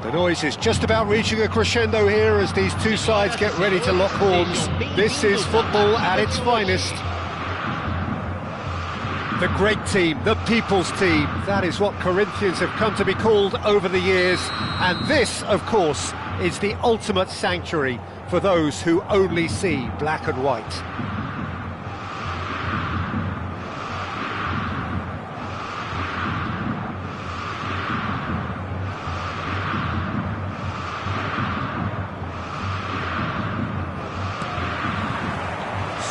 The noise is just about reaching a crescendo here as these two sides get ready to lock horns. This is football at its finest. The great team, the people's team, that is what Corinthians have come to be called over the years. And this, of course, is the ultimate sanctuary for those who only see black and white.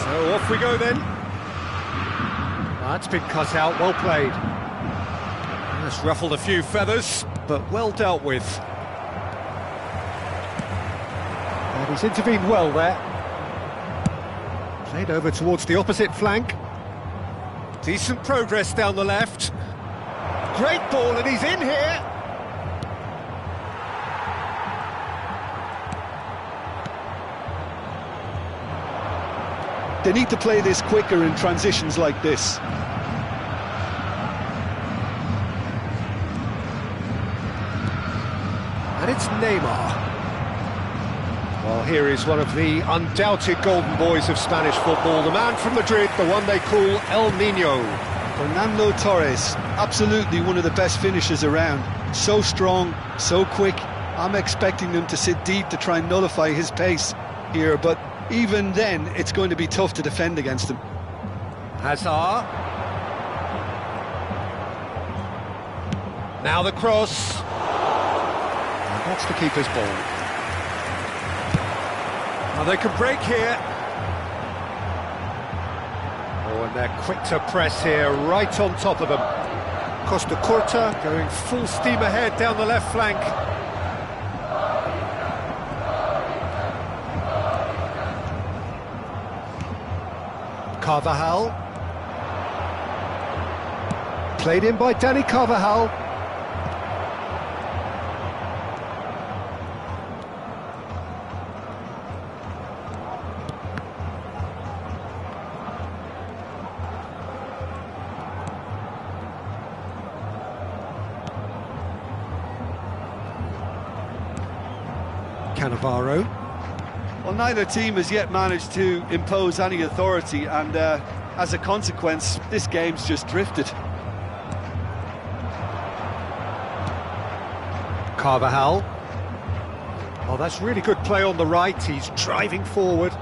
So off we go then. That's been cut out, well played. That's ruffled a few feathers, but well dealt with. And he's intervened well there. Played over towards the opposite flank. Decent progress down the left. Great ball, and he's in here. They need to play this quicker in transitions like this. And it's Neymar. Well, here is one of the undoubted golden boys of Spanish football, the man from Madrid, the one they call El Niño. Fernando Torres, absolutely one of the best finishers around. So strong, so quick. I'm expecting them to sit deep to try and nullify his pace here, but even then, it's going to be tough to defend against him. Hazard. Now the cross. And that's the keeper's ball. Now they can break here. Oh, and they're quick to press here, right on top of them. Costa Curta going full steam ahead down the left flank. Carvajal. Played in by Danny Carvajal. Cannavaro. Well, neither team has yet managed to impose any authority, and as a consequence, this game's just drifted. Carvajal. Oh, that's really good play on the right. He's driving forward.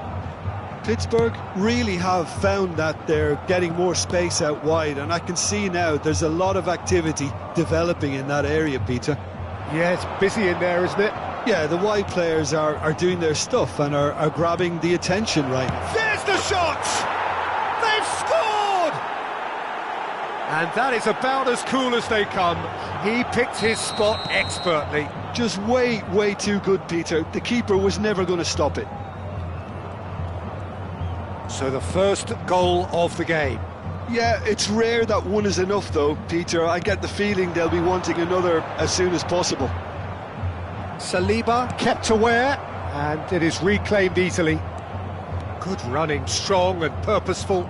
Pittsburgh really have found that they're getting more space out wide, and I can see now there's a lot of activity developing in that area, Peter. Yeah, it's busy in there, isn't it? Yeah, the wide players are doing their stuff and are grabbing the attention right now. There's the shot! They've scored! And that is about as cool as they come. He picked his spot expertly. Just way, way too good, Peter. The keeper was never going to stop it. So the first goal of the game. Yeah, it's rare that one is enough though, Peter. I get the feeling they'll be wanting another as soon as possible. Saliba kept aware, and it is reclaimed easily. Good running, strong and purposeful.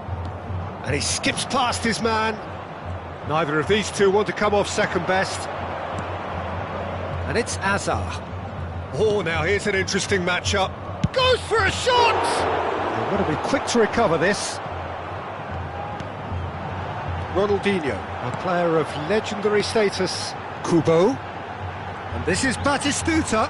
And he skips past his man. Neither of these two want to come off second best. And it's Hazard. Oh, now here's an interesting matchup. Goes for a shot! They've got to be quick to recover this. Ronaldinho, a player of legendary status. Kubo. And this is Batistuta.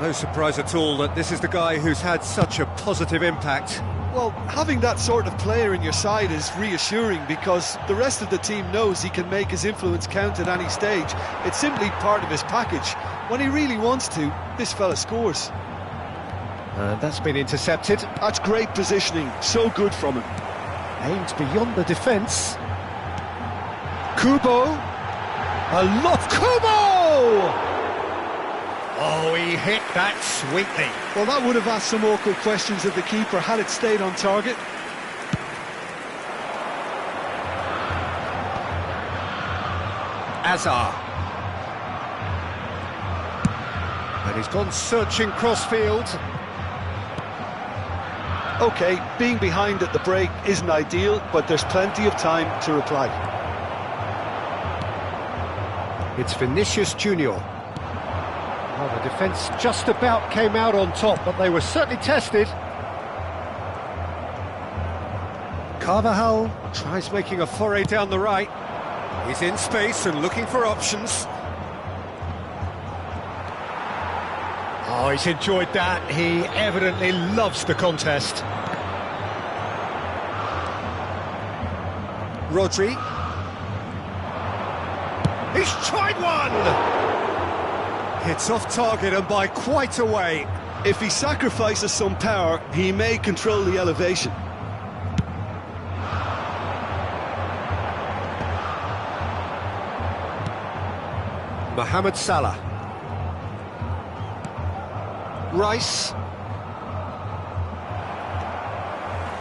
No surprise at all that this is the guy who's had such a positive impact. Well, having that sort of player in your side is reassuring because the rest of the team knows he can make his influence count at any stage. It's simply part of his package. When he really wants to, this fella scores. That's been intercepted. That's great positioning, so good from him. Aimed beyond the defence. Kubo. A lot. Kubo! Oh, he hit that sweetly. Well, that would have asked some awkward questions of the keeper had it stayed on target. Hazard. And he's gone searching crossfield. OK, being behind at the break isn't ideal, but there's plenty of time to reply. It's Vinicius Junior. Well, the defence just about came out on top, but they were certainly tested. Carvajal tries making a foray down the right. He's in space and looking for options. Oh, he's enjoyed that. He evidently loves the contest. Rodri. He's tried one! It's off target and by quite a way. If he sacrifices some power, he may control the elevation. Mohamed Salah. Rice.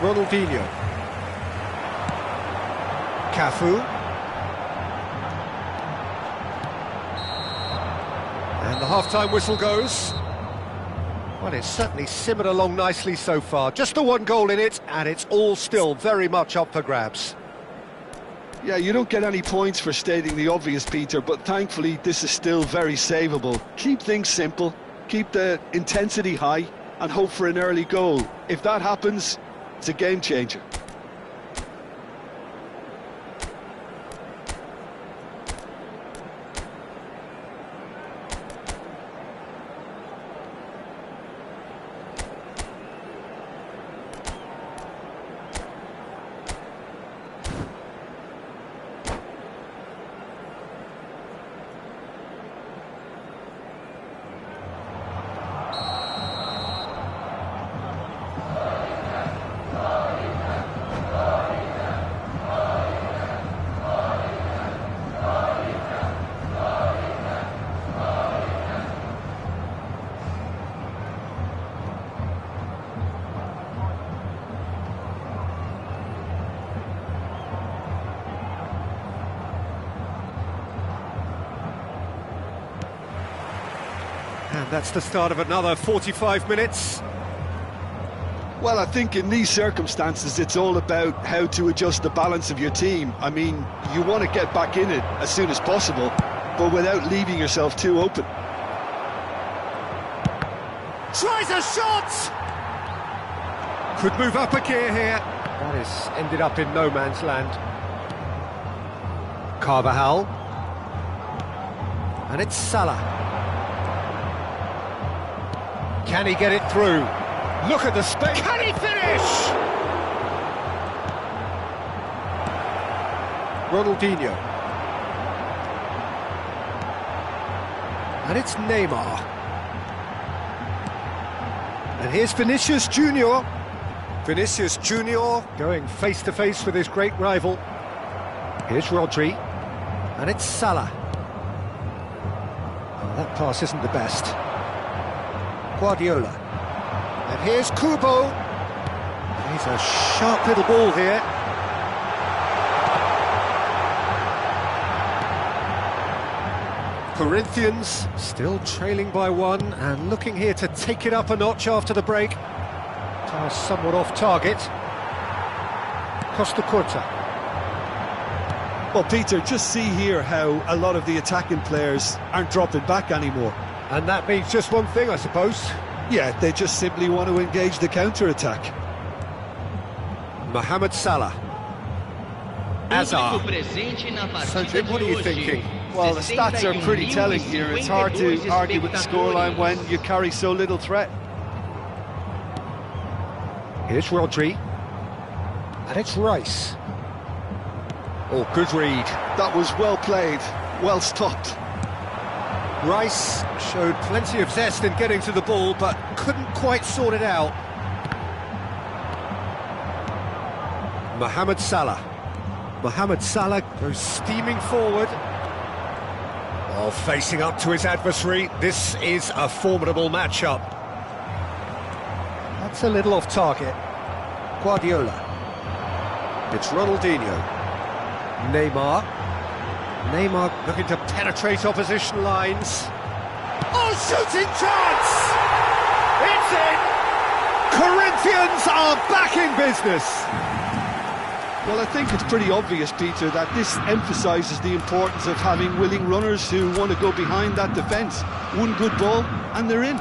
Ronaldinho. Cafu. And the half-time whistle goes. Well, it's certainly simmered along nicely so far. Just the one goal in it, and it's all still very much up for grabs. Yeah, you don't get any points for stating the obvious, Peter, but thankfully this is still very savable. Keep things simple, keep the intensity high, and hope for an early goal. If that happens, it's a game changer. And that's the start of another 45 minutes. Well, I think in these circumstances, it's all about how to adjust the balance of your team. I mean, you want to get back in it as soon as possible, but without leaving yourself too open. Tries a shot! Could move up a gear here. That has ended up in no man's land. Carvajal. And it's Salah. Can he get it through? Look at the space. Can he finish? Ronaldinho. And it's Neymar. And here's Vinicius Junior. Vinicius Junior going face to face with his great rival. Here's Rodri. And it's Salah. Oh, that pass isn't the best. Guardiola. And here's Kubo. He's a sharp little ball here. Corinthians still trailing by one and looking here to take it up a notch after the break. Pass somewhat off target. Costa Curta. Well, Peter, just see here how a lot of the attacking players aren't dropping back anymore. And that means just one thing, I suppose. Yeah, they just simply want to engage the counter-attack. Mohamed Salah. Hazard. So, Jim, what are you thinking? Well, the stats are pretty telling here. It's hard to argue with the scoreline when you carry so little threat. Here's Rodri. And it's Rice. Oh, good read. That was well played, well stopped. Rice showed plenty of zest in getting to the ball, but couldn't quite sort it out. Mohamed Salah. Mohamed Salah goes steaming forward. Oh, facing up to his adversary. This is a formidable matchup. That's a little off target. Guardiola. It's Ronaldinho. Neymar. Neymar looking to penetrate opposition lines. Oh, shooting chance! It's in! Corinthians are back in business. Well, I think it's pretty obvious, Peter, that this emphasises the importance of having willing runners who want to go behind that defence. One good ball and they're in.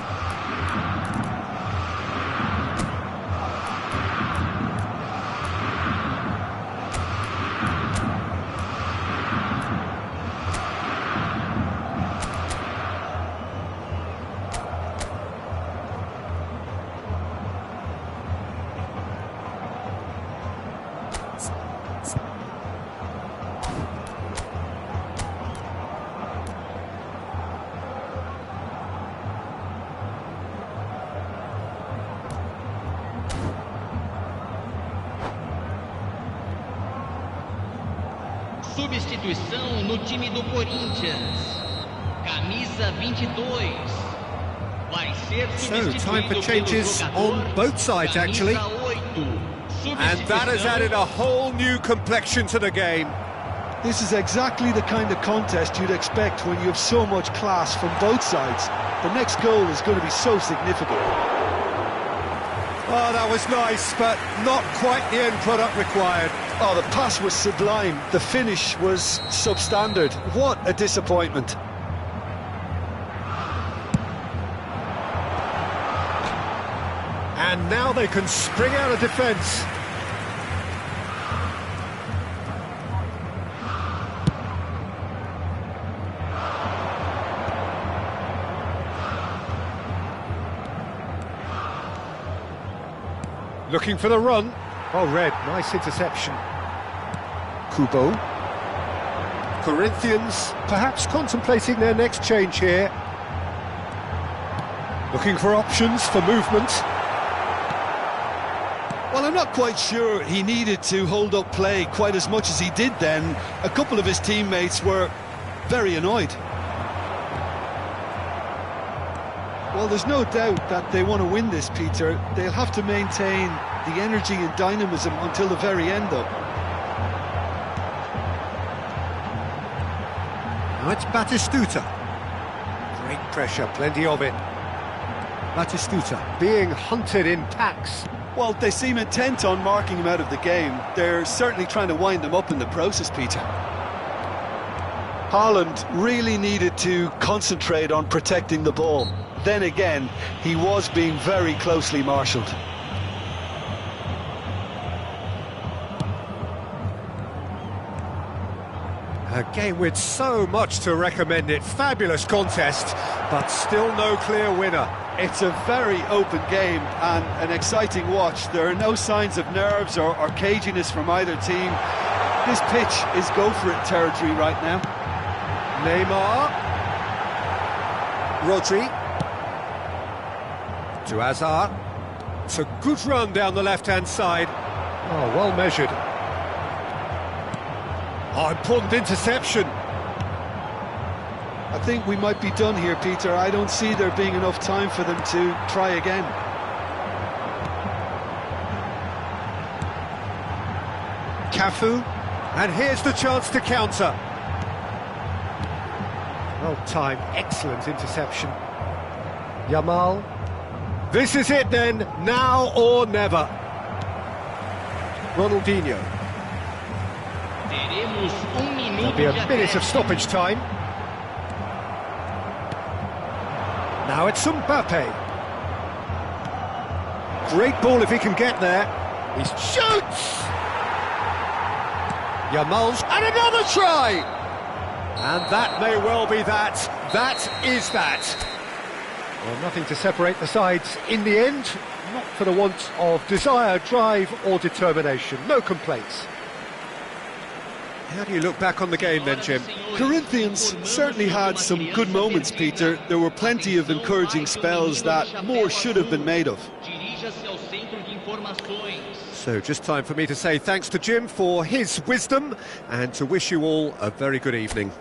Substituição no time do Corinthians. Camisa 22. Vai ser So, time for changes on both sides, actually. And that has added a whole new complexion to the game. This is exactly the kind of contest you'd expect when you have so much class from both sides. The next goal is going to be so significant. Oh, that was nice, but not quite the end product required. Oh, the pass was sublime. The finish was substandard. What a disappointment. And now they can spring out of defence. Looking for the run. Oh, Red, nice interception. Kubo. Corinthians perhaps contemplating their next change here. Looking for options for movement. Well, I'm not quite sure he needed to hold up play quite as much as he did then. A couple of his teammates were very annoyed. Well, there's no doubt that they want to win this, Peter. They'll have to maintain the energy and dynamism until the very end, though. Now it's Batistuta. Great pressure, plenty of it. Batistuta being hunted in packs. Well, they seem intent on marking him out of the game. They're certainly trying to wind him up in the process, Peter. Haaland really needed to concentrate on protecting the ball. Then again, he was being very closely marshalled. A game with so much to recommend it. Fabulous contest, but still no clear winner. It's a very open game and an exciting watch. There are no signs of nerves or caginess from either team. This pitch is go-for-it territory right now. Neymar. Rodri. To Hazard. It's a good run down the left-hand side. Oh, well measured. Oh, important interception. I think we might be done here, Peter. I don't see there being enough time for them to try again. Cafu. And here's the chance to counter. Well timed, excellent interception. Yamal. This is it then, now or never. Ronaldinho. There'll be a minute of stoppage time. Now it's Mbappe. Great ball if he can get there. He shoots! Yamal's, and another try! And that may well be that. That is that. Well, nothing to separate the sides in the end. Not for the want of desire, drive or determination. No complaints. How do you look back on the game then, Jim? Corinthians certainly had some good moments, Peter. There were plenty of encouraging spells that more should have been made of. So just time for me to say thanks to Jim for his wisdom and to wish you all a very good evening.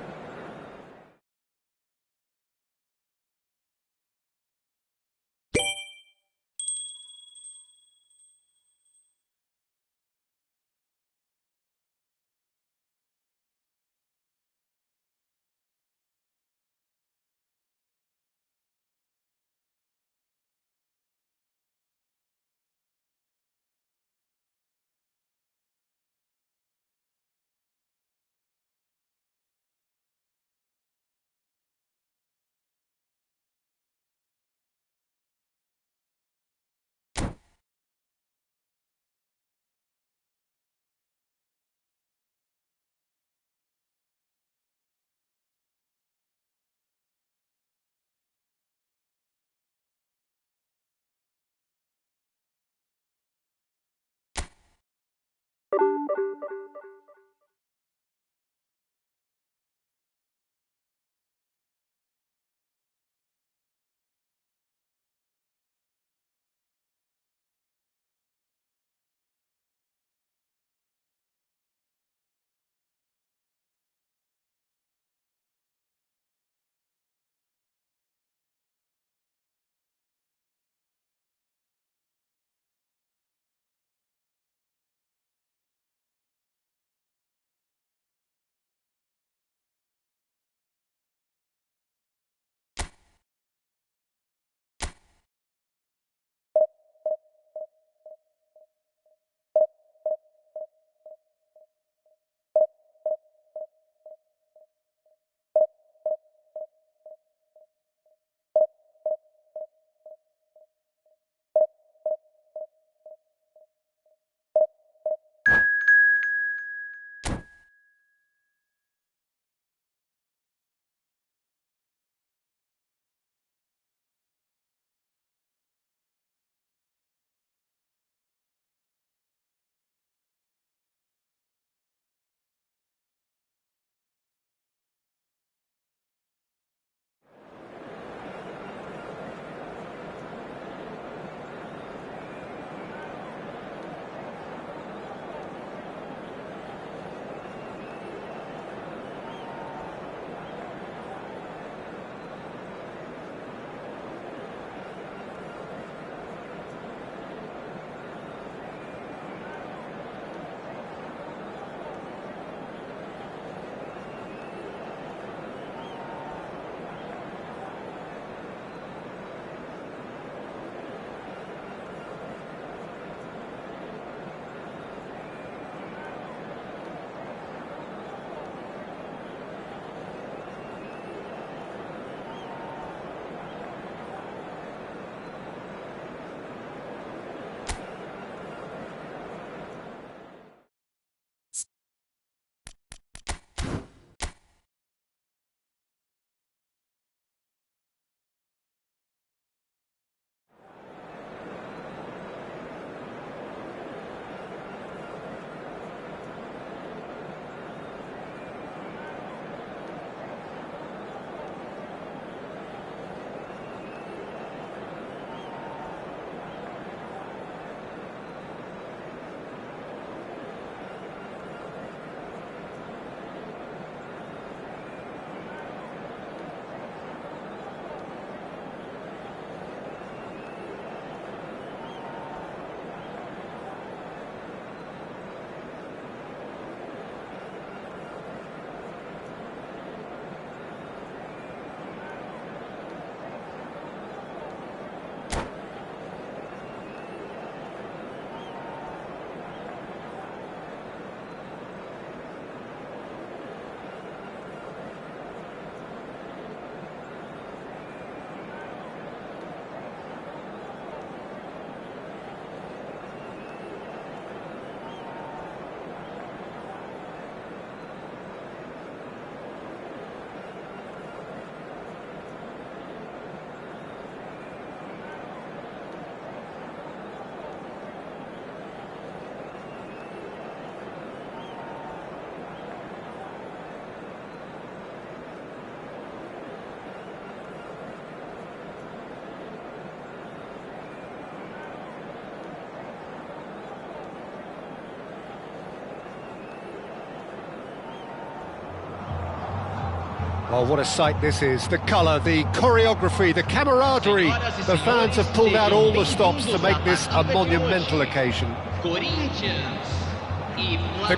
Well, what a sight this is. The colour, the choreography, the camaraderie. The fans have pulled out all the stops to make this a monumental occasion. The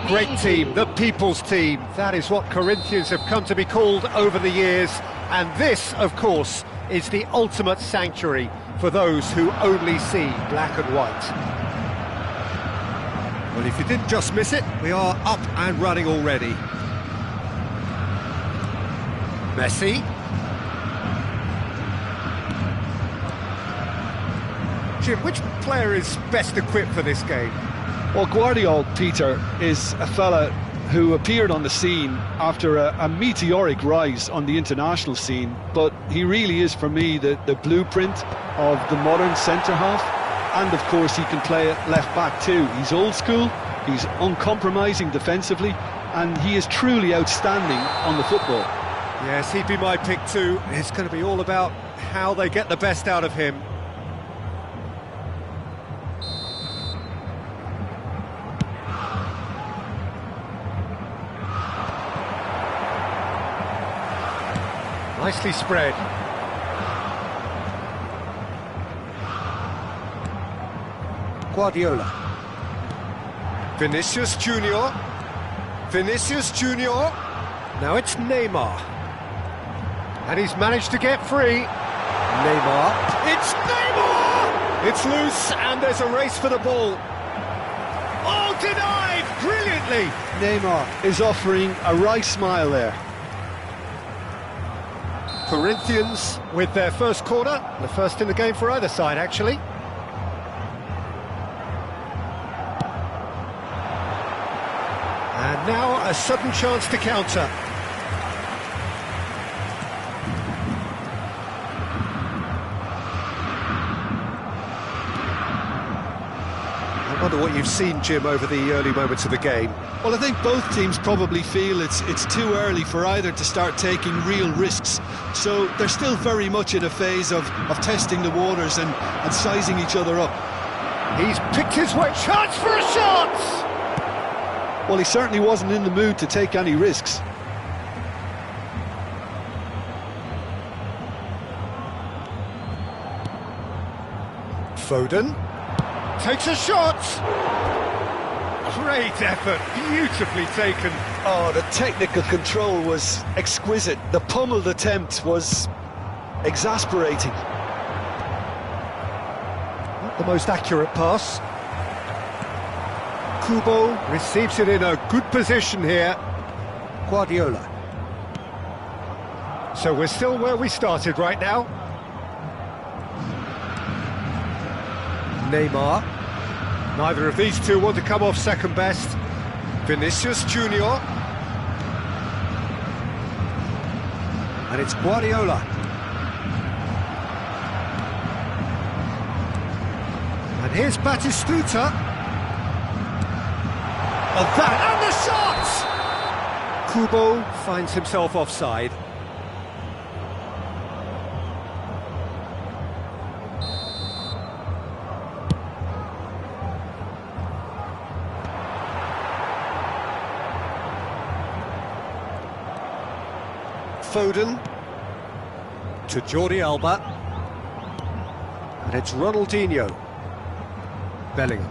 great team, the people's team. That is what Corinthians have come to be called over the years. And this, of course, is the ultimate sanctuary for those who only see black and white. Well, if you didn't just miss it, we are up and running already. Messi. Jim, which player is best equipped for this game? Well, Guardiola, Peter, is a fella who appeared on the scene after a meteoric rise on the international scene, but he really is, for me, the blueprint of the modern centre-half, and of course he can play at left-back too. He's old school, he's uncompromising defensively, and he is truly outstanding on the football. Yes, he'd be my pick too. It's going to be all about how they get the best out of him. Nicely spread. Guardiola. Vinicius Junior. Vinicius Junior. Now it's Neymar. And he's managed to get free. Neymar. It's Neymar! It's loose and there's a race for the ball. Oh, denied! Brilliantly! Neymar is offering a right smile there. Corinthians with their first corner, the first in the game for either side, actually. And now a sudden chance to counter. I wonder what you've seen, Jim, over the early moments of the game. Well, I think both teams probably feel it's too early for either to start taking real risks. So they're still very much in a phase of testing the waters and sizing each other up. He's picked his way. Chance for a shot! Well, he certainly wasn't in the mood to take any risks. Foden takes a shot. Great effort, beautifully taken. Oh, the technical control was exquisite. The pummeled attempt was exasperating. Not the most accurate pass. Kubo receives it in a good position here. Guardiola. So we're still where we started right now. Neymar. Neither of these two want to come off second best. Vinicius Junior. And it's Guardiola. And here's Batistuta. And that, and the shot! Kubo finds himself offside. Foden to Jordi Alba, and it's Ronaldinho. Bellingham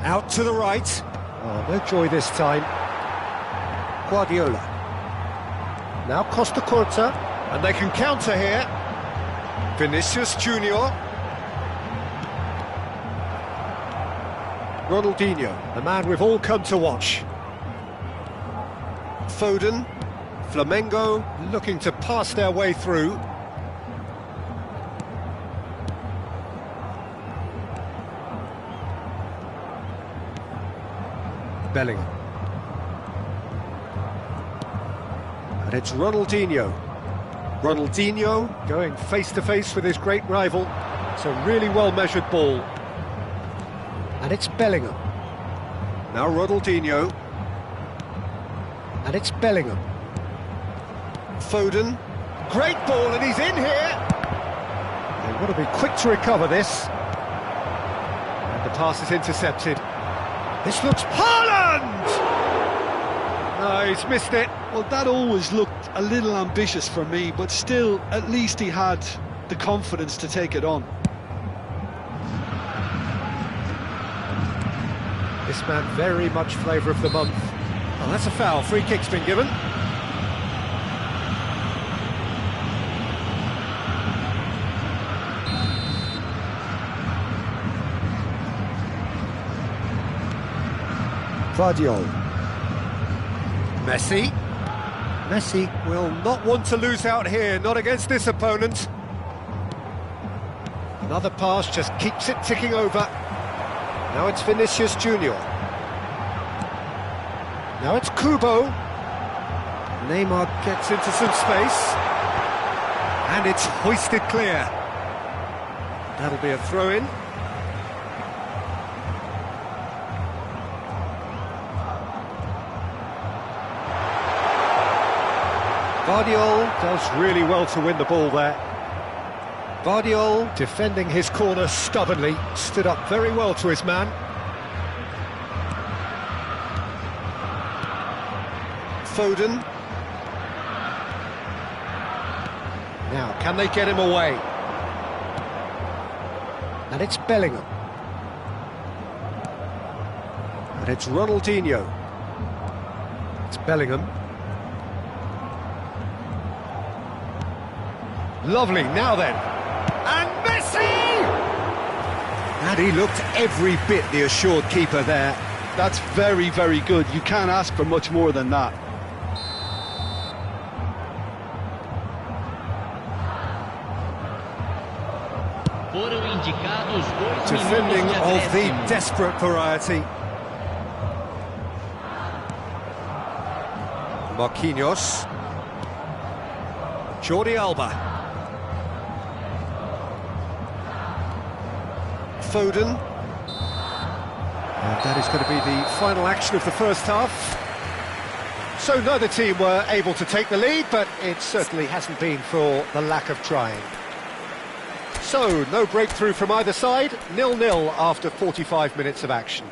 out to the right. Oh, no joy this time. Guardiola. Now Costa Curta, and they can counter here. Vinicius Junior. Ronaldinho, the man we've all come to watch. Foden. Flamengo looking to pass their way through. Bellingham. And it's Ronaldinho. Ronaldinho going face-to-face with his great rival. It's a really well-measured ball. And it's Bellingham. Now Ronaldinho. And it's Bellingham. Foden, great ball, and he's in here. They want to be quick to recover this. And the pass is intercepted. This looks... Haaland! No, he's missed it. Well, that always looked a little ambitious for me, but still, at least he had the confidence to take it on. This man very much flavour of the month. Oh, that's a foul. Free kick's been given. Vardiol. Messi. Messi will not want to lose out here, not against this opponent. Another pass just keeps it ticking over. Now it's Vinicius Junior. Now it's Kubo. Neymar gets into some space. And it's hoisted clear. That'll be a throw-in. Vardiol does really well to win the ball there. Vardiol, defending his corner stubbornly, stood up very well to his man. Foden. Now, can they get him away? And it's Bellingham. And it's Ronaldinho. It's Bellingham. Lovely, now then. And Messi! And he looked every bit the assured keeper there. That's very, very good. You can't ask for much more than that. Defending of the desperate variety. Marquinhos. Jordi Alba. Foden. And that is going to be the final action of the first half. So neither team were able to take the lead, but it certainly hasn't been for the lack of trying. So, no breakthrough from either side, 0-0 after 45 minutes of action.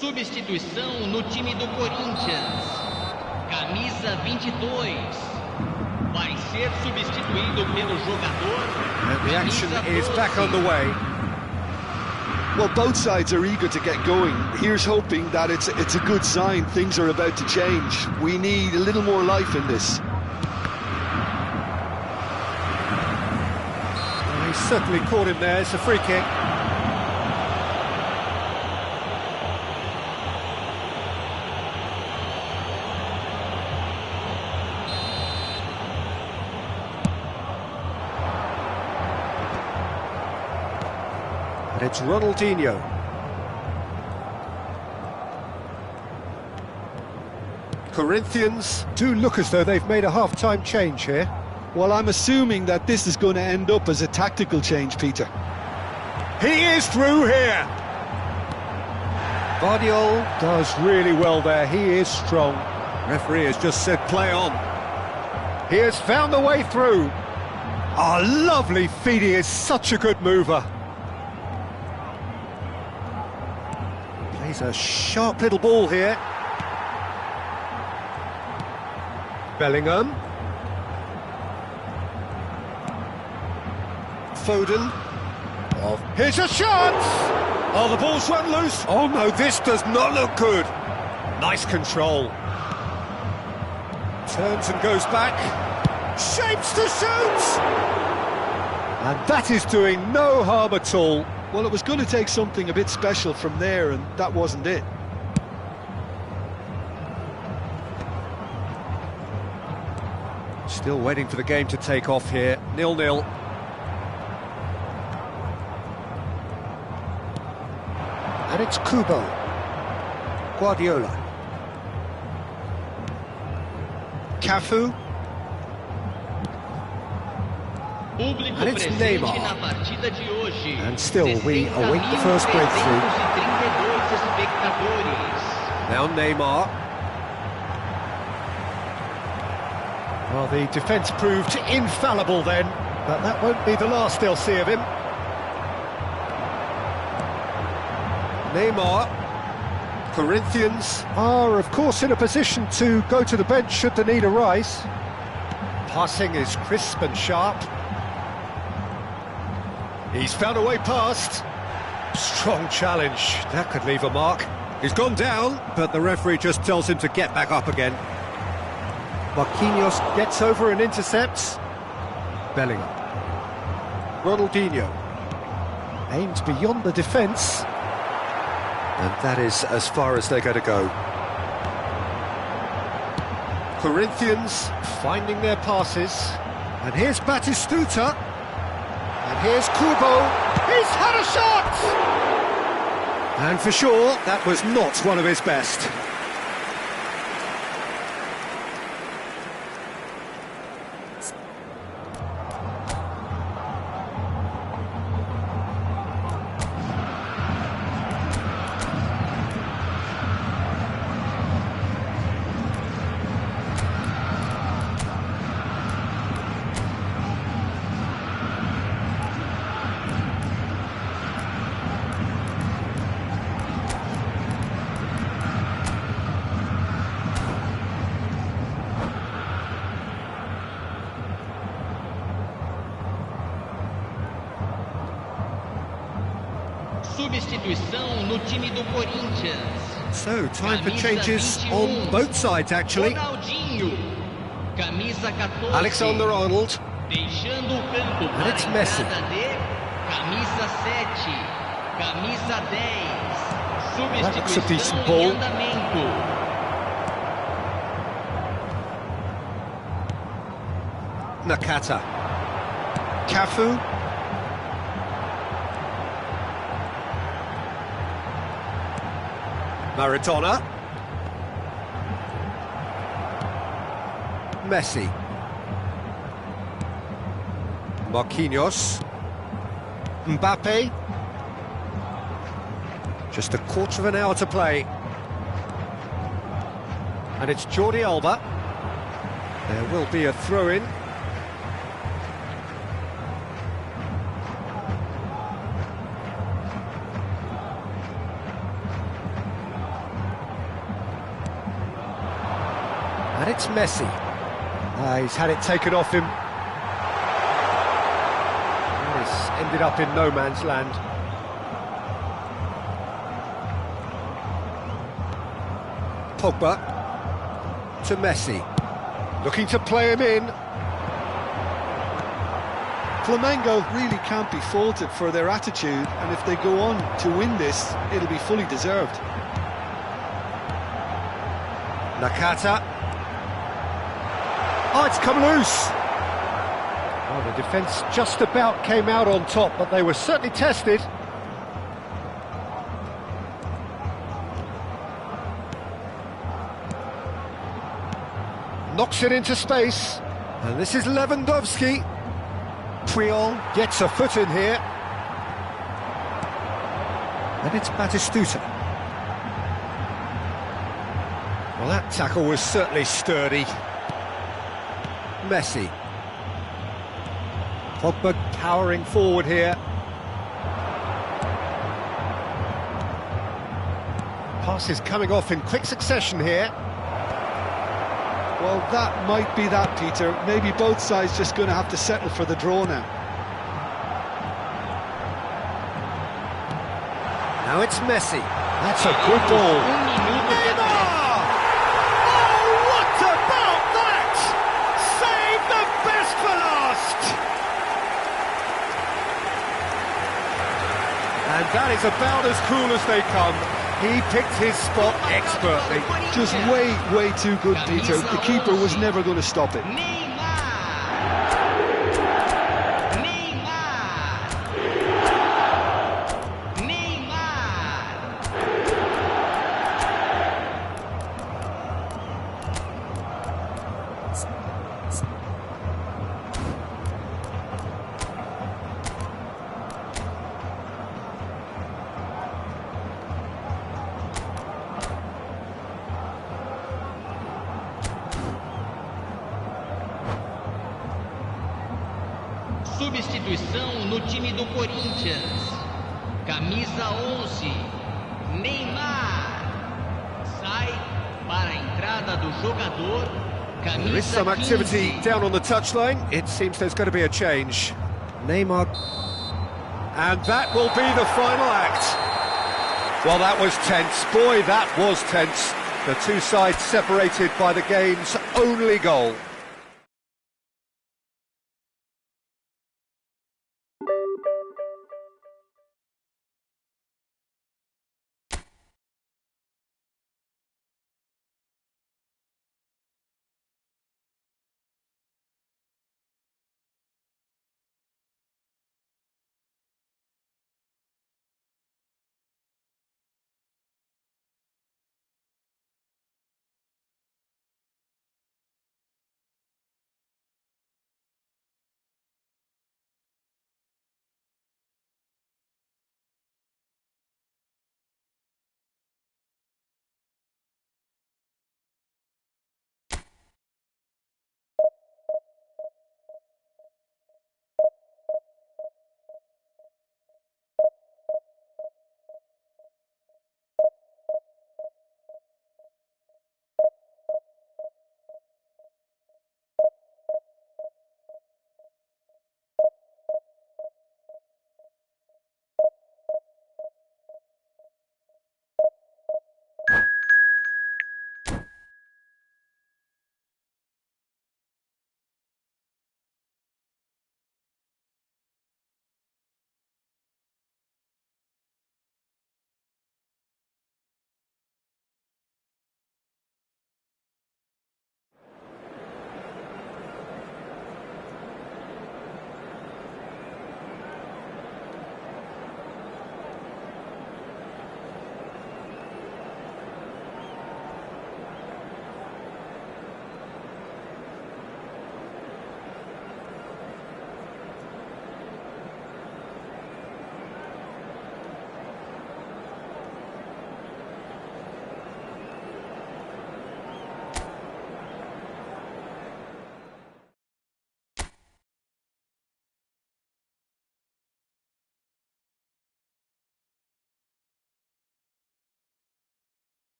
Substituição no time do Corinthians. Camisa 22. Vai ser substituído pelo jogador. And the action is back on the way. Well, both sides are eager to get going. Here's hoping that it's a good sign. Things are about to change. We need a little more life in this. Well, he certainly caught him there. It's a free kick. And it's Ronaldinho. Corinthians do look as though they've made a half-time change here. Well, I'm assuming that this is going to end up as a tactical change, Peter. He is through here. Vardiol does really well there. He is strong. Referee has just said play on. He has found the way through. Ah, lovely feed. He is such a good mover. Plays a sharp little ball here. Bellingham. Foden. Oh, here's a shot! Oh, the ball's run loose. Oh no, this does not look good. Nice control. Turns and goes back. Shapes to shoot! And that is doing no harm at all. Well, it was going to take something a bit special from there, and that wasn't it. Still waiting for the game to take off here. 0-0. And it's Kubo. Guardiola. Cafu. Público And it's presente Neymar. na partida de hoje. And still we await the first breakthrough. 60.332 espectadores. Now Neymar. Well, the defence proved infallible then, but that won't be the last they'll see of him. Neymar. Corinthians are, of course, in a position to go to the bench should the need arise. Passing is crisp and sharp. He's found a way past. Strong challenge. That could leave a mark. He's gone down, but the referee just tells him to get back up again. Marquinhos gets over and intercepts. Bellingham. Ronaldinho. Aims beyond the defence. And that is as far as they're going to go. Corinthians finding their passes. And here's Batistuta. And here's Kubo. He's had a shot! And for sure, that was not one of his best. Substituição no time do Corinthians. So, time for Camisa changes 21. on both sides, actually. Ronaldinho. Camisa 14. Alexander-Arnold. Deixando o campo And para it's a Messi. entrada de camisa 7, camisa 10. That's a decent Substituição ball. em andamento. Nakata. Cafu. Maradona. Messi. Marquinhos. Mbappe. Just a quarter of an hour to play. And it's Jordi Alba. There will be a throw-in. And it's Messi. He's had it taken off him. And it's ended up in no man's land. Pogba to Messi. Looking to play him in. Flamengo really can't be faulted for their attitude, and if they go on to win this, it'll be fully deserved. Nakata. Oh, it's come loose. Well, the defence just about came out on top, but they were certainly tested. Knocks it into space. And this is Lewandowski. Puyol gets a foot in here. And it's Batistuta. Well, that tackle was certainly sturdy. Messi. Pogba powering forward here. Passes coming off in quick succession here. Well, that might be that, Peter. Maybe both sides just going to have to settle for the draw now. Now it's Messi. That's a good ball. Neymar! Oh, what about that? Save the best for last! And that is about as cool as they come. He picked his spot expertly. Just way too good, Peter. The keeper was never going to stop it. substituição no time do Corinthians. Camisa 11, Neymar. Sai para a entrada do jogador. There is Camisa some activity 15. down on the touchline. It seems there's going to be a change. Neymar. And that will be the final act. Well, that was tense. Boy, that was tense. The two sides separated by the game's only goal.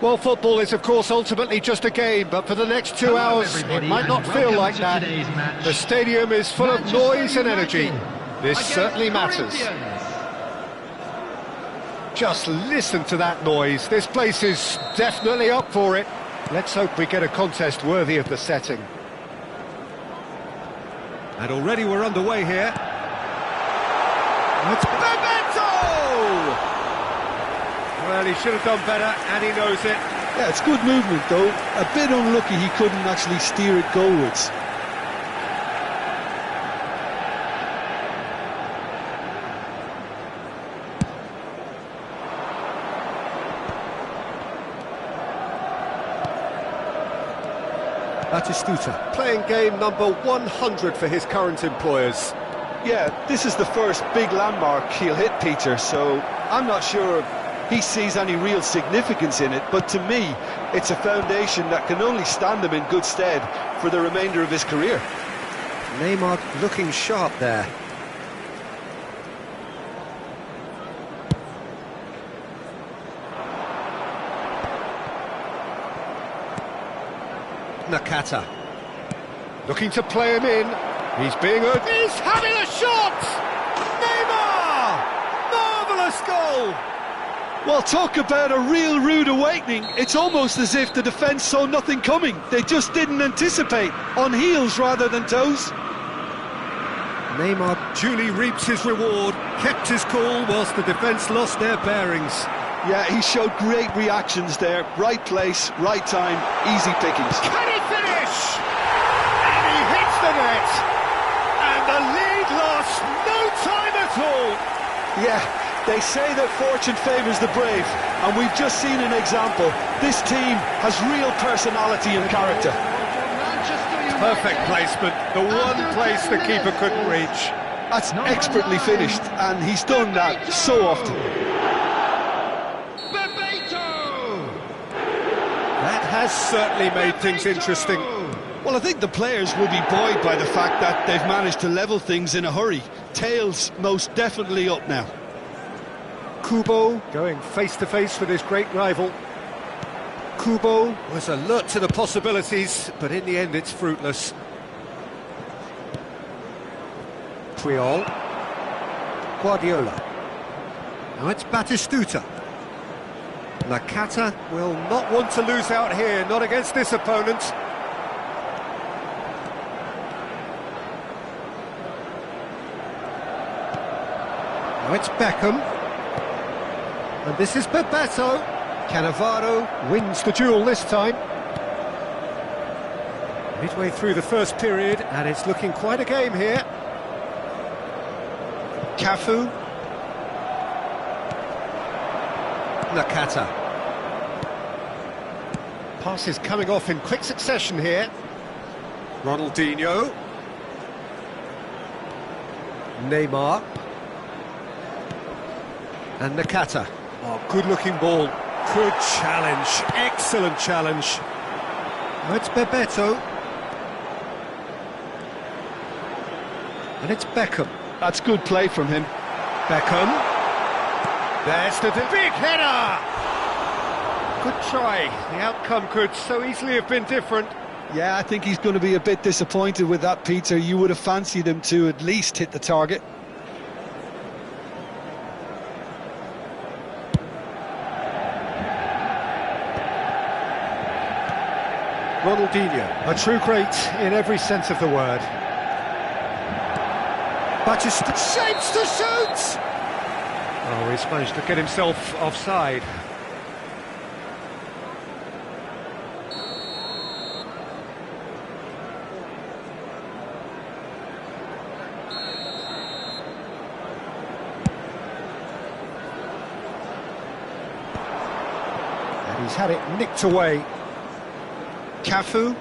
Well, football is, of course, ultimately just a game, but for the next 2 hours, it might not feel like that. The stadium is full of noise and energy. This certainly matters. Just listen to that noise. This place is definitely up for it. Let's hope we get a contest worthy of the setting. And already we're underway here. It's Bebeto! Well, he should have done better, and he knows it. Yeah, it's good movement, though. A bit unlucky he couldn't actually steer it goalwards. Batistuta, playing game number 100 for his current employers. Yeah, this is the first big landmark he'll hit, Peter, so I'm not sure he sees any real significance in it, but to me, it's a foundation that can only stand him in good stead for the remainder of his career. Neymar looking sharp there. Nakata. Looking to play him in. He's being urged. He's having a shot! Neymar! Marvellous goal! Well, talk about a real rude awakening. It's almost as if the defence saw nothing coming. They just didn't anticipate, on heels rather than toes. Neymar duly reaps his reward, kept his cool whilst the defence lost their bearings. Yeah, he showed great reactions there. Right place, right time, easy pickings. Can he finish? And he hits the net! And the lead lost no time at all! Yeah, they say that fortune favours the brave, and we've just seen an example. This team has real personality and character. Perfect placement, the one place the keeper couldn't reach. That's expertly finished, and he's done that so often. That has certainly made things interesting. Well, I think the players will be buoyed by the fact that they've managed to level things in a hurry. Tails most definitely up now. Kubo going face-to-face with his great rival. Kubo was alert to the possibilities, but in the end it's fruitless. Puyol. Guardiola. Now it's Batistuta. Nakata will not want to lose out here, not against this opponent. Now it's Beckham. And this is Bebeto. Cannavaro wins the duel this time. Midway through the first period, and it's looking quite a game here. Cafu. Nakata. Passes coming off in quick succession here. Ronaldinho. Neymar. And Nakata. Oh, good-looking ball. Good challenge. Excellent challenge. Now it's Bebeto. And it's Beckham. That's good play from him. Beckham. There's the big header! Good try. The outcome could so easily have been different. Yeah, I think he's going to be a bit disappointed with that, Peter. You would have fancied him to at least hit the target. Ronaldinho, a true great in every sense of the word. Batista shapes to shoot! Oh, he's managed to get himself offside. And he's had it nicked away. Cafu.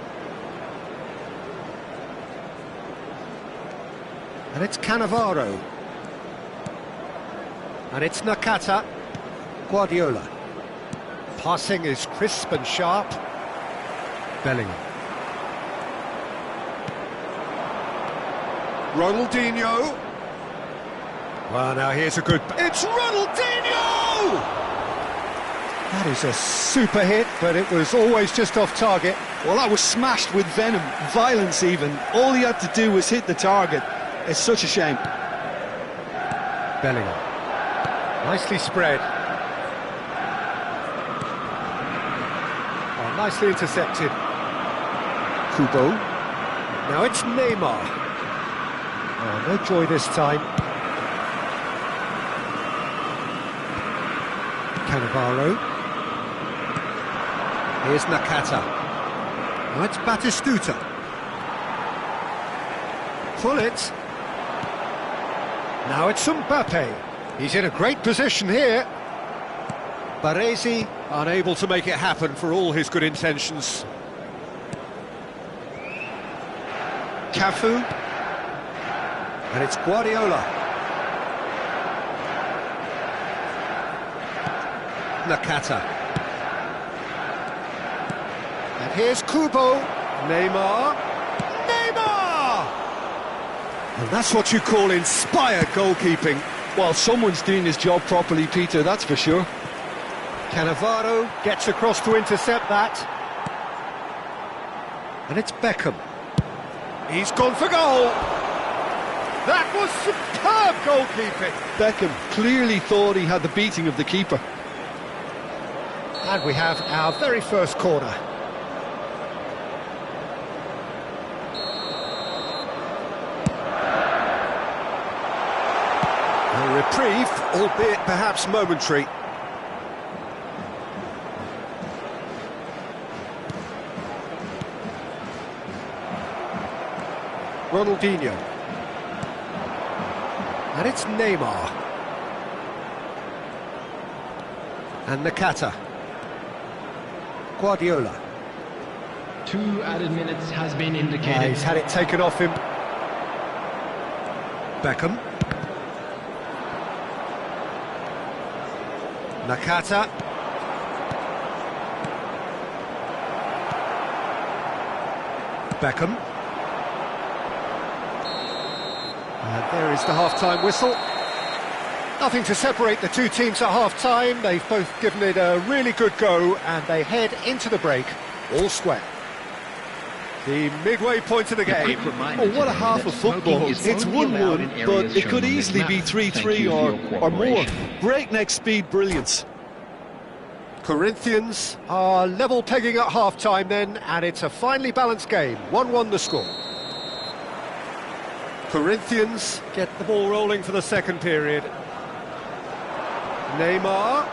And it's Cannavaro. And it's Nakata. Guardiola. Passing is crisp and sharp. Bellingham. Ronaldinho. Well, now here's a good... It's Ronaldinho! That is a super hit, but it was always just off target. Well, that was smashed with venom, violence even. All he had to do was hit the target. It's such a shame. Bellingham. Nicely spread. Oh, nicely intercepted. Kubo. Now it's Neymar. Oh, no joy this time. Cannavaro. Here's Nakata. Now it's Batistuta. Pull it. Now it's Mbappe. He's in a great position here. Baresi unable to make it happen for all his good intentions. Cafu. And it's Guardiola. Nakata. And here's Kubo. Neymar. Neymar! And that's what you call inspired goalkeeping. Well, someone's doing his job properly, Peter, that's for sure. Cannavaro gets across to intercept that. And it's Beckham. He's gone for goal. That was superb goalkeeping. Beckham clearly thought he had the beating of the keeper. And we have our very first corner. A reprieve, albeit perhaps momentary. Ronaldinho. And it's Neymar. And Nakata. Guardiola. 2 added minutes has been indicated. He's had it taken off him. Beckham. Nakata. Beckham. And there is the half-time whistle. Nothing to separate the two teams at half-time. They've both given it a really good go, and they head into the break all square. The midway point of the game. Oh, what a half of football. It's 1-1, but it could easily be 3-3 or more. Breakneck speed brilliance. Corinthians are level pegging at half-time then, and it's a finely balanced game. 1-1 the score. Corinthians get the ball rolling for the second period. Neymar.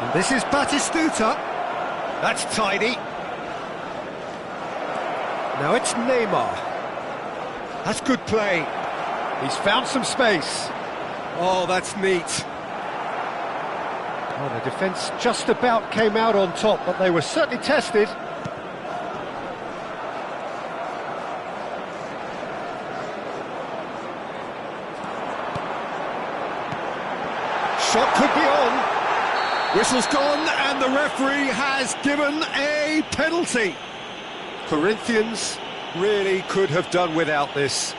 And this is Batistuta. That's tidy. Now it's Neymar. That's good play. He's found some space. Oh, that's neat. Oh, the defence just about came out on top, but they were certainly tested. Shot could be on. Whistle's gone, and the referee has given a penalty. Corinthians really could have done without this.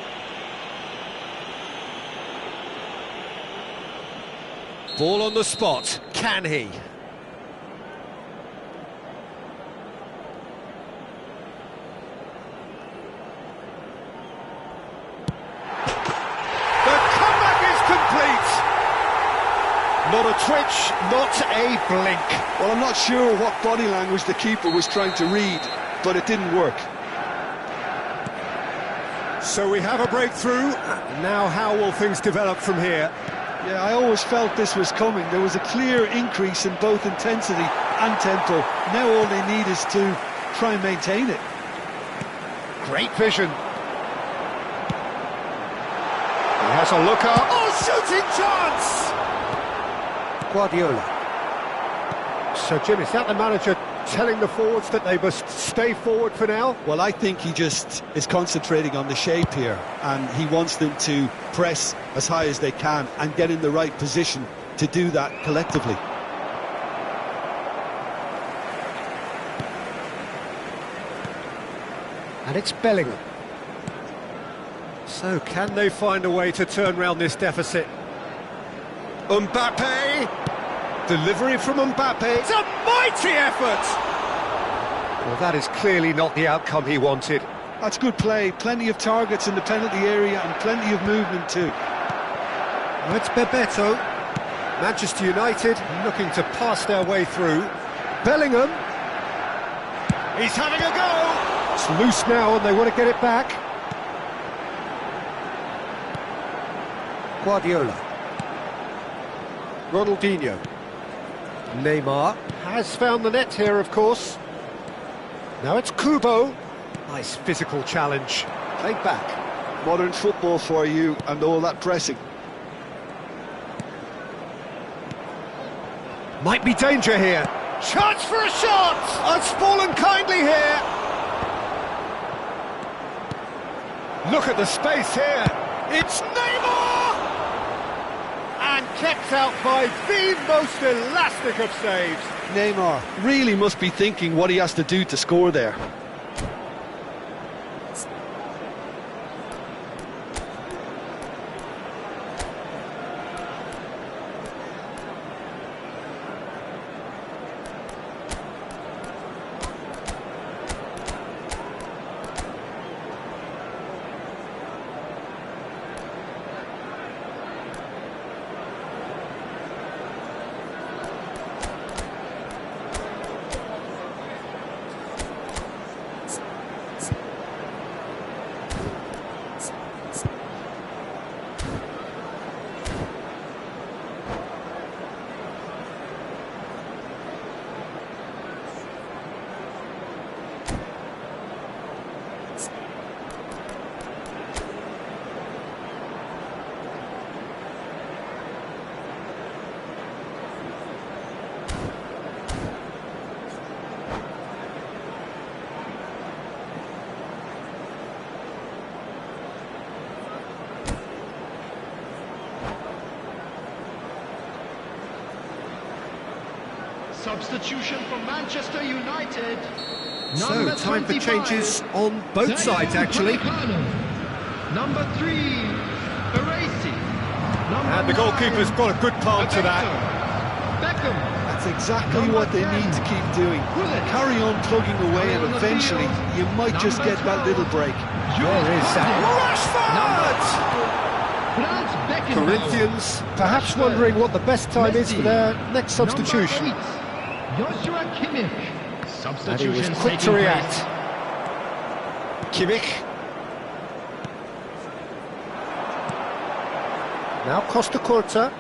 Ball on the spot. Can he? The comeback is complete. Not a twitch, not a blink. Well, I'm not sure what body language the keeper was trying to read, but it didn't work. So we have a breakthrough. Now how will things develop from here? Yeah, I always felt this was coming. There was a clear increase in both intensity and tempo. Now all they need is to try and maintain it. Great vision. He has a look up. Oh, shooting chance! Guardiola. So, Jim, is that the manager telling the forwards that they must stay forward for now? Well, I think he just is concentrating on the shape here, and he wants them to press as high as they can and get in the right position to do that collectively. And it's Bellingham. So, can they find a way to turn round this deficit? Mbappe! Delivery from Mbappe. It's a mighty effort! Well, that is clearly not the outcome he wanted. That's good play. Plenty of targets in the penalty area and plenty of movement too. Well, it's Bebeto. Manchester United looking to pass their way through. Bellingham. He's having a go! It's loose now and they want to get it back. Guardiola. Ronaldinho. Neymar has found the net here, of course. Now it's Kubo. Nice physical challenge. Played back. Modern football for you and all that pressing. Might be danger here. Chance for a shot! It's fallen kindly here. Look at the space here. It's Neymar! And kept out by the most elastic of saves. Neymar really must be thinking what he has to do to score there. Substitution for Manchester United. So, Number time for 25, changes on both sides, actually. Number 3, Baresi. And the goalkeeper's got a good palm to that. Beckham. That's exactly what they need to keep doing. Carry on plugging away and eventually you might just get that little break. There is Rashford! Corinthians perhaps wondering what the best time is for their next substitution. Joshua Kimmich. And he was Substitution quick to react. Kimmich. Now Costa Curta.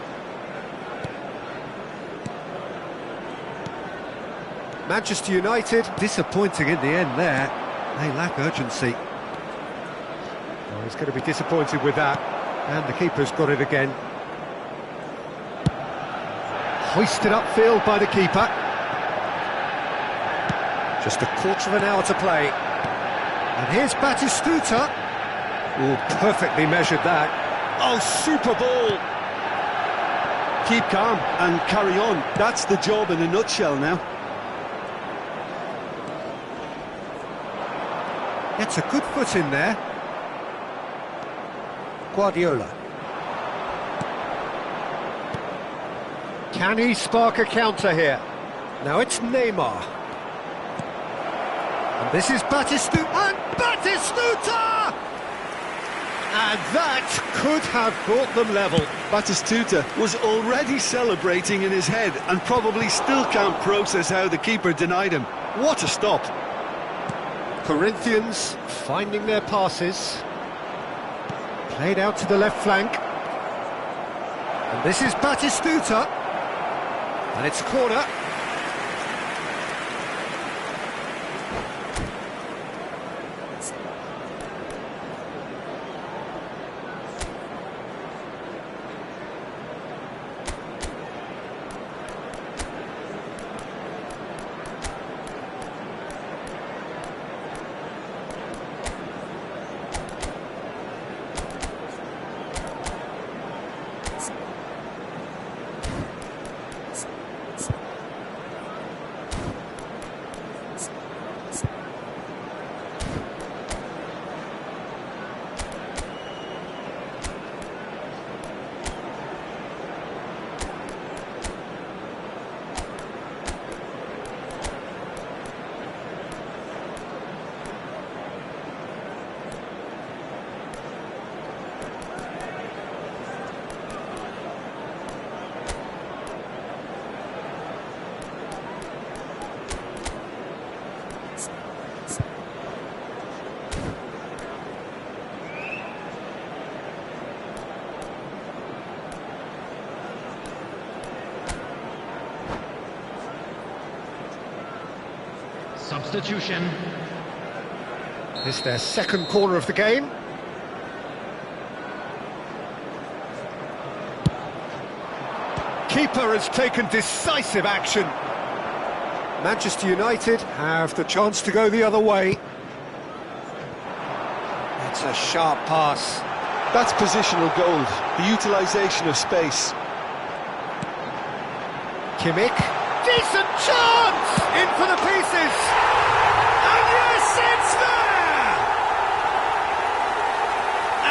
Manchester United disappointing in the end there. They lack urgency. Well, he's going to be disappointed with that. And the keeper's got it again. Hoisted upfield by the keeper. Just a quarter of an hour to play. And here's Batistuta. Oh, perfectly measured that. Oh, super ball. Keep calm and carry on. That's the job in a nutshell now. Gets a good foot in there. Guardiola. Can he spark a counter here? Now it's Neymar. And this is Batistuta. And Batistuta! And that could have brought them level. Batistuta was already celebrating in his head and probably still can't process how the keeper denied him. What a stop. Corinthians finding their passes. Played out to the left flank. And this is Batistuta. And it's corner. Substitution. It's their second corner of the game. Keeper has taken decisive action. Manchester United have the chance to go the other way. It's a sharp pass. That's positional gold, the utilisation of space. Kimmich. Decent chance! In for the pieces! And yes, it's there!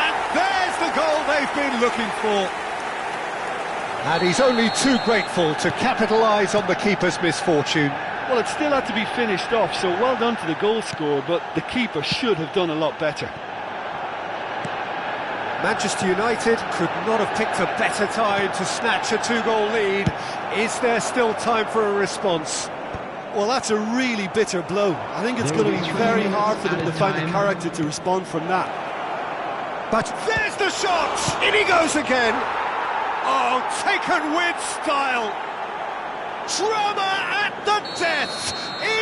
And there's the goal they've been looking for. And he's only too grateful to capitalise on the keeper's misfortune. Well, it still had to be finished off, so well done to the goal scorer, but the keeper should have done a lot better. Manchester United could not have picked a better time to snatch a two-goal lead. Is there still time for a response? Well, that's a really bitter blow. I think it's going to be very hard for them to find the character to respond from that. But there's the shot! In he goes again! Oh, taken with style! Drama at the death!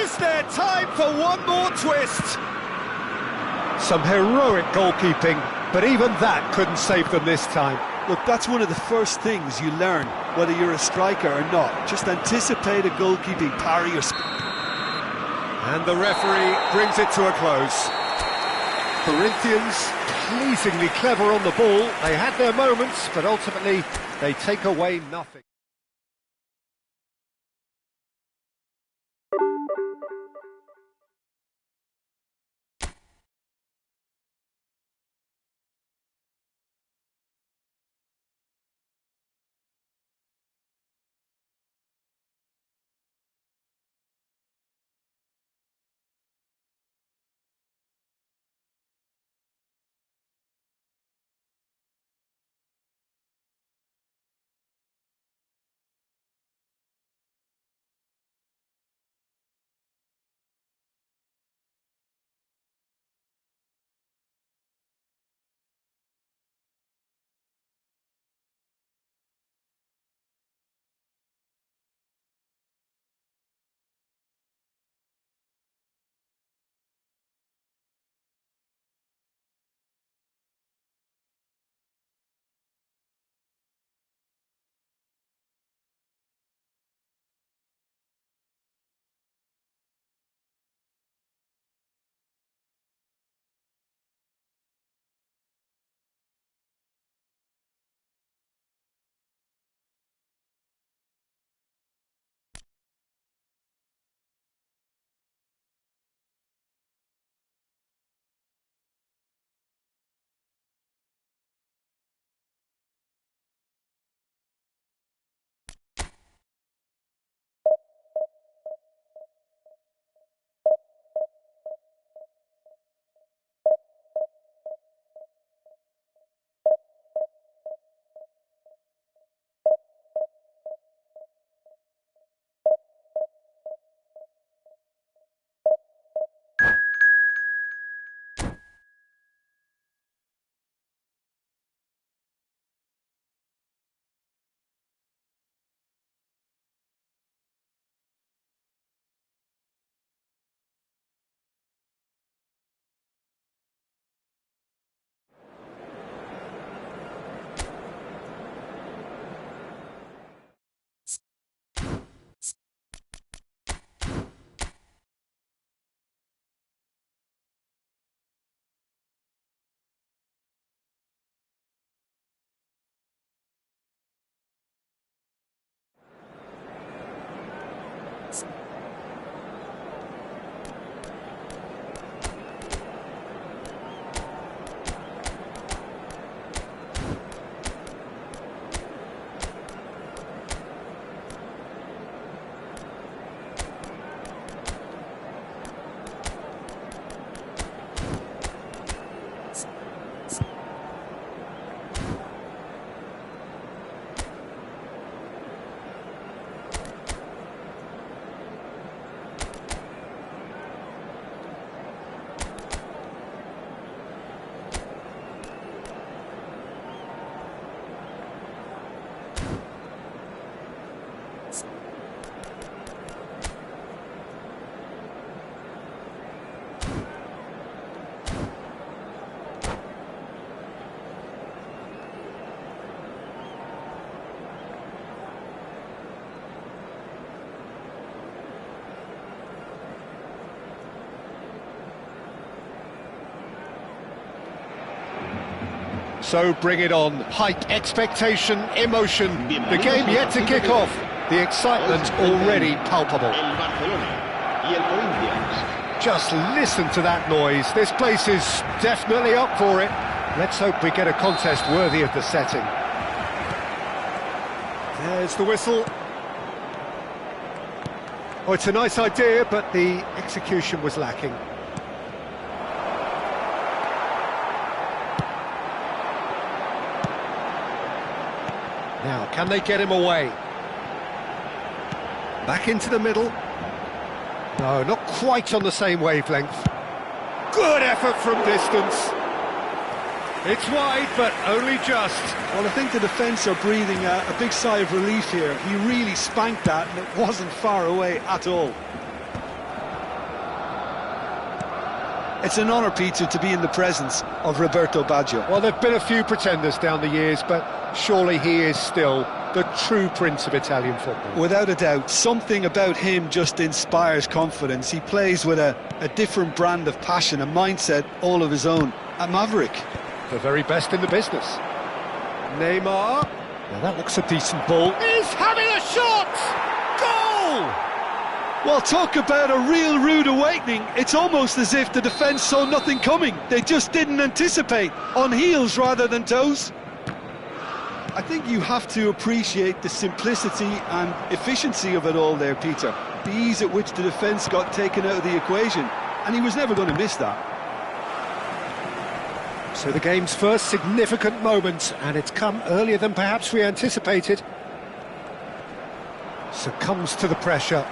Is there time for one more twist? Some heroic goalkeeping, but even that couldn't save them this time. Look, that's one of the first things you learn, whether you're a striker or not. Just anticipate a goalkeeping parry or... And the referee brings it to a close. Corinthians, pleasingly clever on the ball. They had their moments, but ultimately they take away nothing. So bring it on. Hype, expectation, emotion. The game yet to kick off. The excitement already palpable. Just listen to that noise. This place is definitely up for it. Let's hope we get a contest worthy of the setting. There's the whistle. Oh, it's a nice idea, but the execution was lacking. Now, can they get him away? Back into the middle. No, not quite on the same wavelength. Good effort from distance. It's wide, but only just. Well, I think the defence are breathing a big sigh of relief here. He really spanked that, and it wasn't far away at all. It's an honour, Peter, to be in the presence of Roberto Baggio. Well, there have been a few pretenders down the years, but surely he is still the true prince of Italian football. Without a doubt, something about him just inspires confidence. He plays with a different brand of passion, a mindset all of his own. A maverick. The very best in the business. Neymar. Now that looks a decent ball. He's having a shot! Goal! Well, talk about a real rude awakening. It's almost as if the defence saw nothing coming. They just didn't anticipate. On heels rather than toes. I think you have to appreciate the simplicity and efficiency of it all there, Peter. The ease at which the defence got taken out of the equation, and he was never going to miss that. So the game's first significant moment, and it's come earlier than perhaps we anticipated. Succumbs to the pressure.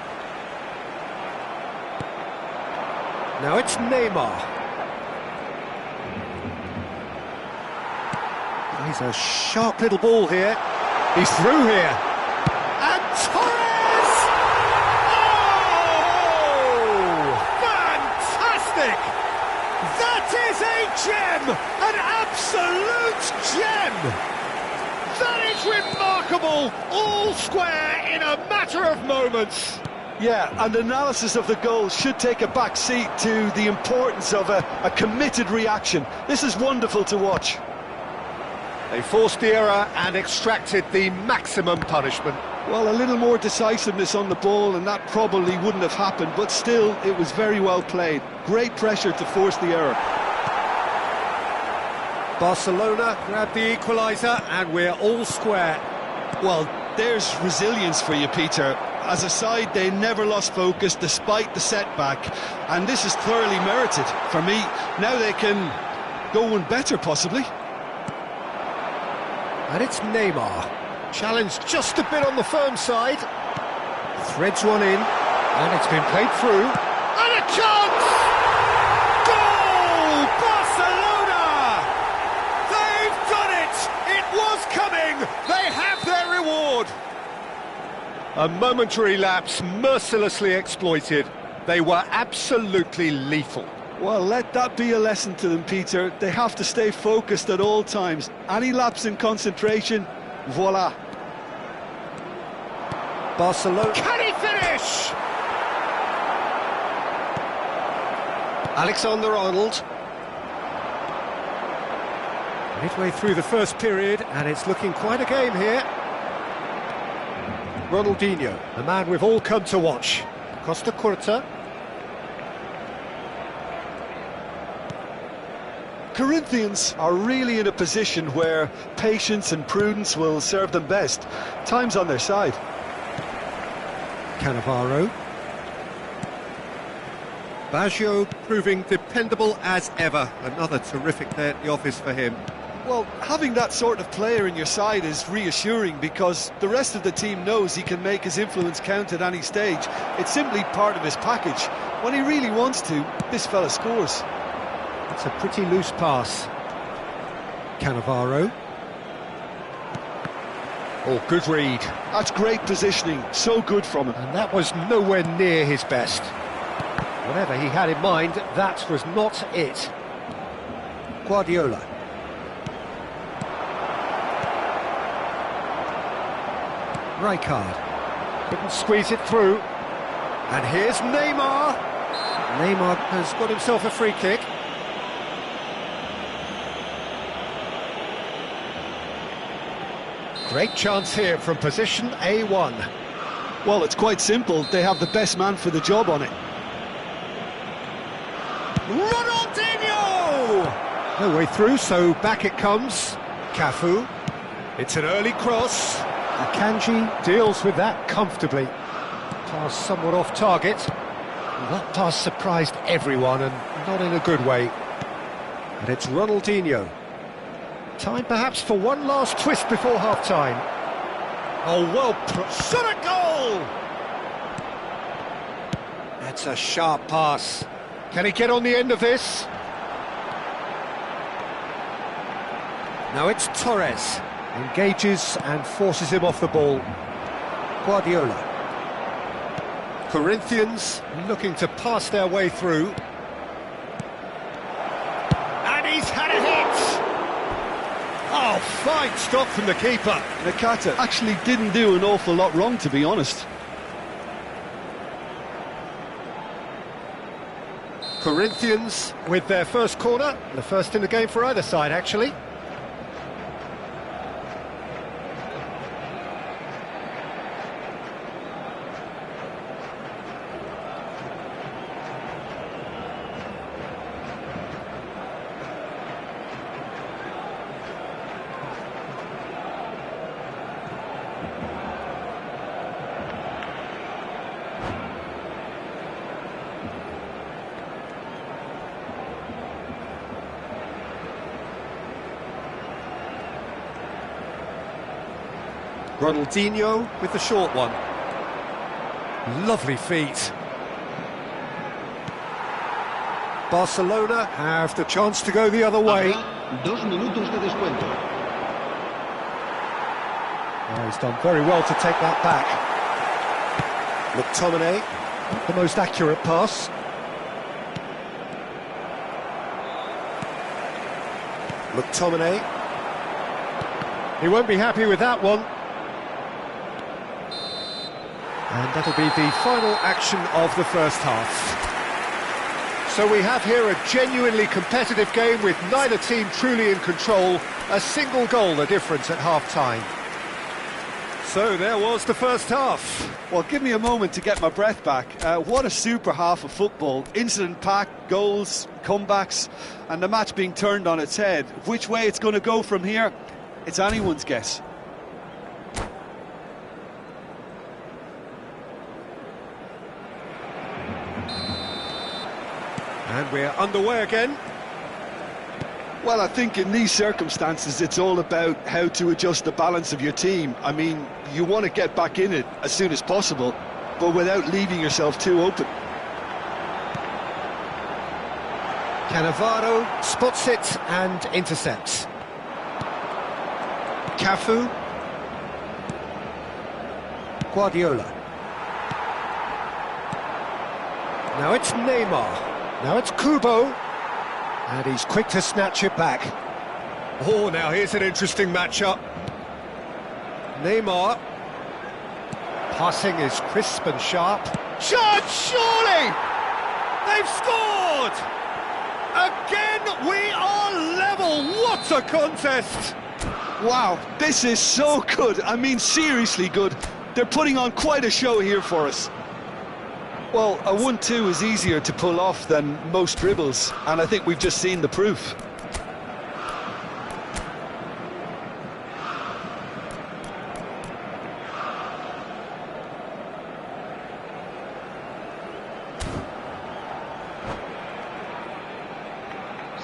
Now it's Neymar. He's a sharp little ball here. He's through here. And Torres! Oh! Fantastic! That is a gem! An absolute gem! That is remarkable! All square in a matter of moments. Yeah, and analysis of the goal should take a back seat to the importance of a committed reaction. This is wonderful to watch. They forced the error and extracted the maximum punishment. Well, a little more decisiveness on the ball and that probably wouldn't have happened, but still, it was very well played. Great pressure to force the error. Barcelona grabbed the equaliser and we're all square. Well, there's resilience for you, Peter. As a side, they never lost focus despite the setback, and this is thoroughly merited for me. Now they can go one better, possibly. And it's Neymar. Challenged just a bit on the firm side. Threads one in, and it's been played through. And a chance! Goal! Barcelona! They've done it! It was coming! They have their reward! A momentary lapse mercilessly exploited. They were absolutely lethal. Well, let that be a lesson to them, Peter. They have to stay focused at all times. Any lapse in concentration, voila. Barcelona. Can he finish? Alexander-Arnold. Midway through the first period, and it's looking quite a game here. Ronaldinho, the man we've all come to watch. Costa Curta. Corinthians are really in a position where patience and prudence will serve them best. Time's on their side. Cannavaro. Baggio proving dependable as ever. Another terrific day at the office for him. Well, having that sort of player in your side is reassuring because the rest of the team knows he can make his influence count at any stage. It's simply part of his package. When he really wants to, this fella scores. It's a pretty loose pass. Cannavaro. Oh, good read. That's great positioning, so good from him. And that was nowhere near his best. Whatever he had in mind, that was not it. Guardiola. Rijkaard. Couldn't squeeze it through. And here's Neymar. Neymar has got himself a free kick. Great chance here from position A1. Well, it's quite simple. They have the best man for the job on it. Ronaldinho! No way through, so back it comes. Cafu. It's an early cross. Akanji deals with that comfortably. Pass somewhat off target. Well, that pass surprised everyone, and not in a good way. And it's Ronaldinho. Time perhaps for one last twist before half-time. Oh, well, shot a goal! That's a sharp pass. Can he get on the end of this? Now it's Torres. Engages and forces him off the ball. Guardiola. Corinthians looking to pass their way through. And he's had a hit! Oh, fine stop from the keeper. Nakata actually didn't do an awful lot wrong, to be honest. Corinthians with their first corner, the first in the game for either side, actually. Ronaldinho with the short one. Lovely feet. Barcelona have the chance to go the other way. 2 minutos de descuento. Oh, he's done very well to take that back. McTominay, not the most accurate pass. McTominay. He won't be happy with that one. And that'll be the final action of the first half. So we have here a genuinely competitive game with neither team truly in control. A single goal the difference at half-time. So there was the first half. Well, give me a moment to get my breath back. What a super half of football. Incident-packed, goals, comebacks, and the match being turned on its head. Which way it's going to go from here, it's anyone's guess. And we're underway again. Well, I think in these circumstances, it's all about how to adjust the balance of your team. I mean, you want to get back in it as soon as possible, but without leaving yourself too open. Cannavaro spots it and intercepts. Cafu. Guardiola. Now it's Neymar. Now it's Kubo, and he's quick to snatch it back. Oh, now here's an interesting matchup. Neymar. Passing is crisp and sharp. Shot, surely! They've scored! Again, we are level! What a contest! Wow, this is so good. I mean, seriously good. They're putting on quite a show here for us. Well, a 1-2 is easier to pull off than most dribbles, and I think we've just seen the proof.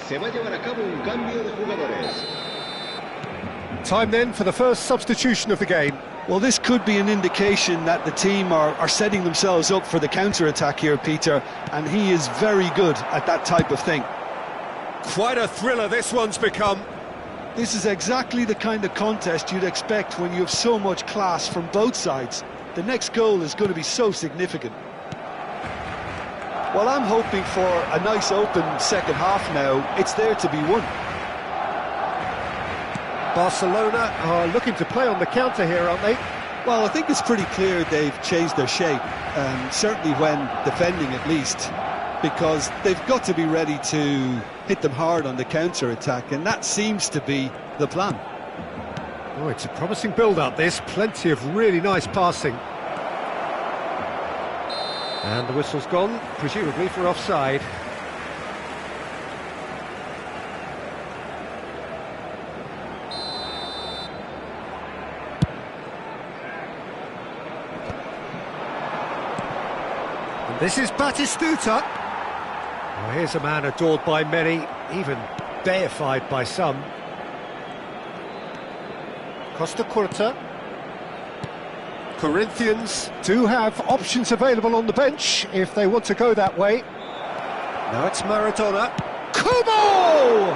Se va a llevar a cabo un cambio de jugadores. Time then for the first substitution of the game. Well, this could be an indication that the team are setting themselves up for the counter-attack here, Peter, and he is very good at that type of thing. Quite a thriller this one's become. This is exactly the kind of contest you'd expect when you have so much class from both sides. The next goal is going to be so significant. Well, I'm hoping for a nice open second half now. It's there to be won. Barcelona are looking to play on the counter here, aren't they? Well, I think it's pretty clear they've changed their shape, certainly when defending at least, because they've got to be ready to hit them hard on the counter-attack, and that seems to be the plan. Oh, it's a promising build-up, this. Plenty of really nice passing. And the whistle's gone, presumably for offside. And this is Batistuta. Oh, here's a man adored by many, even deified by some. Costa Curta. Corinthians do have options available on the bench if they want to go that way. Now it's Maradona. Kubo!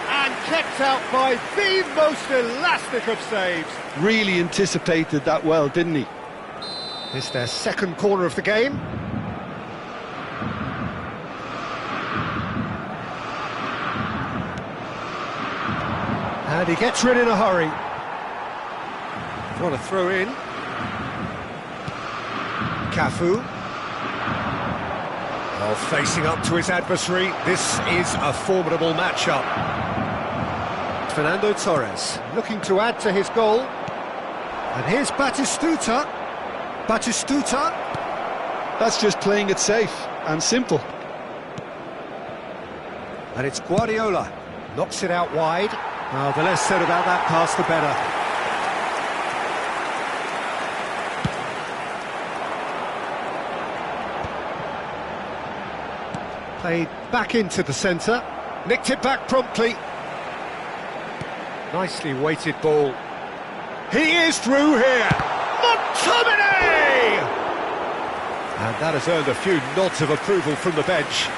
And kept out by the most elastic of saves. Really anticipated that well, didn't he? It's their second corner of the game. And he gets rid in a hurry. What a throw in. Cafu. Oh, facing up to his adversary. This is a formidable matchup. Fernando Torres looking to add to his goal. And here's Batistuta. Batistuta. That's just playing it safe and simple. And it's Guardiola. Knocks it out wide. Oh, the less said about that pass, the better. Played back into the centre. Nicked it back promptly. Nicely weighted ball. He is through here. McTominay! And that has earned a few nods of approval from the bench.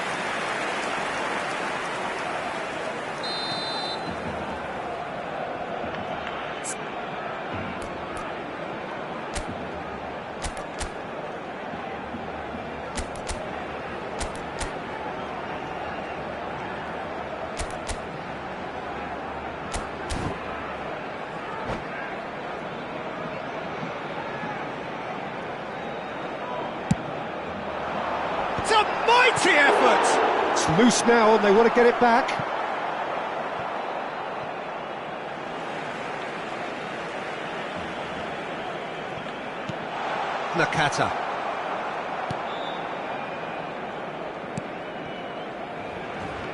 It's a mighty effort! It's loose now and they want to get it back. Nakata.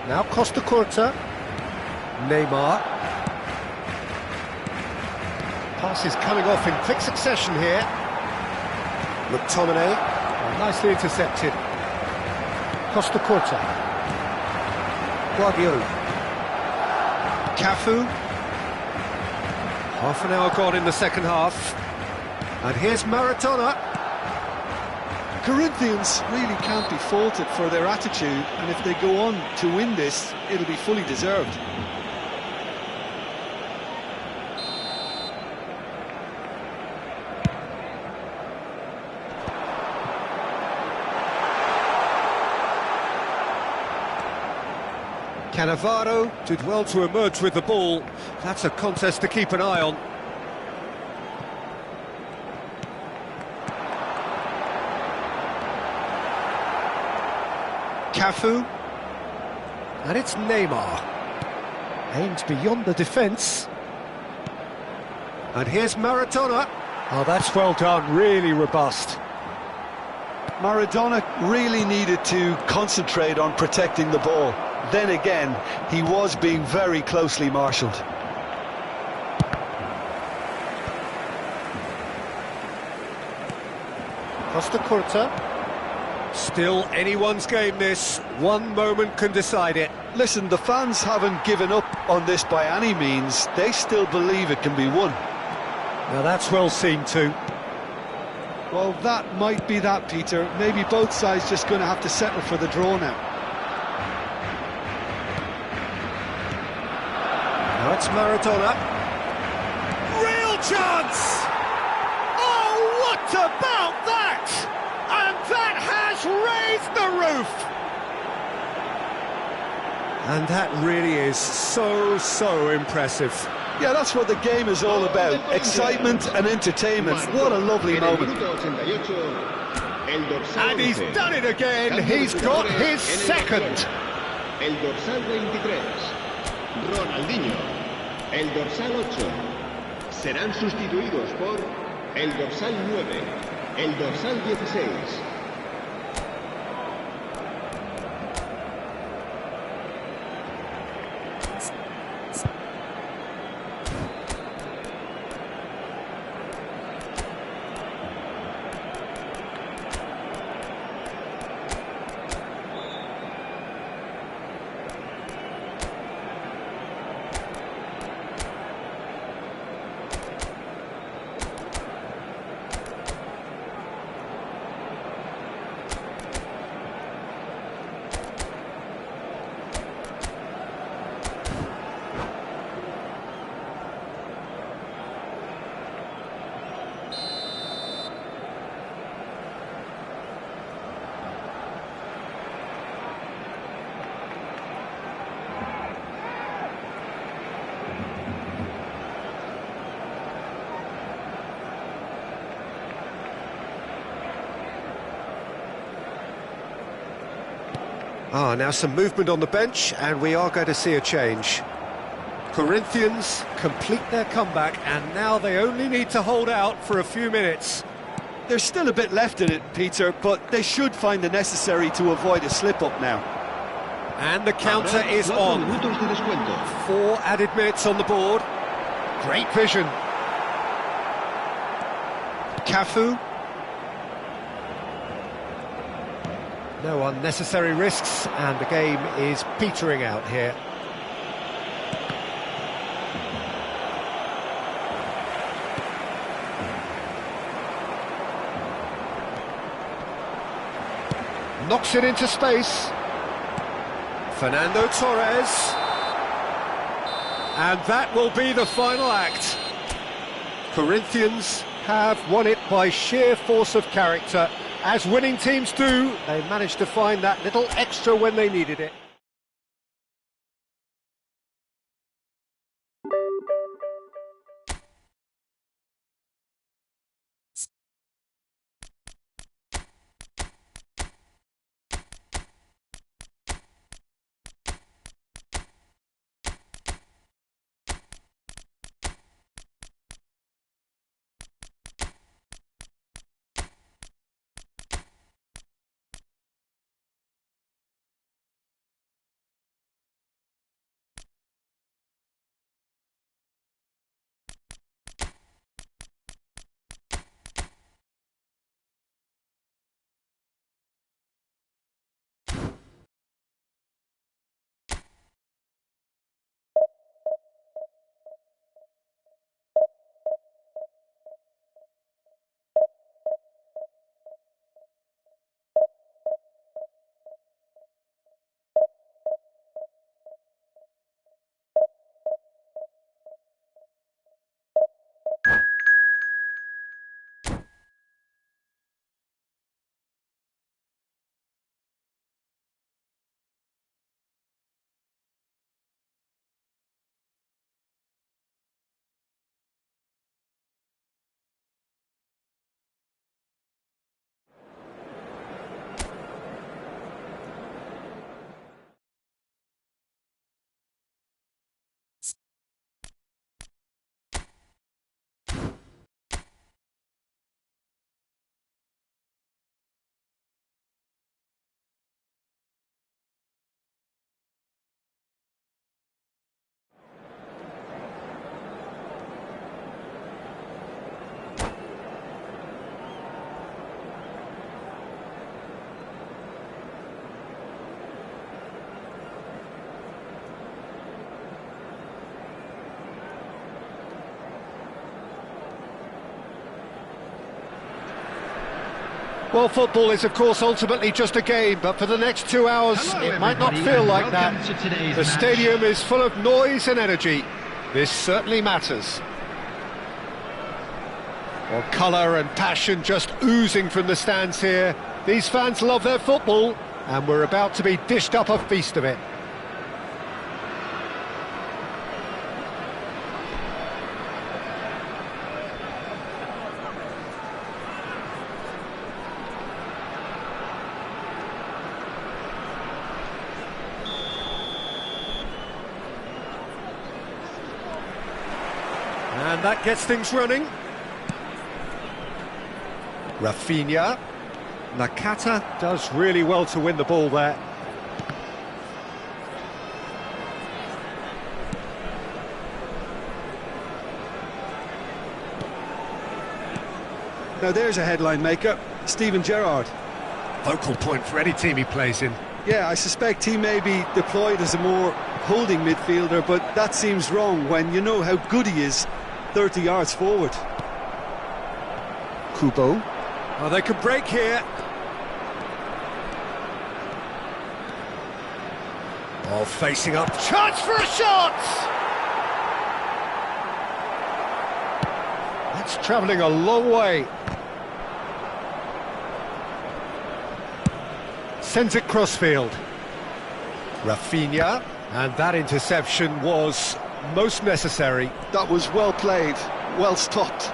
Now Costa Curta. Neymar. Passes coming off in quick succession here. McTominay. Nicely intercepted. Costa Curta. Guardiola. Cafu. Half an hour gone in the second half. And here's Maradona. Corinthians really can't be faulted for their attitude, and if they go on to win this, it'll be fully deserved. Cannavaro did well to emerge with the ball. That's a contest to keep an eye on. Cafu. And it's Neymar. Aimed beyond the defence. And here's Maradona. Oh, that's well done, really robust. Maradona really needed to concentrate on protecting the ball. Then again, he was being very closely marshalled. Costa Curta. Still anyone's game this. One moment can decide it. Listen, the fans haven't given up on this by any means. They still believe it can be won. Now that's well seen too. Well, that might be that, Peter. Maybe both sides just going to have to settle for the draw now. Now it's Maradona. Real chance! Oh, what about that? And that has raised the roof! And that really is so impressive. Yeah, that's what the game is all about. Excitement and entertainment. What a lovely moment. And he's done it again. He's got his second. El dorsal 23, Ronaldinho. El dorsal 8. Serán sustituidos por el dorsal 9, el dorsal 16. Now some movement on the bench, and we are going to see a change. Corinthians complete their comeback, and now they only need to hold out for a few minutes. There's still a bit left in it, Peter, but they should find the necessary to avoid a slip-up now. And the counter is on. 4 added minutes on the board. Great vision. Cafu. No unnecessary risks, and the game is petering out here. Knocks it into space. Fernando Torres. And that will be the final act. Corinthians have won it by sheer force of character. As winning teams do, they managed to find that little extra when they needed it. Well, football is, of course, ultimately just a game, but for the next 2 hours, it might not feel like that. The stadium is full of noise and energy. This certainly matters. Well, colour and passion just oozing from the stands here. These fans love their football, and we're about to be dished up a feast of it. And that gets things running. Rafinha. Nakata does really well to win the ball there. Now there's a headline maker, Steven Gerrard. Focal point for any team he plays in. Yeah, I suspect he may be deployed as a more holding midfielder, but that seems wrong when you know how good he is 30 yards forward. Kubo. Oh, they could break here. Oh, facing up. Chance for a shot! That's travelling a long way. Sends it crossfield. Rafinha, and that interception was most necessary. That was well played, well stopped.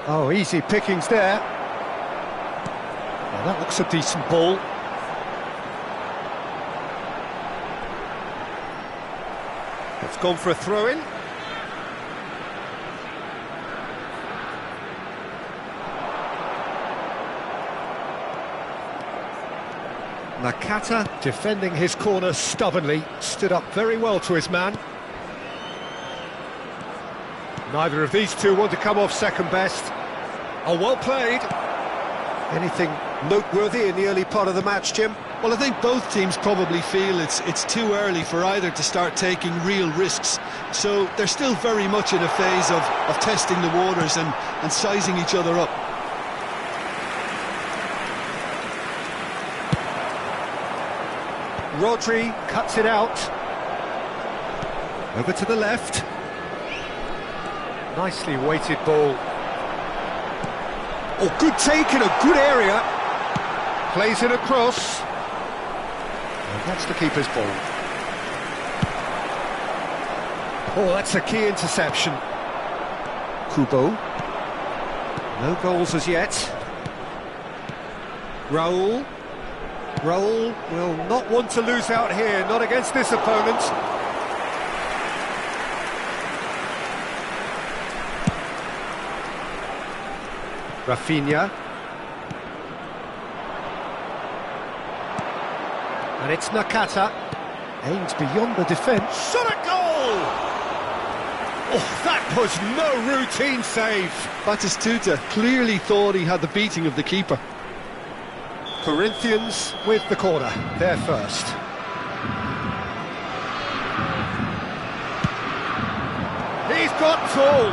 Oh, easy pickings there. Well, that looks a decent ball. It's gone for a throw-in. Nakata, defending his corner stubbornly, stood up very well to his man. Neither of these two want to come off second best. Oh, well played. Anything noteworthy in the early part of the match, Jim? Well, I think both teams probably feel it's too early for either to start taking real risks. So they're still very much in a phase of testing the waters and sizing each other up. Rodri cuts it out. Over to the left. Nicely weighted ball. Oh, good take in a good area. Plays it across. And that's the keeper's ball. Oh, that's a key interception. Kubo. No goals as yet. Raul. Raul will not want to lose out here, not against this opponent. Rafinha. And it's Nakata. Aims beyond the defence. Shot at goal! Oh, that was no routine save. Batistuta clearly thought he had the beating of the keeper. Corinthians with the corner, they're first. He's got full.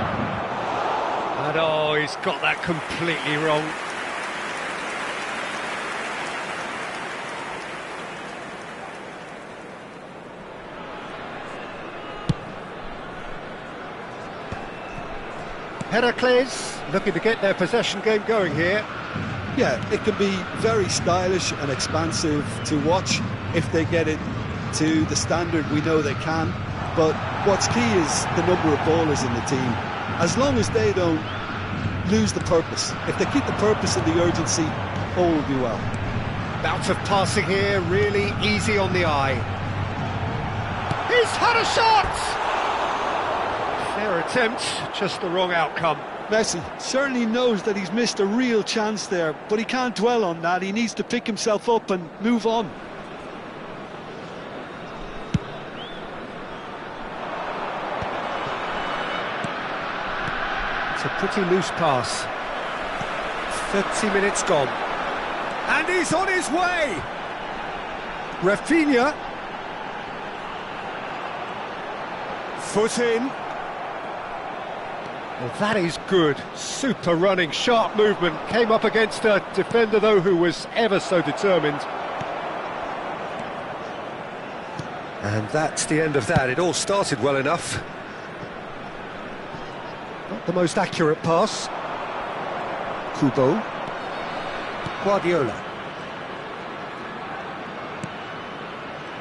And oh, he's got that completely wrong. Heracles looking to get their possession game going here. Yeah, it can be very stylish and expansive to watch if they get it to the standard we know they can. But what's key is the number of ballers in the team. As long as they don't lose the purpose, if they keep the purpose and the urgency, all will be well. Bout of passing here, really easy on the eye. He's had a shot! Fair attempt, just the wrong outcome. Messi certainly knows that he's missed a real chance there, but he can't dwell on that. He needs to pick himself up and move on. It's a pretty loose pass. 30 minutes gone. And he's on his way! Rafinha. Foot in. Well, that is good. Super running, sharp movement. Came up against a defender, though, who was ever so determined. And that's the end of that. It all started well enough. Not the most accurate pass. Kubo. Guardiola.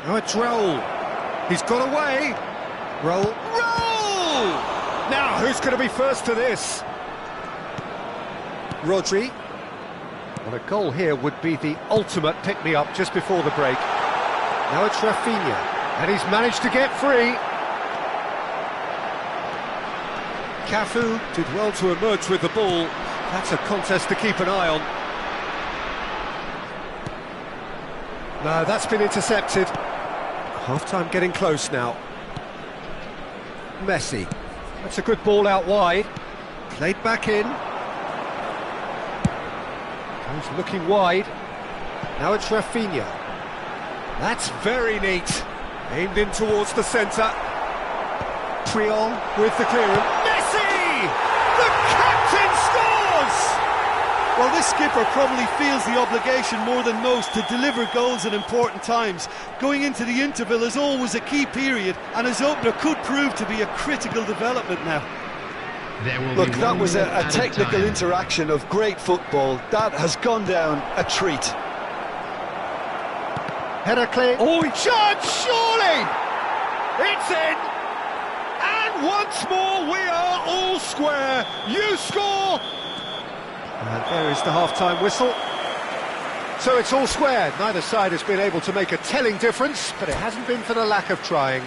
Now it's Raul. He's got away. Raul. Now, who's going to be first to this? Rodri. Well, a goal here would be the ultimate pick-me-up just before the break. Now it's Rafinha. And he's managed to get free. Cafu did well to emerge with the ball. That's a contest to keep an eye on. No, that's been intercepted. Half-time getting close now. Messi. That's a good ball out wide. Played back in. Goes looking wide. Now it's Rafinha. That's very neat. Aimed in towards the centre. Triol with the clearance. Messi! The captain scores! Well, this skipper probably feels the obligation more than most to deliver goals at important times. Going into the interval is always a key period, and his opener could prove to be a critical development now. Look, that was a technical interaction of great football. That has gone down a treat. Heracles. Oh, chance, surely! It's in! And once more we are all square. You score! And there is the half-time whistle. So it's all square. Neither side has been able to make a telling difference, but it hasn't been for the lack of trying.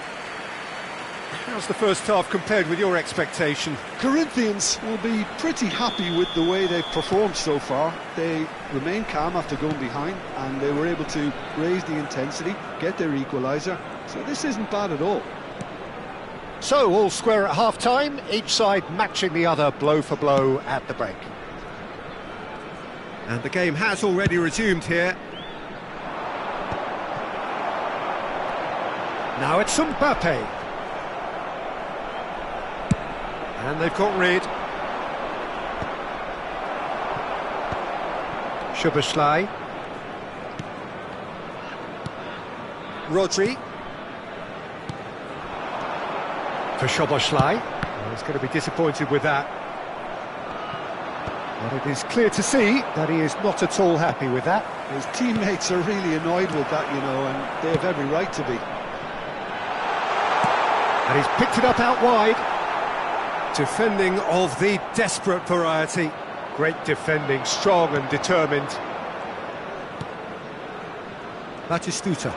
How's the first half compared with your expectation? Corinthians will be pretty happy with the way they've performed so far. They remain calm after going behind, and they were able to raise the intensity, get their equaliser. So this isn't bad at all. So all square at half-time, each side matching the other blow for blow at the break. And the game has already resumed here. Now it's Mbappe. And they've got rid. Szoboszlai. Rodri. For Szoboszlai. Well, he's going to be disappointed with that. But it is clear to see that he is not at all happy with that. His teammates are really annoyed with that, you know, and they have every right to be. And he's picked it up out wide. Defending of the desperate variety. Great defending, strong and determined. Batistuta.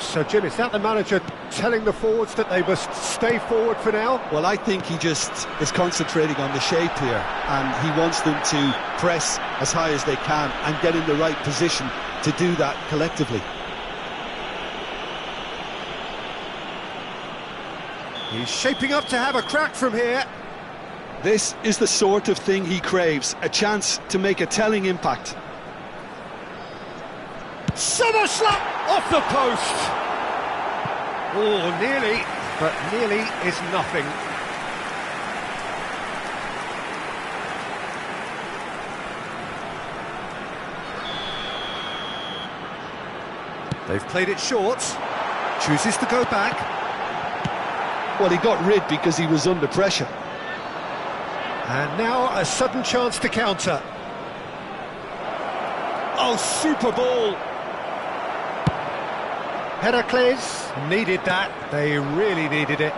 So, Jim, is that the manager telling the forwards that they must stay forward for now? Well, I think he just is concentrating on the shape here, and he wants them to press as high as they can and get in the right position to do that collectively. He's shaping up to have a crack from here. This is the sort of thing he craves, a chance to make a telling impact. Szoboszlai off the post. Oh, nearly, but nearly is nothing. They've played it short. Chooses to go back. Well, he got rid because he was under pressure. And now a sudden chance to counter. Oh, super ball. Heracles needed that. They really needed it.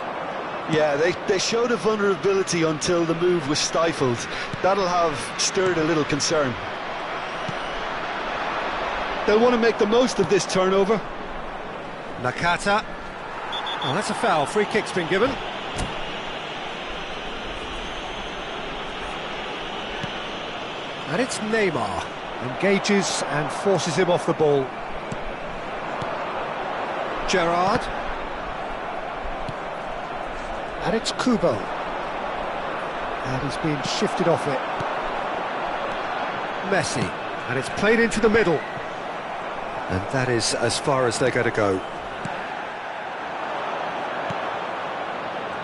Yeah, they showed a vulnerability until the move was stifled. That'll have stirred a little concern. They'll want to make the most of this turnover. Nakata. Oh, that's a foul. Free kick's been given. And it's Neymar. Engages and forces him off the ball. Gerrard. And it's Kubo. And he's being shifted off it. Messi. And it's played into the middle. And that is as far as they're going to go.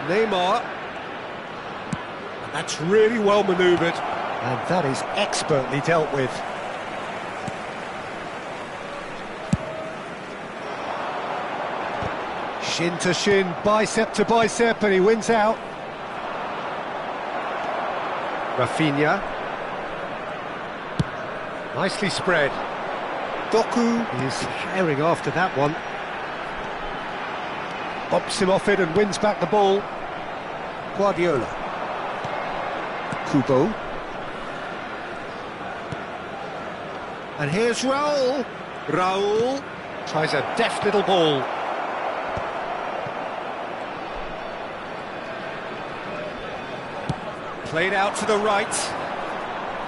Neymar. And that's really well manoeuvred. And that is expertly dealt with. Shin to shin, bicep to bicep, and he wins out. Rafinha. Nicely spread. Doku is herring after that one. Bumps him off it and wins back the ball. Guardiola. Kubo. And here's Raul. Raul tries a deft little ball. Played out to the right.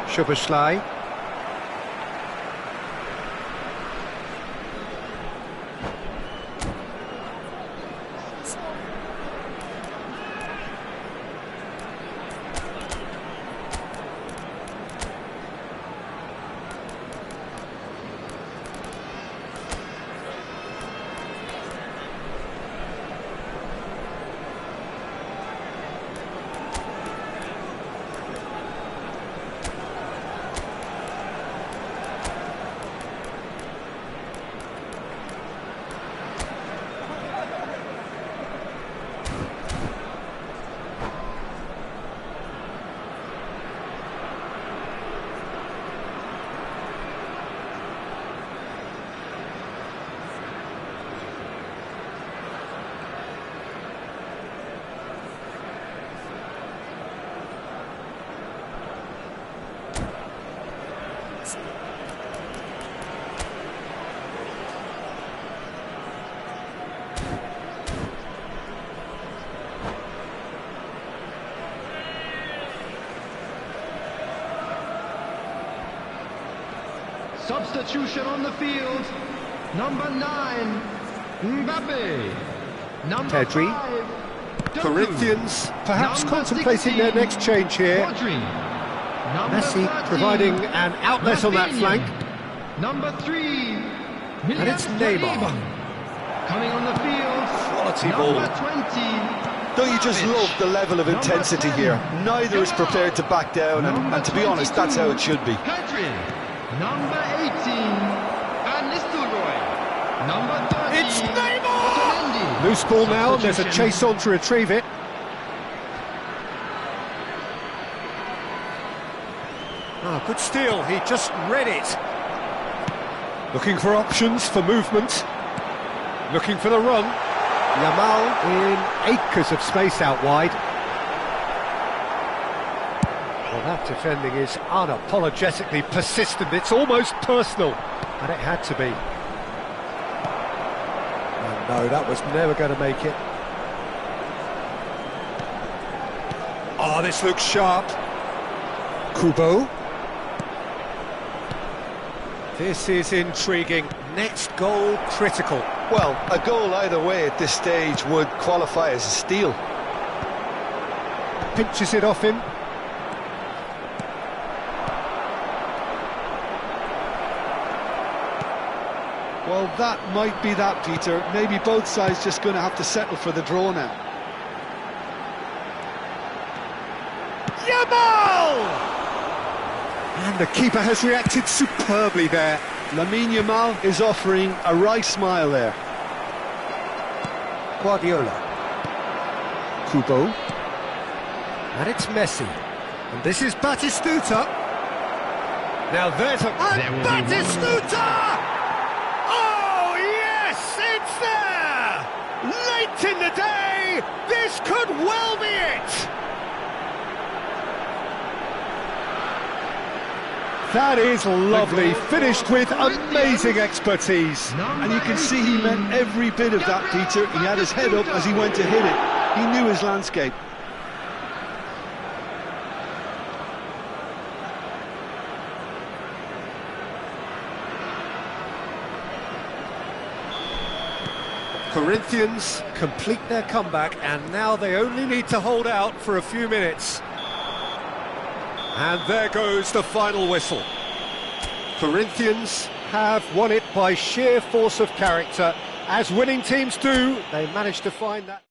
Szoboszlai. Substitution on the field. Number 9, Mbappe. Number Pedri. 5, Jogo. Corinthians perhaps Number contemplating 16, their next change here. Rodri. Number Messi 13, providing an outlet on that Rafinha. flank. Number 3, And it's Neymar. Coming on the field. Quality Number ball. 20. Don't you just love the level of Number intensity 10, here? Neither is prepared to back down, and to be honest, that's how it should be. Pedri. Number 18, Van Nistelrooy. Number 30, It's Neymar! Otamendi. Loose ball now, and there's a Substitution. chase on to retrieve it. Ah, good steal, he just read it. Looking for options for movement. Looking for the run. Yamal in acres of space out wide. Well, that defending is unapologetically persistent. It's almost personal, and it had to be. And no, that was never going to make it. Oh, this looks sharp. Kubo. This is intriguing. Next goal critical. Well, a goal either way at this stage would qualify as a steal. Pinches it off him. Well, that might be that, Peter. Maybe both sides just going to have to settle for the draw now. Yamal! And the keeper has reacted superbly there. Lamine Yamal is offering a wry smile there. Guardiola. Kubo. And it's Messi. And this is Batistuta. Now there's a... There And will be one Batistuta! Oh, yes, it's there! Late in the day, this could well be it! That is lovely, finished with amazing expertise. And you can see he meant every bit of that, Peter. He had his head up as he went to hit it. He knew his landscape. Corinthians complete their comeback, and now they only need to hold out for a few minutes. And there goes the final whistle. Corinthians have won it by sheer force of character. As winning teams do, they managed to find that.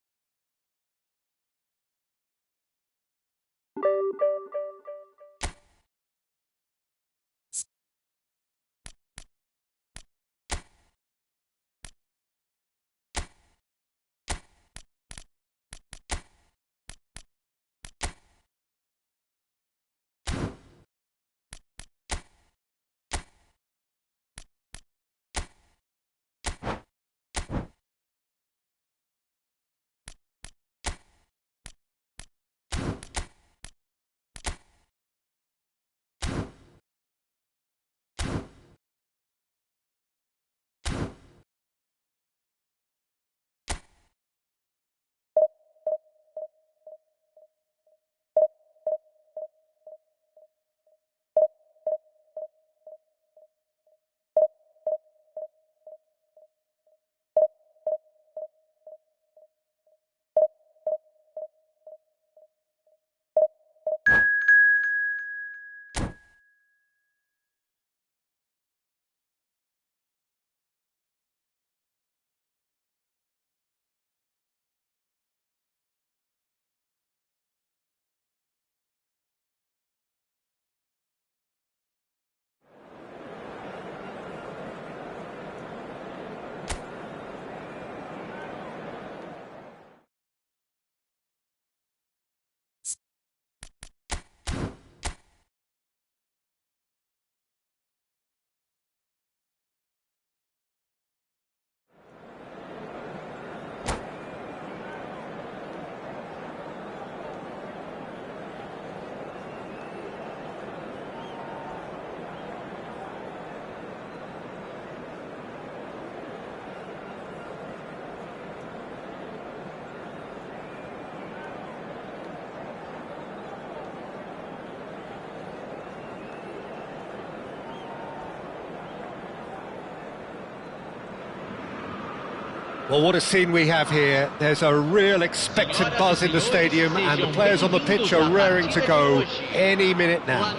Well, what a scene we have here. There's a real expectant buzz in the stadium, and the players on the pitch are raring to go any minute now.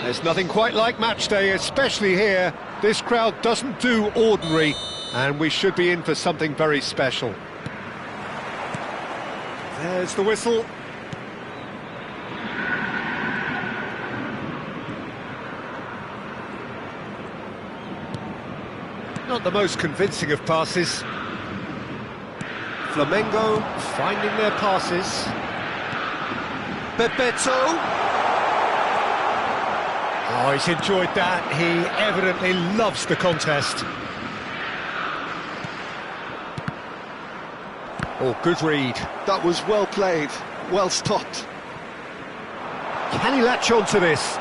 There's nothing quite like match day, especially here. This crowd doesn't do ordinary, and we should be in for something very special. There's the whistle. Not the most convincing of passes. Flamengo finding their passes. Bebeto. Oh, he's enjoyed that. He evidently loves the contest. Oh, good read. That was well played, well stopped. Can he latch on to this?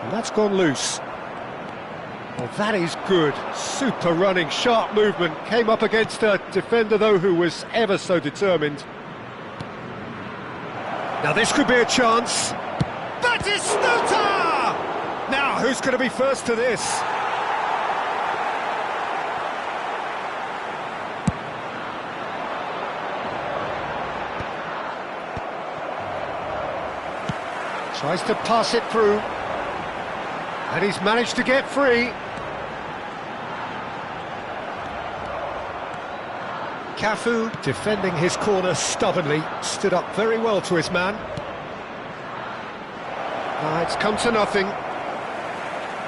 And that's gone loose. Well, that is good. Super running, sharp movement. Came up against a defender, though, who was ever so determined. Now this could be a chance. Batistuta! Now, who's going to be first to this? Tries to pass it through. And he's managed to get free. Cafu, defending his corner stubbornly, stood up very well to his man. It's come to nothing.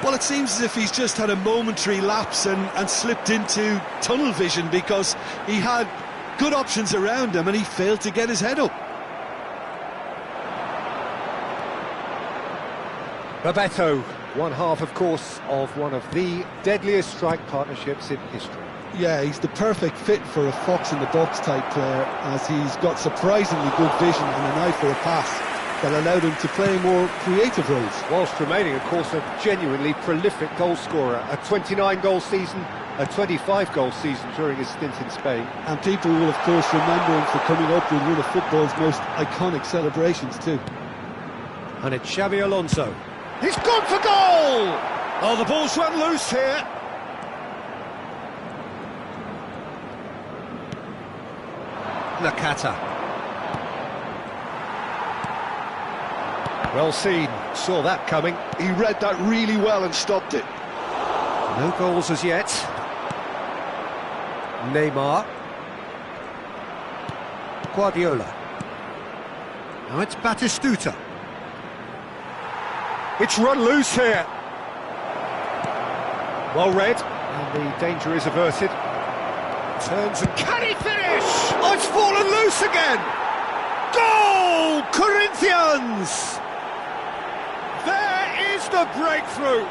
Well, it seems as if he's just had a momentary lapse and slipped into tunnel vision, because he had good options around him and he failed to get his head up. Bebeto, one half, of course, of one of the deadliest strike partnerships in history. Yeah, he's the perfect fit for a fox-in-the-box type player, as he's got surprisingly good vision and an eye for a pass that allowed him to play more creative roles. Whilst remaining, of course, a genuinely prolific goal scorer. A 29-goal season, a 25-goal season during his stint in Spain. And people will, of course, remember him for coming up with one of football's most iconic celebrations too. And it's Xabi Alonso. He's gone for goal! Oh, the ball's run loose here. Nakata. Well seen, saw that coming. He read that really well and stopped it. No goals as yet. Neymar. Guardiola. Now it's Batistuta. It's run loose here. Well read, and the danger is averted. Turns and can he finish? Oh, it's fallen loose again! Goal! Corinthians! There is the breakthrough!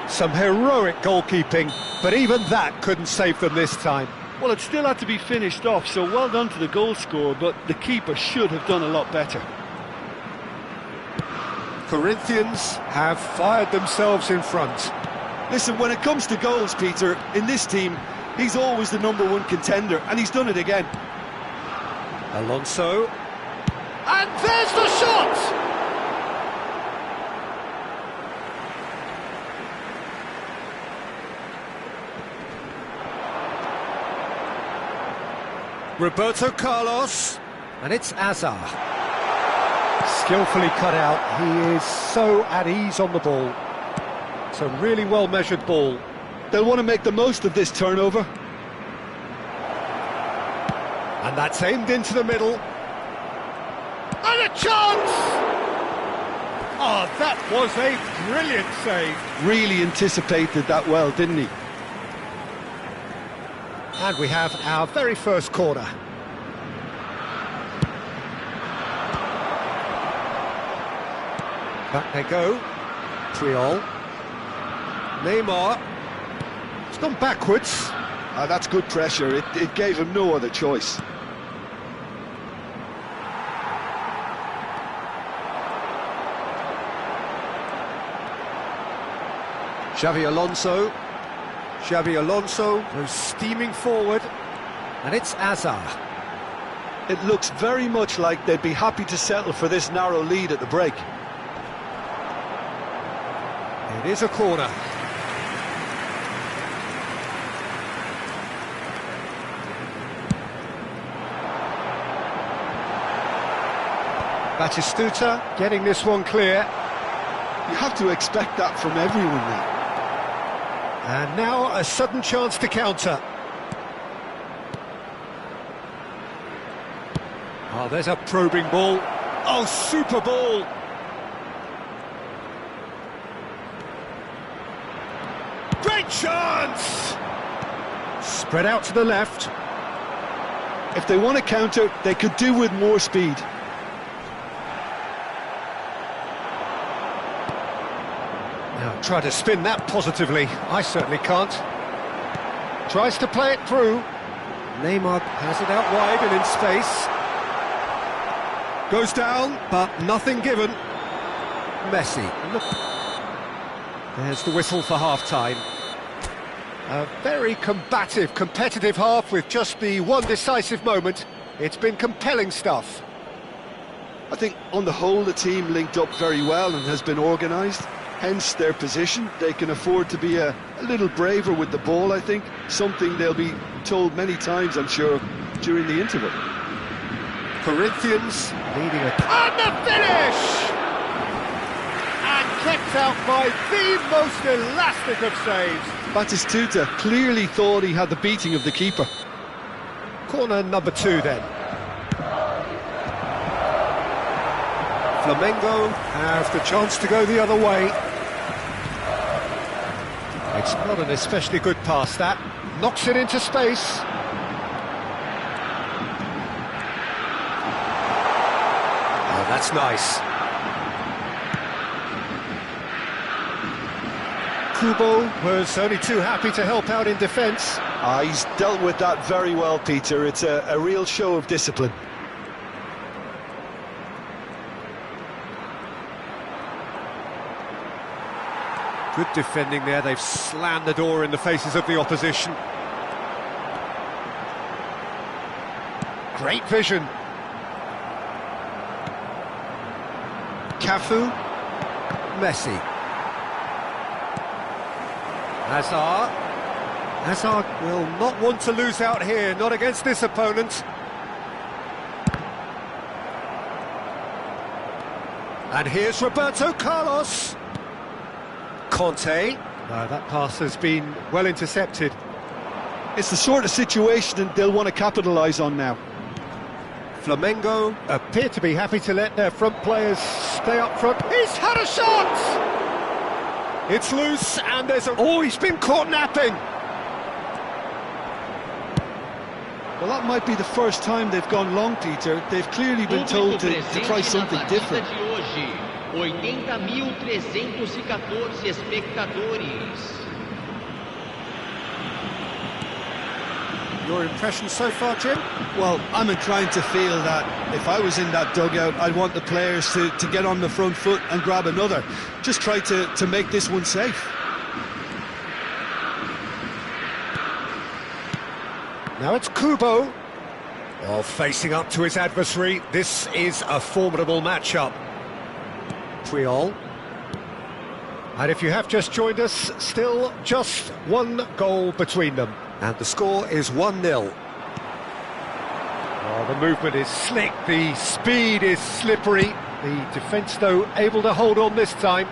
Some heroic goalkeeping, but even that couldn't save them this time. Well, it still had to be finished off, so well done to the goal scorer, but the keeper should have done a lot better. Corinthians have fired themselves in front. Listen, when it comes to goals, Peter, in this team, he's always the #1 contender, and he's done it again. Alonso. And there's the shot! Roberto Carlos. And it's Azar. Skillfully cut out. He is so at ease on the ball. It's a really well-measured ball. They'll want to make the most of this turnover. And that's aimed into the middle. And a chance! Oh, that was a brilliant save. Really anticipated that well, didn't he? And we have our very first corner. Back they go. Triol. Neymar. It's gone backwards. That's good pressure. It gave him no other choice. Xabi Alonso. Xabi Alonso goes steaming forward. And it's Azar. It looks very much like they'd be happy to settle for this narrow lead at the break. It is a corner. Batistuta getting this one clear. You have to expect that from everyone now. And now a sudden chance to counter. Oh, there's a probing ball. Oh, super ball! Great chance! Spread out to the left. If they want to counter, they could do with more speed. Now try to spin that positively. I certainly can't. Tries to play it through. Neymar has it out wide and in space. Goes down, but nothing given. Messi. Look. There's the whistle for half-time. A very combative, competitive half with just the one decisive moment. It's been compelling stuff. I think on the whole the team linked up very well and has been organised. Hence their position. They can afford to be a little braver with the ball, I think. Something they'll be told many times, I'm sure, during the interval. Corinthians leading a... And the finish! And kept out by the most elastic of saves. Batistuta clearly thought he had the beating of the keeper. Corner number 2 then. Flamengo have the chance to go the other way. It's not an especially good pass, that. Knocks it into space. Oh, that's nice. Kubo was only too happy to help out in defence. He's dealt with that very well, Peter. It's a real show of discipline. Good defending there. They've slammed the door in the faces of the opposition. Great vision. Cafu. Messi. Hazard. Hazard will not want to lose out here, not against this opponent. And here's Roberto Carlos. Conte. No, that pass has been well intercepted. It's the sort of situation that they'll want to capitalise on now. Flamengo appear to be happy to let their front players stay up front. He's had a shot! It's loose and there's a... Oh, he's been caught napping! Well, that might be the first time they've gone long, Peter. They've clearly been told to try something different. 80.314 espectadores. Your impression so far, Jim? Well, I'm inclined to feel that if I was in that dugout, I'd want the players to get on the front foot and grab another. Just try to make this one safe. Now it's Kubo. Oh, facing up to his adversary. This is a formidable matchup. Puyol. And if you have just joined us, still just one goal between them. And the score is 1-0. Oh, the movement is slick, the speed is slippery. The defence, though, able to hold on this time.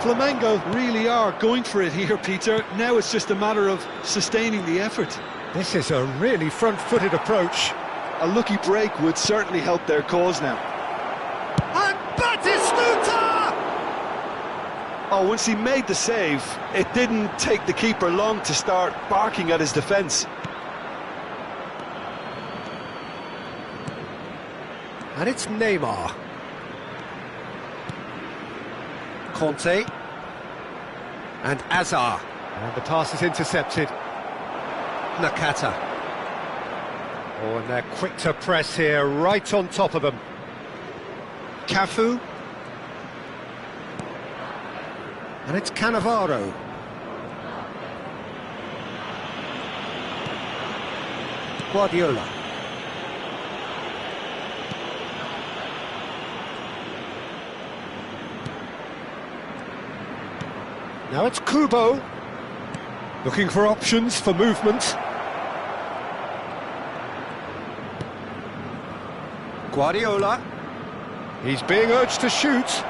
Flamengo really are going for it here, Peter. Now it's just a matter of sustaining the effort. This is a really front-footed approach. A lucky break would certainly help their cause now. And Batistuta! Oh, once he made the save, it didn't take the keeper long to start barking at his defence. And it's Neymar. Conte. And Hazard. And the pass is intercepted. Nakata. Oh, and they're quick to press here, right on top of them. Cafu. And it's Cannavaro. Guardiola. Now it's Kubo. Looking for options for movement. Guardiola. He's being urged to shoot.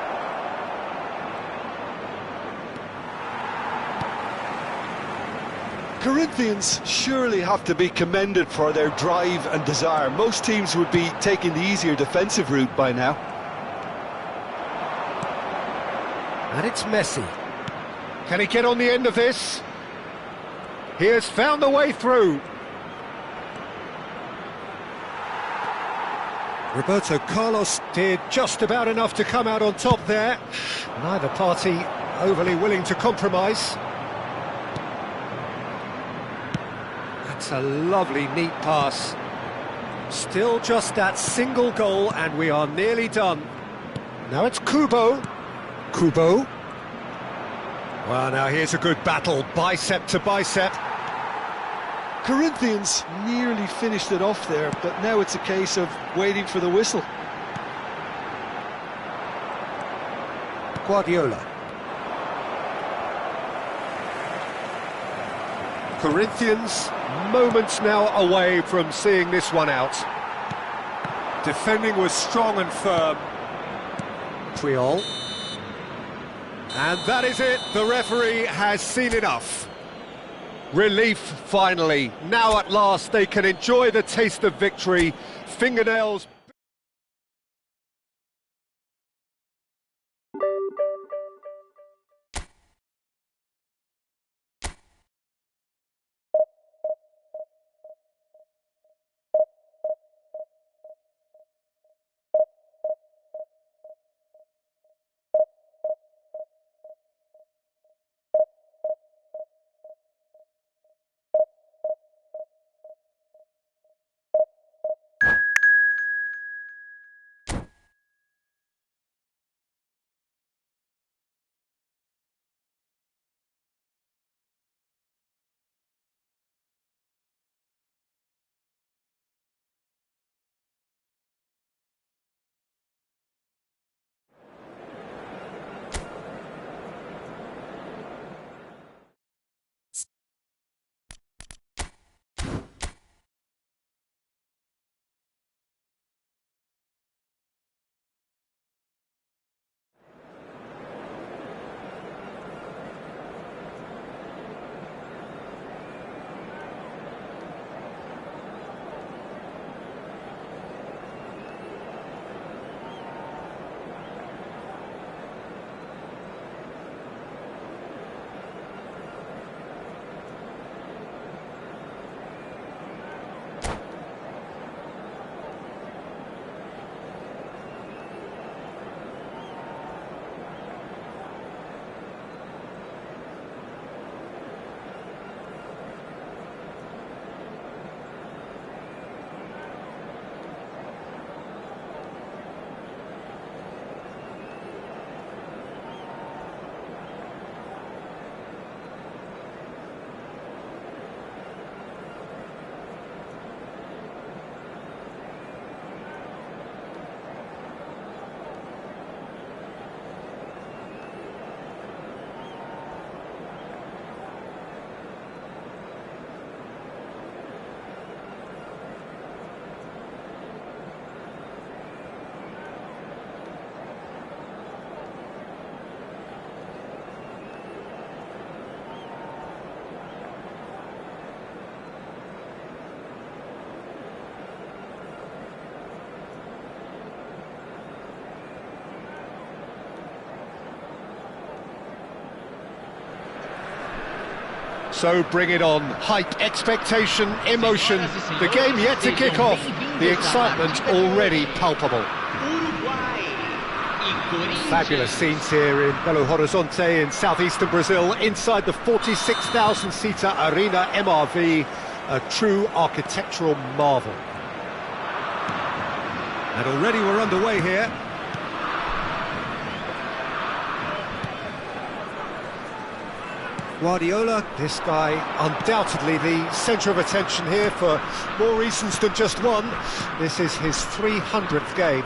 Corinthians surely have to be commended for their drive and desire. Most teams would be taking the easier defensive route by now. And it's Messi. Can he get on the end of this? He has found the way through. Roberto Carlos did just about enough to come out on top there. Neither party overly willing to compromise. That's a lovely, neat pass. Still just that single goal and we are nearly done. Now it's Kubo. Kubo. Well, now here's a good battle, bicep to bicep. Corinthians nearly finished it off there, but now it's a case of waiting for the whistle. Guardiola. Corinthians moments now away from seeing this one out. Defending was strong and firm. Puyol. And that is it, the referee has seen enough. Relief, finally. Now at last they can enjoy the taste of victory. Fingernails... So bring it on. Hype, expectation, emotion. The game yet to kick off. The excitement already palpable. Fabulous scenes here in Belo Horizonte in southeastern Brazil, inside the 46,000-seater Arena MRV, a true architectural marvel. And already we're underway here. Guardiola, this guy undoubtedly the centre of attention here for more reasons than just one. This is his 300th game.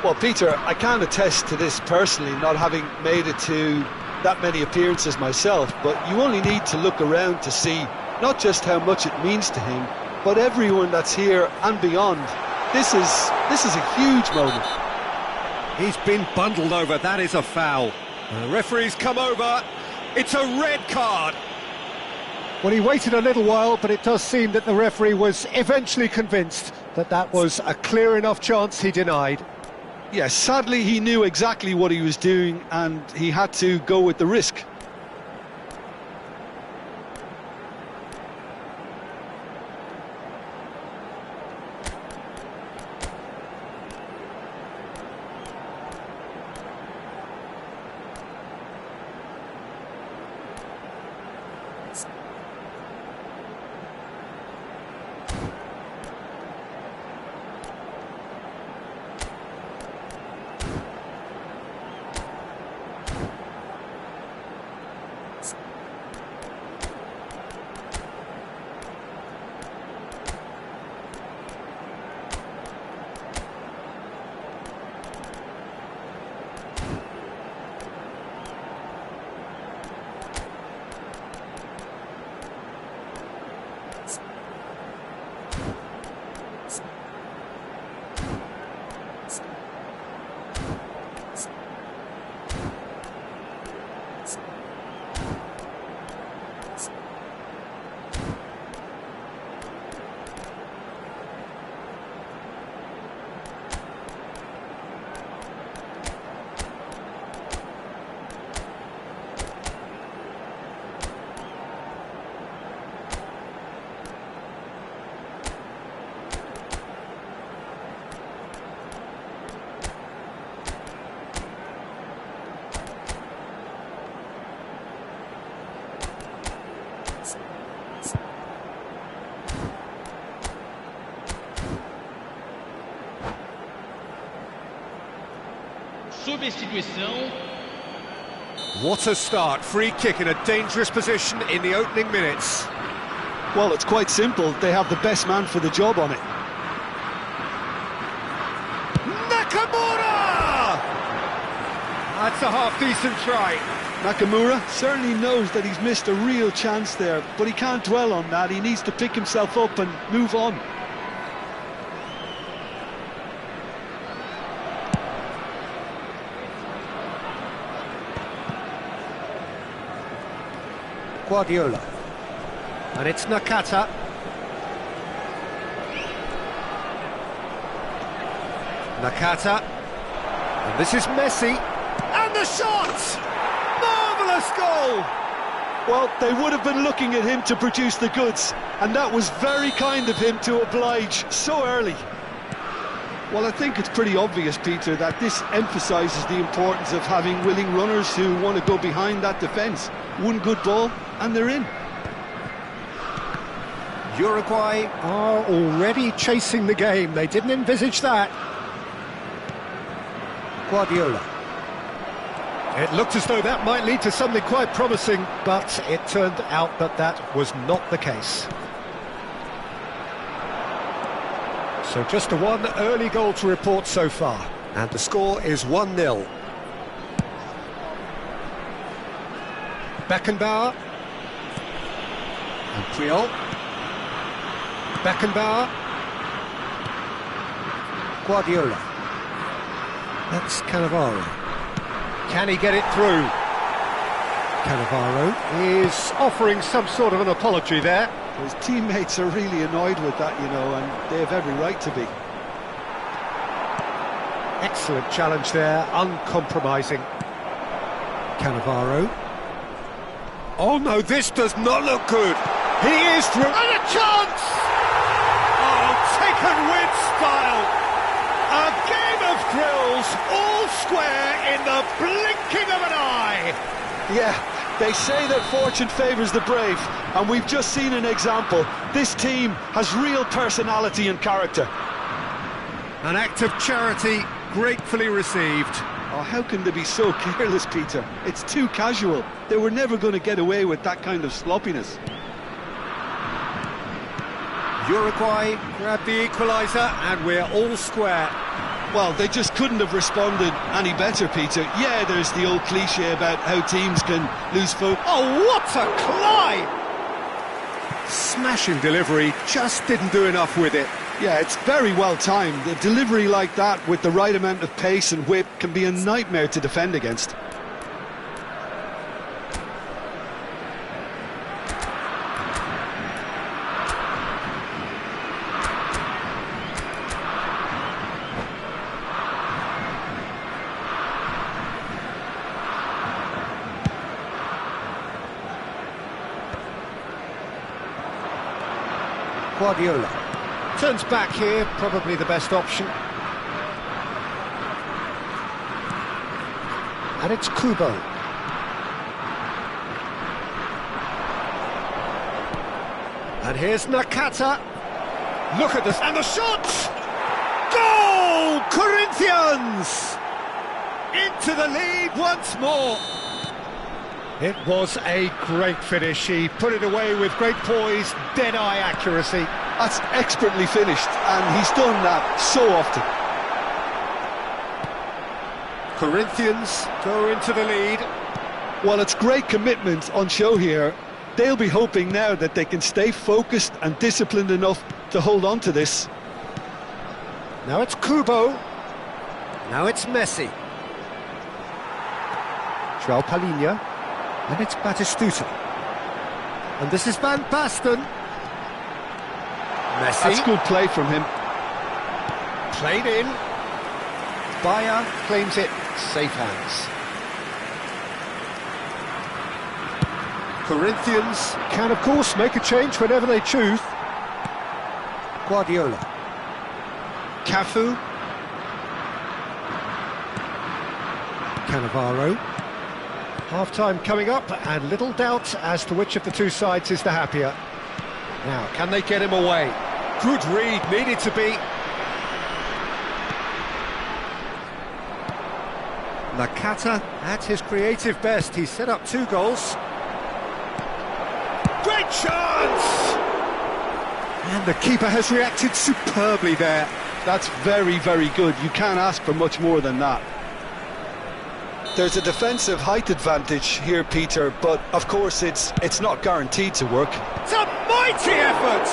Well, Peter, I can't attest to this personally, not having made it to that many appearances myself, but you only need to look around to see not just how much it means to him, but everyone that's here and beyond. This is a huge moment. He's been bundled over, that is a foul. And the referee's come over, it's a red card. Well, he waited a little while, but it does seem that the referee was eventually convinced that that was a clear enough chance he denied. Yes, sadly he knew exactly what he was doing and he had to go with the risk. Substituição. What a start, free kick in a dangerous position in the opening minutes. Well, it's quite simple, they have the best man for the job on it. Nakamura! That's a half-decent try. Nakamura certainly knows that he's missed a real chance there, but he can't dwell on that, he needs to pick himself up and move on. Guardiola. And it's Nakata. Nakata. And this is Messi. And the shot! Marvellous goal! Well, they would have been looking at him to produce the goods, and that was very kind of him to oblige so early. Well, I think it's pretty obvious, Peter, that this emphasises the importance of having willing runners who want to go behind that defence. One good ball, and they're in. Uruguay are already chasing the game. They didn't envisage that. Guardiola. It looked as though that might lead to something quite promising, but it turned out that that was not the case. So just a one early goal to report so far, and the score is 1-0. Beckenbauer. And Puyol. Beckenbauer. Guardiola. That's Cannavaro. Can he get it through? Cannavaro is offering some sort of an apology there. His teammates are really annoyed with that, you know, and they have every right to be. Excellent challenge there, uncompromising. Cannavaro. Oh no, this does not look good. He is through. And a chance! Oh, taken with style. A game of thrills, all square in the blinking of an eye. Yeah, they say that fortune favours the brave, and we've just seen an example. This team has real personality and character. An act of charity gratefully received. Oh, how can they be so careless, Peter? It's too casual. They were never going to get away with that kind of sloppiness. Uruguay grab the equaliser, and we're all square. Well, they just couldn't have responded any better, Peter. Yeah, there's the old cliche about how teams can lose focus. Oh, what a climb! Smashing delivery, just didn't do enough with it. Yeah, it's very well timed. A delivery like that with the right amount of pace and whip can be a nightmare to defend against. Guardiola turns back here, probably the best option. And it's Kubo. And here's Nakata. Look at this, and the shot! Goal! Corinthians! Into the lead once more. It was a great finish. He put it away with great poise, dead-eye accuracy. That's expertly finished, and he's done that so often. Corinthians go into the lead. Well, it's great commitment on show here. They'll be hoping now that they can stay focused and disciplined enough to hold on to this. Now it's Kubo. Now it's Messi. João Palhinha. And it's Batistuta. And this is Van Basten. Messi. That's good play from him. Played in. Bayer claims it. Safe hands. Corinthians can, of course, make a change whenever they choose. Guardiola. Cafu. Cannavaro. Half-time coming up, and little doubt as to which of the two sides is the happier. Now, can they get him away? Good read, needed to be. Nakata at his creative best. He set up 2 goals. Great chance! And the keeper has reacted superbly there. That's very, very good. You can't ask for much more than that. There's a defensive height advantage here, Peter, but of course it's not guaranteed to work. It's a mighty effort!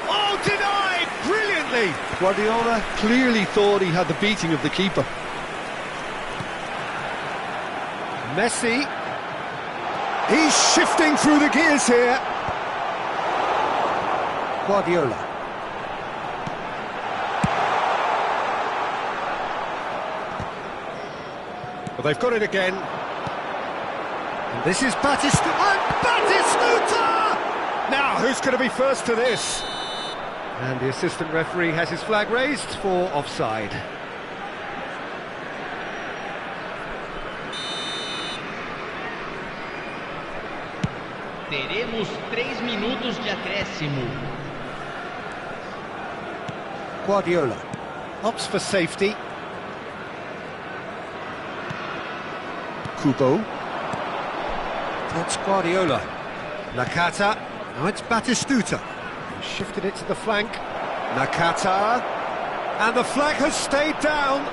Oh, denied brilliantly! Guardiola clearly thought he had the beating of the keeper. Messi. He's shifting through the gears here. Guardiola. Well, they've got it again. And this is Batistuta. Now, who's going to be first to this? And the assistant referee has his flag raised for offside. Teremos 3 minutos de acréscimo. Guardiola opts for safety. Kubo. That's Guardiola. Nakata. Now it's Batistuta. He shifted it to the flank. Nakata. And the flag has stayed down.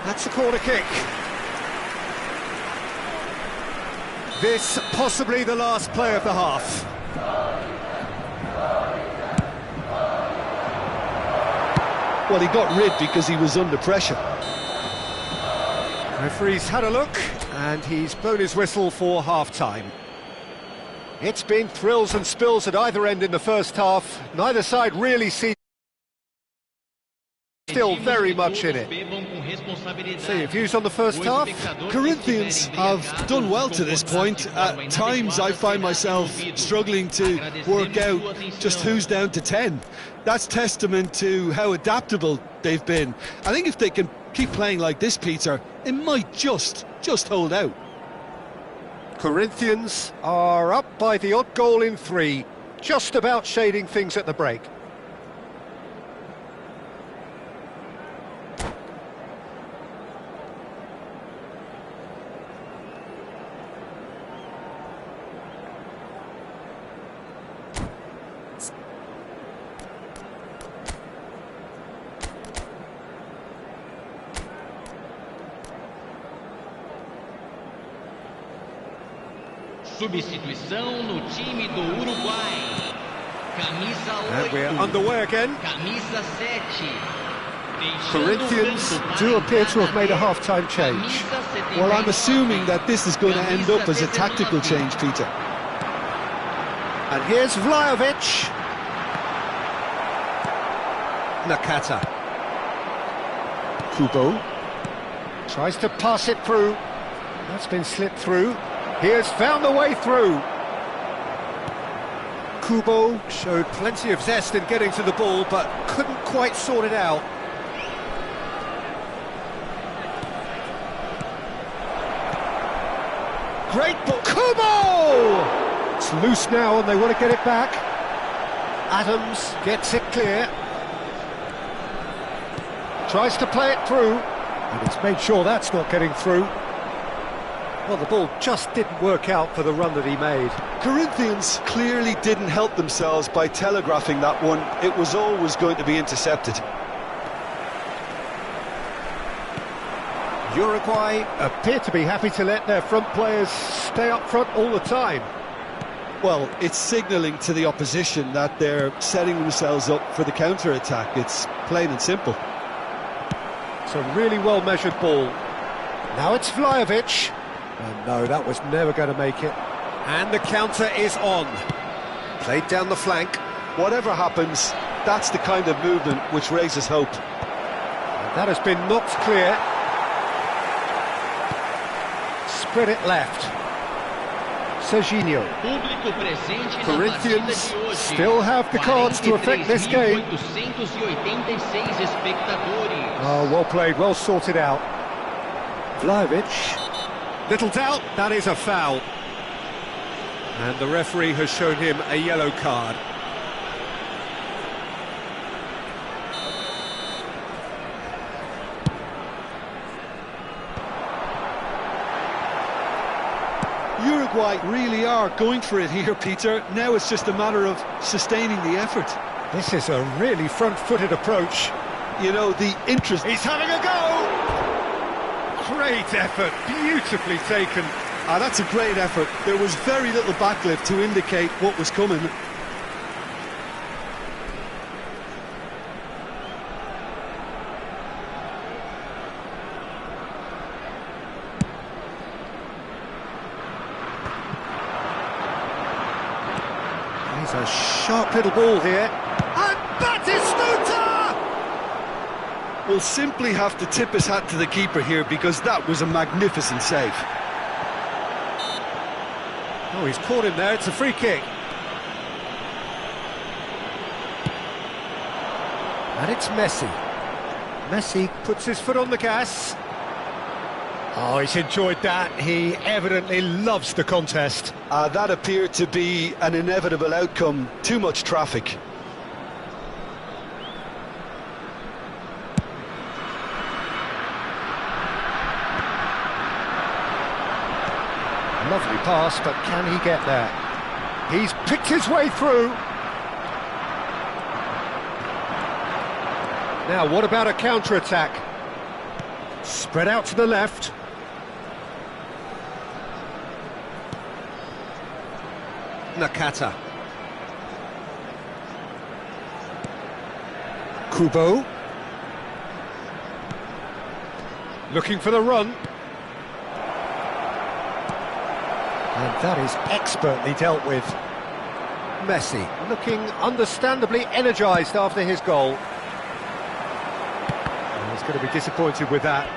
That's a corner kick. This possibly the last play of the half. Well, he got rid because he was under pressure. Referee's had a look, and he's blown his whistle for half-time. It's been thrills and spills at either end in the first half. Neither side really seems still very much in it. So your views on the first half? Corinthians have done well to this point. At times I find myself struggling to work out just who's down to 10. That's testament to how adaptable they've been. I think if they can keep playing like this, Peter, it might just hold out. Corinthians are up by the odd goal in 3, just about shading things at the break. Substituição no time do Uruguai. Camisa And we're 8. underway again. Camisa 7. Corinthians do appear to have made a half-time change. Well, I'm assuming that this is going to end up as a tactical change, Peter. And here's Vlahovic. Nakata. Kubo. Tries to pass it through. That's been slipped through. He has found the way through. Kubo showed plenty of zest in getting to the ball, but couldn't quite sort it out. Great ball. Kubo! It's loose now and they want to get it back. Adams gets it clear. Tries to play it through. And he's made sure that's not getting through. Well, the ball just didn't work out for the run that he made. Corinthians clearly didn't help themselves by telegraphing that one. It was always going to be intercepted. Uruguay appear to be happy to let their front players stay up front all the time. Well, it's signalling to the opposition that they're setting themselves up for the counter-attack. It's plain and simple. It's a really well-measured ball. Now it's Vlahovic. And no, that was never going to make it. And the counter is on. Played down the flank. Whatever happens, that's the kind of movement which raises hope. And that has been knocked clear. Spread it left. Serginho. Corinthians still have the cards to affect this game. Oh, well played, well sorted out. Vlahovic. Little doubt, that is a foul. And the referee has shown him a yellow card. Uruguay really are going for it here, Peter. Now it's just a matter of sustaining the effort. This is a really front-footed approach. You know, the interest... He's having a go! Great effort, beautifully taken. That's a great effort. There was very little backlift to indicate what was coming. He's a sharp little ball here. And Batistuta! We'll simply have to tip his hat to the keeper here because that was a magnificent save. Oh, he's caught him there, it's a free kick. And it's Messi. Messi puts his foot on the gas. Oh, he's enjoyed that. He evidently loves the contest. That appeared to be an inevitable outcome. Too much traffic. Lovely pass, but can he get there? He's picked his way through. Now, what about a counter-attack? Spread out to the left. Nakata. Kubo. Looking for the run. And that is expertly dealt with. Messi looking understandably energised after his goal. And he's going to be disappointed with that.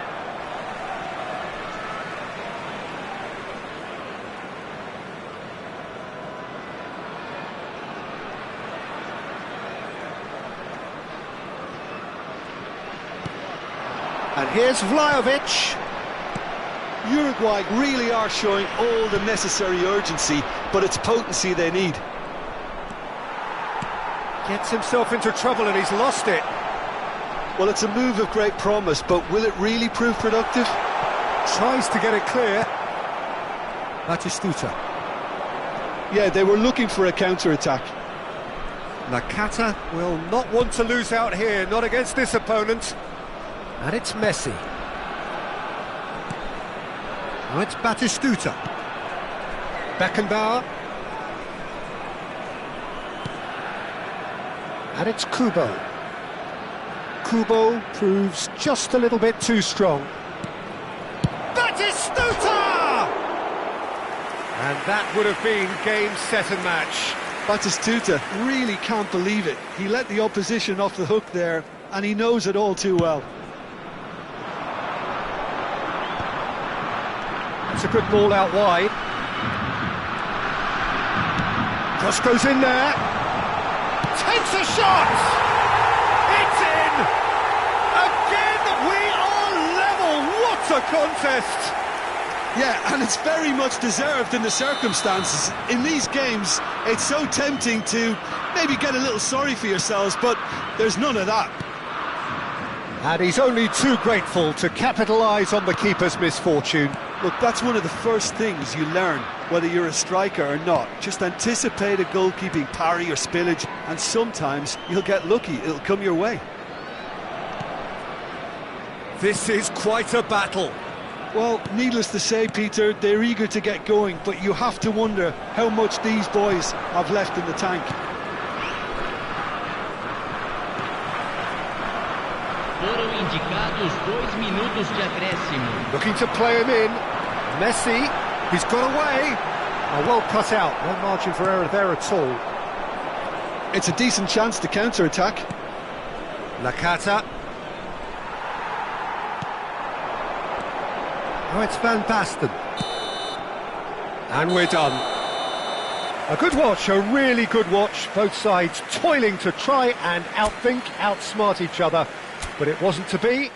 And here's Vlahovic. Uruguay really are showing all the necessary urgency, but it's potency they need. Gets himself into trouble and he's lost it. Well, it's a move of great promise, but will it really prove productive? Tries to get it clear. Batistuta. Yeah, they were looking for a counter-attack. Nakata will not want to lose out here, not against this opponent. And it's Messi. Now it's Batistuta. Beckenbauer. And it's Kubo. Kubo proves just a little bit too strong. Batistuta! And that would have been game, set and match. Batistuta really can't believe it. He let the opposition off the hook there, and he knows it all too well. It's a good ball out wide. Cross goes in there. Takes a shot! It's in! Again, we are level! What a contest! Yeah, and it's very much deserved in the circumstances. In these games, it's so tempting to maybe get a little sorry for yourselves, but there's none of that. And he's only too grateful to capitalise on the keeper's misfortune. Look, that's one of the first things you learn, whether you're a striker or not. Just anticipate a goalkeeping parry or spillage, and sometimes you'll get lucky, it'll come your way. This is quite a battle. Well, needless to say, Peter, they're eager to get going, but you have to wonder how much these boys have left in the tank. Foram indicados 2 minutos de acréscimo. Looking to play him in. Messi, he's got away. Oh, well cut out, no margin for error there at all. It's a decent chance to counter-attack. Nakata. Oh, it's Van Basten. And we're done. A good watch, a really good watch. Both sides toiling to try and outthink, outsmart each other. But it wasn't to be.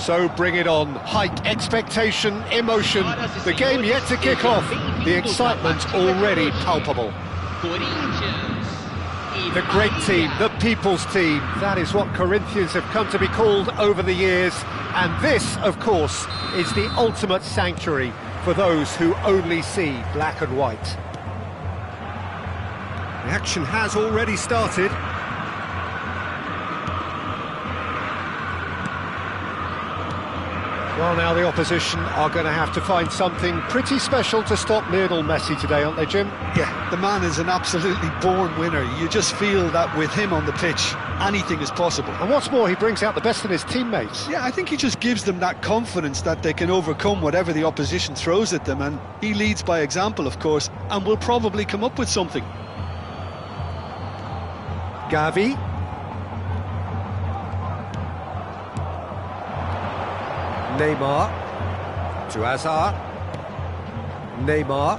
So bring it on. Height, expectation, emotion. The game yet to kick off. The excitement already palpable. The great team, the people's team. That is what Corinthians have come to be called over the years. And this, of course, is the ultimate sanctuary for those who only see black and white. The action has already started. Well, now the opposition are going to have to find something pretty special to stop Lionel Messi today, aren't they, Jim? Yeah, the man is an absolutely born winner. You just feel that with him on the pitch, anything is possible. And what's more, he brings out the best in his teammates. Yeah, I think he just gives them that confidence that they can overcome whatever the opposition throws at them, and he leads by example, of course, and will probably come up with something. Gavi. Neymar to Hazard. Neymar.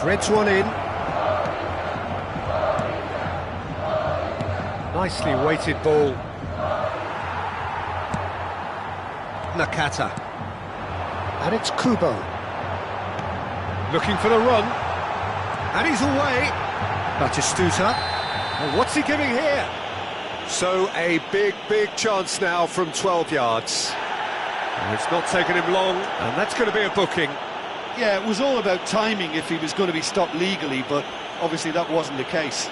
Threads one in. Nicely weighted ball. Nakata. And it's Kubo. Looking for the run. And he's away. Batistuta. And what's he giving here? So a big chance now from 12 yards. And it's not taken him long, and that's going to be a booking. Yeah, it was all about timing if he was going to be stopped legally, but obviously that wasn't the case.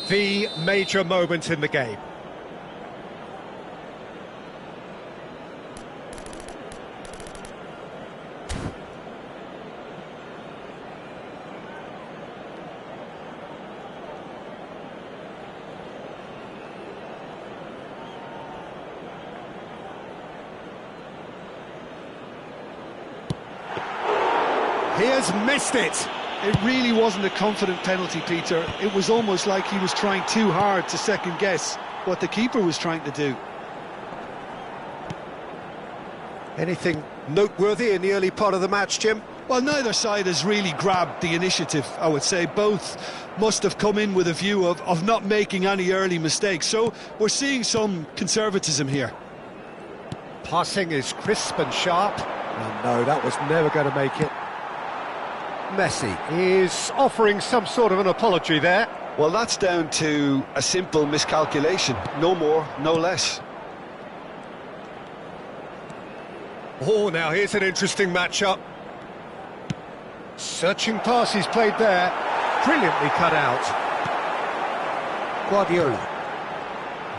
The major moment in the game. He has missed it. It really wasn't a confident penalty, Peter. It was almost like he was trying too hard to second guess what the keeper was trying to do. Anything noteworthy in the early part of the match, Jim? Well, neither side has really grabbed the initiative, I would say. Both must have come in with a view of not making any early mistakes. So we're seeing some conservatism here. Passing is crisp and sharp. Oh, no, that was never going to make it. Messi is offering some sort of an apology there. Well, that's down to a simple miscalculation. No more, no less. Oh, now here's an interesting matchup. Searching pass he's played there. Brilliantly cut out. Guardiola.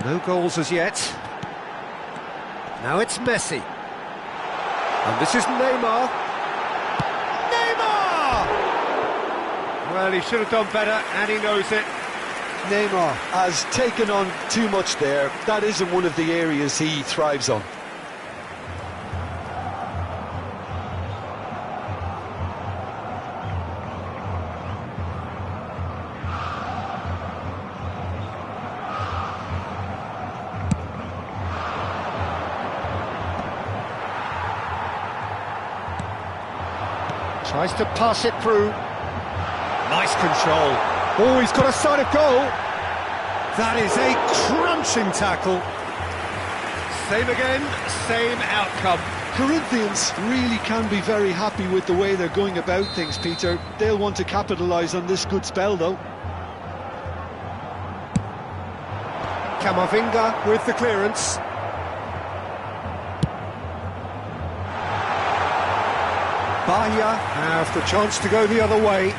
No goals as yet. Now it's Messi. And this is Neymar. Well, he should have done better, and he knows it. Neymar has taken on too much there. That isn't one of the areas he thrives on. Tries to pass it through. Nice control. Oh, he's got a sight of goal. That is a crunching tackle. Same again, same outcome. Corinthians really can be very happy with the way they're going about things, Peter. They'll want to capitalise on this good spell, though. Camavinga with the clearance. Bahia have the chance to go the other way.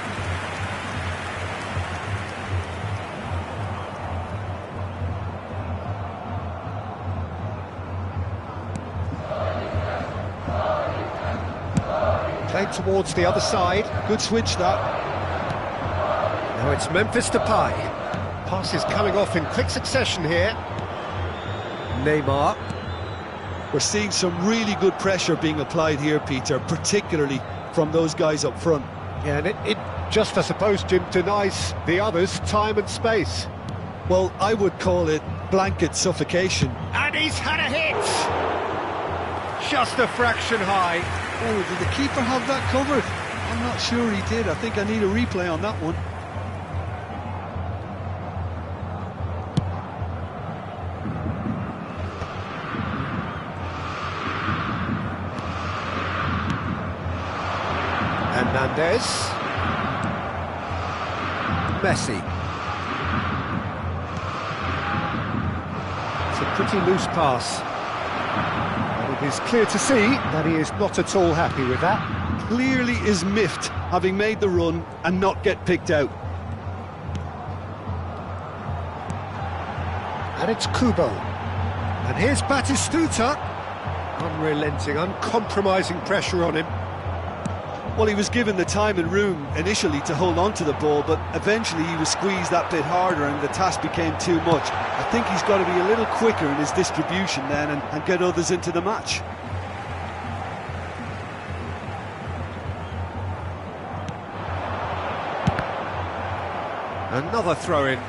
Played towards the other side. Good switch, that. Now it's Memphis Depay. Passes coming off in quick succession here. Neymar. We're seeing some really good pressure being applied here, Peter, particularly from those guys up front. Yeah, and it just, I suppose, Jim, denies the others time and space. Well, I would call it blanket suffocation. And he's had a hit! Just a fraction high. Oh, did the keeper have that covered? I'm not sure he did. I think I need a replay on that one. Hernandez. Messi. It's a pretty loose pass. And it is clear to see that he is not at all happy with that. Clearly is miffed, having made the run and not get picked out. And it's Kubo. And here's Batistuta. Unrelenting, uncompromising pressure on him. Well, he was given the time and room initially to hold on to the ball, but eventually he was squeezed that bit harder and the task became too much. I think he's got to be a little quicker in his distribution then and get others into the match. Another throw-in.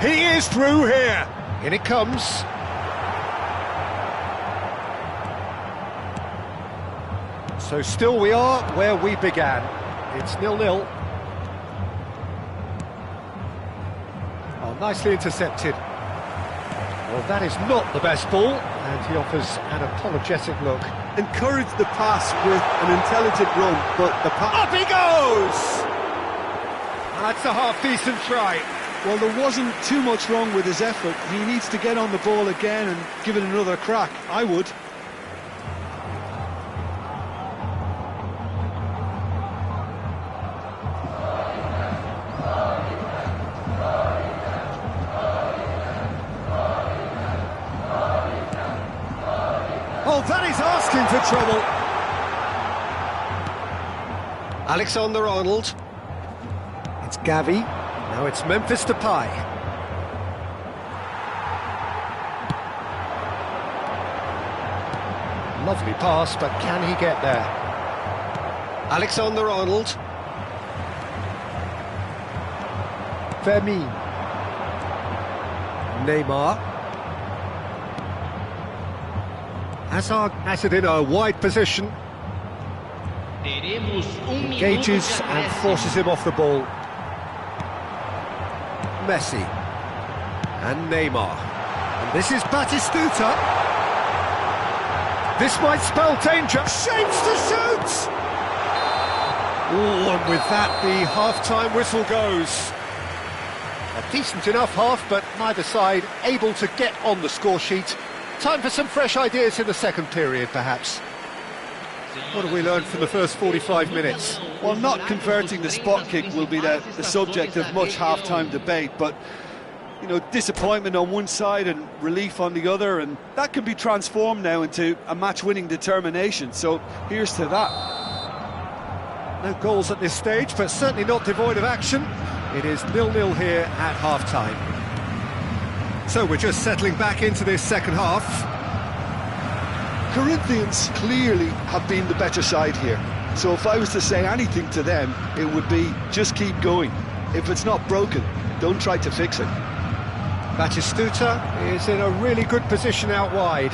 He is through here. In it comes. So still we are where we began. It's 0-0. Oh, nicely intercepted. Well, that is not the best ball, and he offers an apologetic look. Encourage the pass with an intelligent run, but the pass... Up he goes! That's a half-decent try. Well, there wasn't too much wrong with his effort. He needs to get on the ball again and give it another crack. I would. Oh, that is asking for trouble. Alexander-Arnold. It's Gavi. Now it's Memphis Depay. Lovely pass, but can he get there? Alexander-Arnold. Fermin. Neymar. Hazard has it in a wide position. Engages and forces him off the ball. Messi. And Neymar. And this is Batistuta. This might spell danger. Shapes to shoot! Oh, and with that, the half-time whistle goes. A decent enough half, but neither side able to get on the score sheet. Time for some fresh ideas in the second period, perhaps. What have we learned from the first 45 minutes? Well, not converting the spot kick will be the subject of much half-time debate, but, you know, disappointment on one side and relief on the other, and that can be transformed now into a match-winning determination, so here's to that. No goals at this stage, but certainly not devoid of action. It is 0-0 here at half-time. So we're just settling back into this second half. Corinthians clearly have been the better side here. So if I was to say anything to them, it would be just keep going. If it's not broken, don't try to fix it. Batistuta is in a really good position out wide.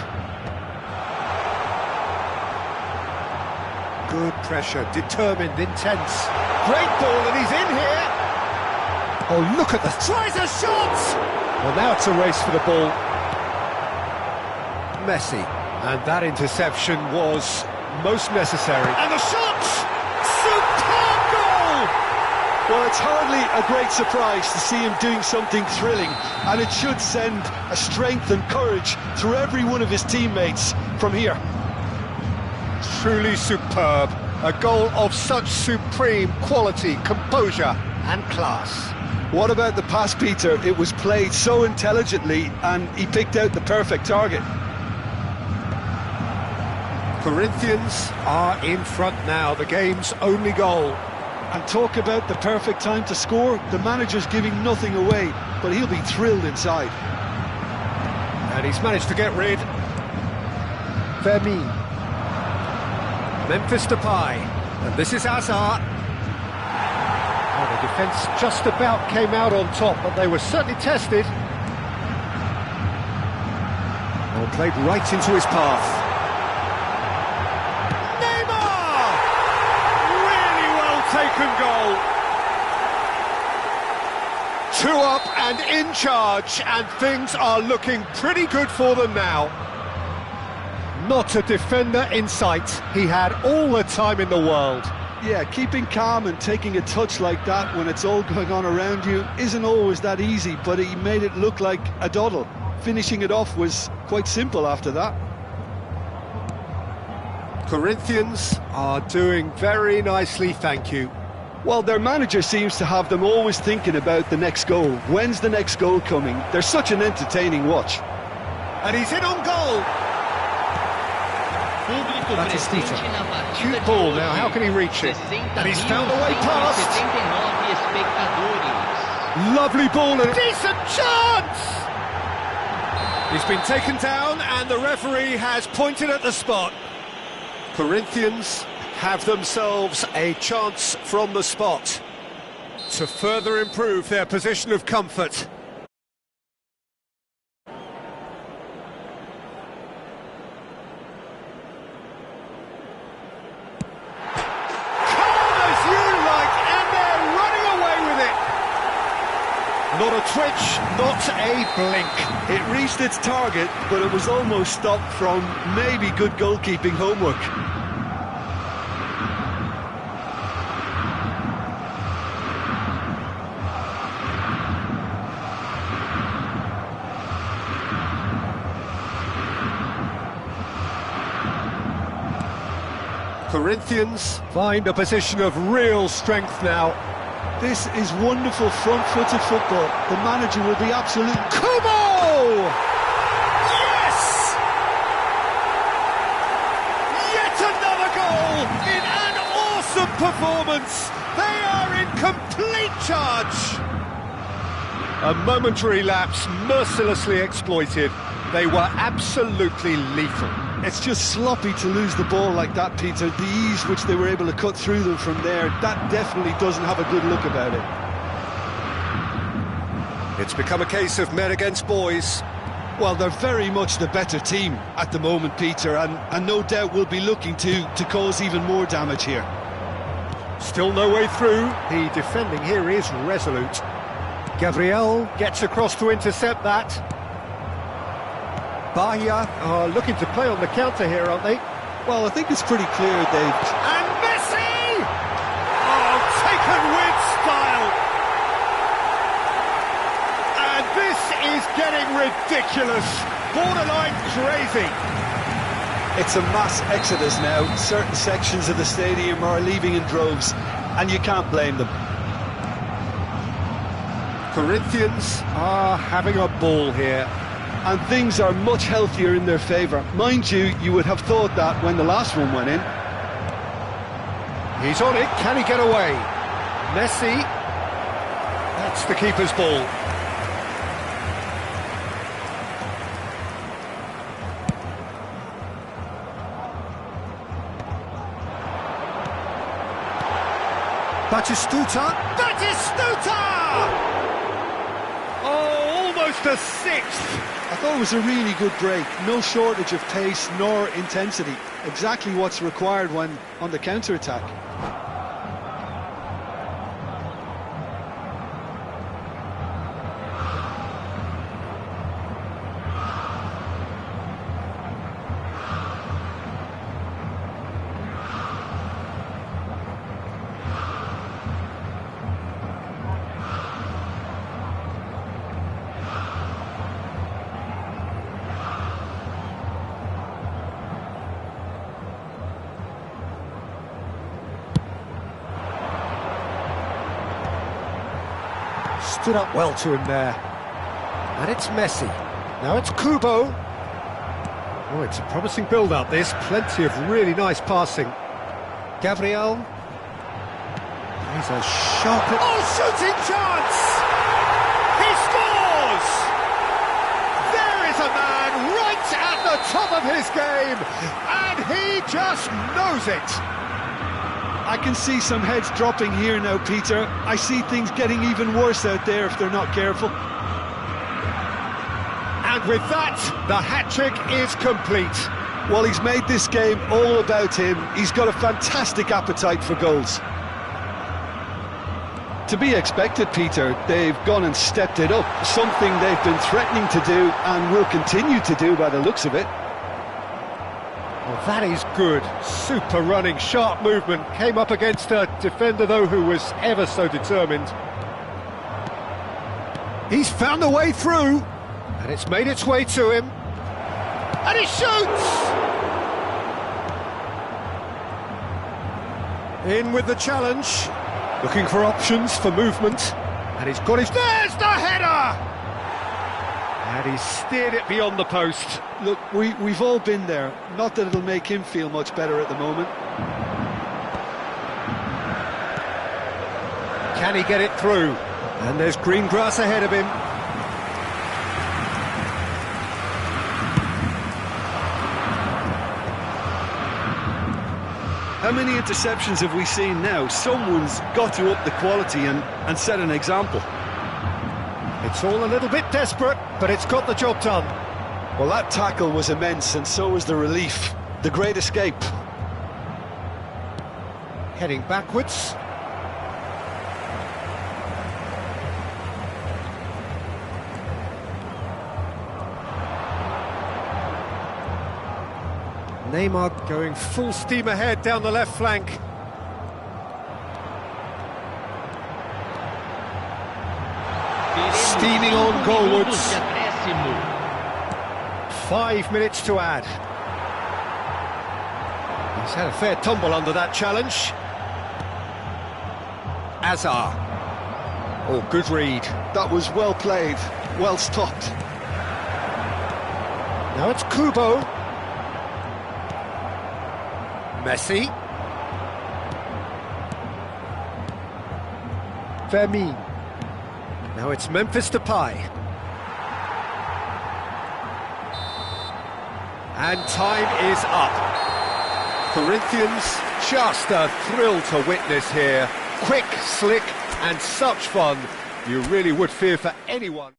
Good pressure, determined, intense. Great ball, and he's in here. Oh, look at the... Tries a shot! Well, now it's a race for the ball. Messi. And that interception was most necessary. And the shot! Superb goal! Well, it's hardly a great surprise to see him doing something thrilling, and it should send a strength and courage through every one of his teammates from here. Truly superb. A goal of such supreme quality, composure and class. What about the pass, Peter? It was played so intelligently, and he picked out the perfect target. Corinthians are in front now, the game's only goal. And talk about the perfect time to score. The manager's giving nothing away, but he'll be thrilled inside. And he's managed to get rid. Fermin. Memphis Depay. And this is Hazard. Oh, the defence just about came out on top, but they were certainly tested. played right into his path. Neymar! Really well taken goal. 2 up and in charge, and things are looking pretty good for them now. Not a defender in sight. He had all the time in the world. Yeah, keeping calm and taking a touch like that when it's all going on around you isn't always that easy, but he made it look like a doddle. Finishing it off was quite simple after that. Corinthians are doing very nicely, thank you. Well, their manager seems to have them always thinking about the next goal. When's the next goal coming? They're such an entertaining watch. And he's in on goal. That is Peter. Cute ball now, how can he reach it? And he's found a way past. Lovely ball and decent chance! He's been taken down and the referee has pointed at the spot. Corinthians have themselves a chance from the spot to further improve their position of comfort. Not a twitch, not a blink. It reached its target, but it was almost stopped from maybe good goalkeeping homework. Corinthians find a position of real strength now. This is wonderful front-footed football. The manager will be absolute... Kubo! Yes! Yet another goal in an awesome performance. They are in complete charge. A momentary lapse mercilessly exploited. They were absolutely lethal. It's just sloppy to lose the ball like that, Peter. The ease which they were able to cut through them from there, that definitely doesn't have a good look about it. It's become a case of men against boys. Well, they're very much the better team at the moment, Peter, and no doubt will be looking to cause even more damage here. Still no way through. The defending here is resolute. Gabriel gets across to intercept that. Bahia are looking to play on the counter here, aren't they? Well, I think it's pretty clear they've... And Messi! Oh, taken with style! And this is getting ridiculous, borderline crazy. It's a mass exodus now. Certain sections of the stadium are leaving in droves, and you can't blame them. Corinthians are having a ball here. And things are much healthier in their favour. Mind you, you would have thought that when the last one went in. He's on it, can he get away? Messi, that's the keeper's ball. Batistuta! Oh, almost a sixth! I thought it was a really good break. No shortage of pace nor intensity. Exactly what's required when on the counter-attack. Stood up well to him there. And it's Messi. Now it's Kubo. Oh, it's a promising build-up, this. Plenty of really nice passing. Gabriel. He's a sharp... Oh, shooting chance! He scores! There is a man right at the top of his game, and he just knows it. I can see some heads dropping here now, Peter. I see things getting even worse out there if they're not careful. And And with that, the hat-trick is complete. Well, he's made this game all about him. He's got a fantastic appetite for goals. To be expected, Peter. They've gone and stepped it up, something they've been threatening to do and will continue to do by the looks of it. Well, that is good. Super running, sharp movement. Came up against a defender, though, who was ever so determined. He's found a way through, and it's made its way to him. And he shoots! In with the challenge. Looking for options for movement. And he's got his... There's the header! And he's steered it beyond the post. Look, we've all been there. Not that it'll make him feel much better at the moment. Can he get it through? And there's green grass ahead of him. How many interceptions have we seen now? Someone's got to up the quality and set an example. It's all a little bit desperate, but it's got the job done. Well, that tackle was immense, and so was the relief. The great escape. Heading backwards. Neymar going full steam ahead down the left flank. Steaming on goalwards. 5 minutes to add. He's had a fair tumble under that challenge. Azar. Oh, good read. That was well played, well stopped. Now it's Kubo. Messi. Vermin. Now it's Memphis Depay. And time is up. Corinthians, just a thrill to witness here. Quick, slick, and such fun. You really would fear for anyone.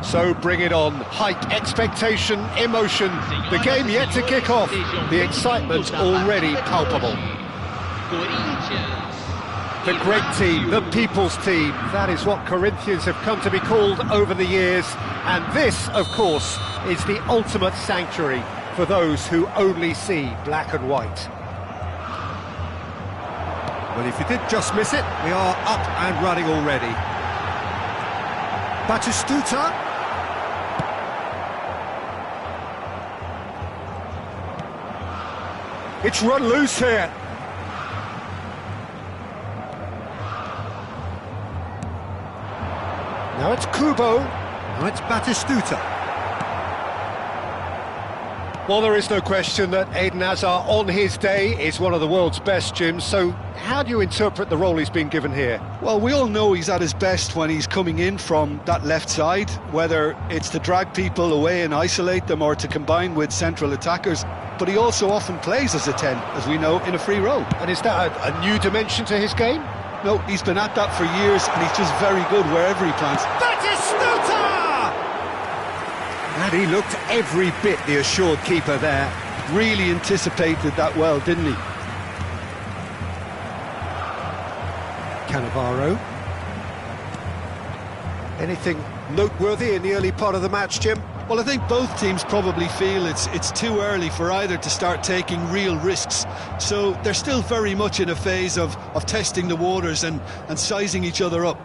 So bring it on. Hype, expectation, emotion. The game yet to kick off. The excitement already palpable. The great team, the people's team. That is what Corinthians have come to be called over the years. And this, of course, is the ultimate sanctuary for those who only see black and white. Well, if you did just miss it, we are up and running already. Batistuta. It's run loose here. Now it's Kubo. Now it's Batistuta. Well, there is no question that Eden Hazard, on his day, is one of the world's best, Jim. So how do you interpret the role he's been given here? Well, we all know he's at his best when he's coming in from that left side, whether it's to drag people away and isolate them or to combine with central attackers. But he also often plays as a 10, as we know, in a free role. And is that a new dimension to his game? No, he's been at that for years, and he's just very good wherever he plans. Batistuta! And he looked every bit the assured keeper there. Really anticipated that well, didn't he? Cannavaro. Anything noteworthy in the early part of the match, Jim? Well, I think both teams probably feel it's too early for either to start taking real risks. So they're still very much in a phase of testing the waters and sizing each other up.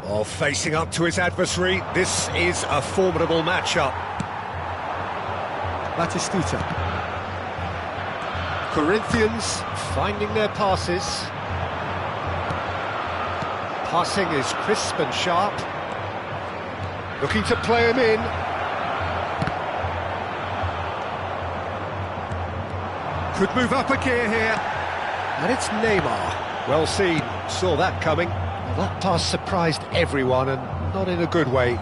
Oh, facing up to his adversary, this is a formidable matchup. Batistuta. Corinthians finding their passes. Passing is crisp and sharp. Looking to play him in. Could move up a gear here. And it's Neymar. Well seen, saw that coming. Well, that pass surprised everyone, and not in a good way.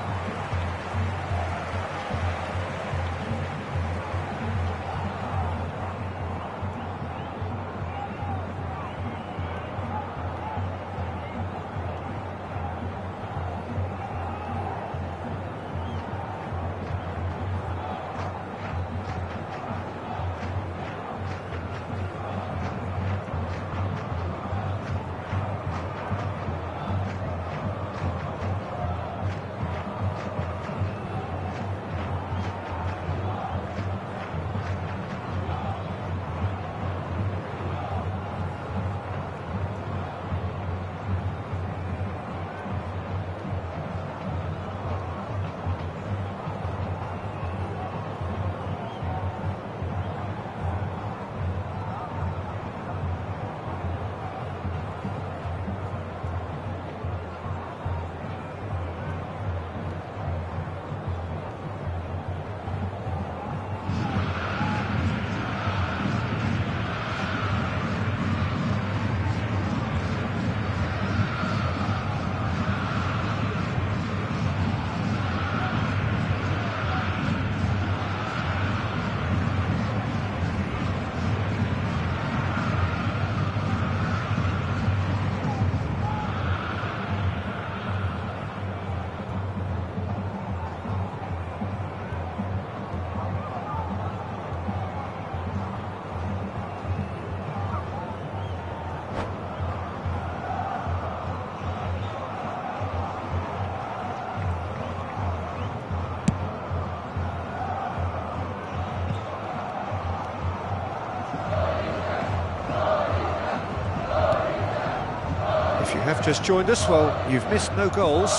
If you have just joined us, well, you've missed no goals.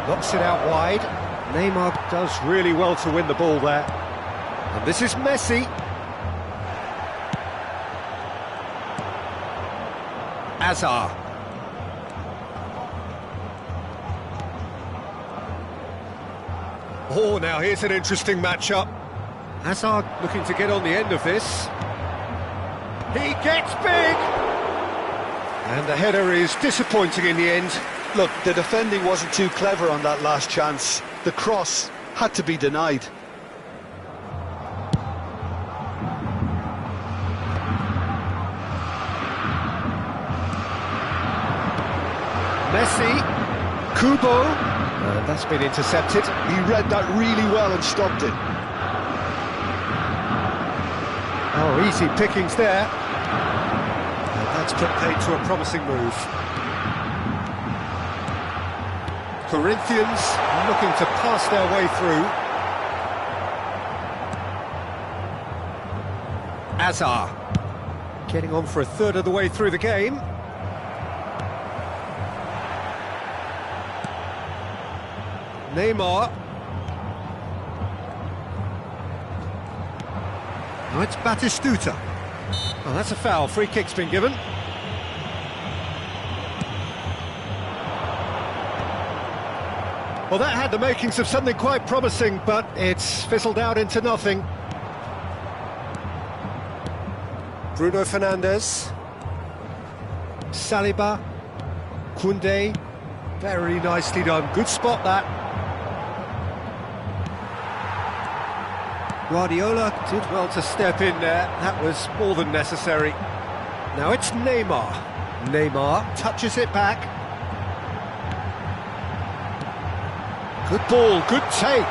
Knocks it out wide. Neymar does really well to win the ball there. And this is Messi. Hazard. Oh, now here's an interesting matchup. Hazard looking to get on the end of this. He gets big! And the header is disappointing in the end. Look, the defending wasn't too clever on that last chance. The cross had to be denied. Messi. Kubo, That's been intercepted. he read that really well and stopped it. Oh, easy pickings there. And that's put paid to a promising move. Corinthians looking to pass their way through. Azar getting on for a third of the way through the game. Neymar. Now it's Batistuta. Oh, that's a foul. Free kick's been given. Well, that had the makings of something quite promising, but it's fizzled out into nothing. Bruno Fernandes. Saliba. Koundé. Very nicely done. Good spot, that. Guardiola did well to step in there. That was more than necessary. Now it's Neymar. Neymar touches it back. Good ball, good take.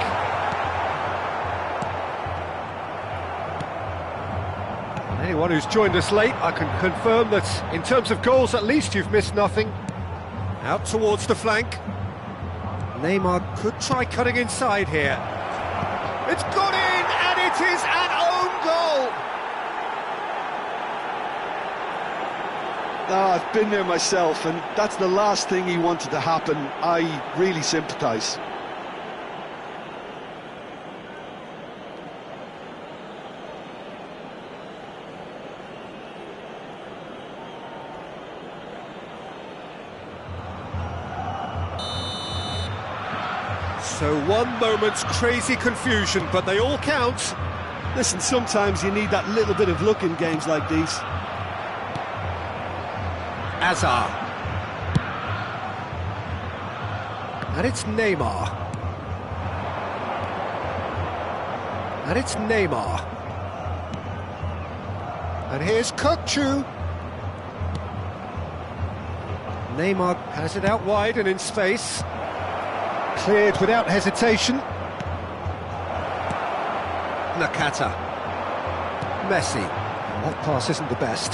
Anyone who's joined us late, I can confirm that in terms of goals, at least you've missed nothing. Out towards the flank. Neymar could try cutting inside here. It's got in, and it is an own goal! I've been there myself, and that's the last thing he wanted to happen. I really sympathise. So one moment's crazy confusion, but they all count. Listen, sometimes you need that little bit of luck in games like these. Azar. And it's Neymar. And it's Neymar. And here's Kökçü. Neymar has it out wide and in space. Cleared without hesitation. Nakata. Messi. That pass isn't the best.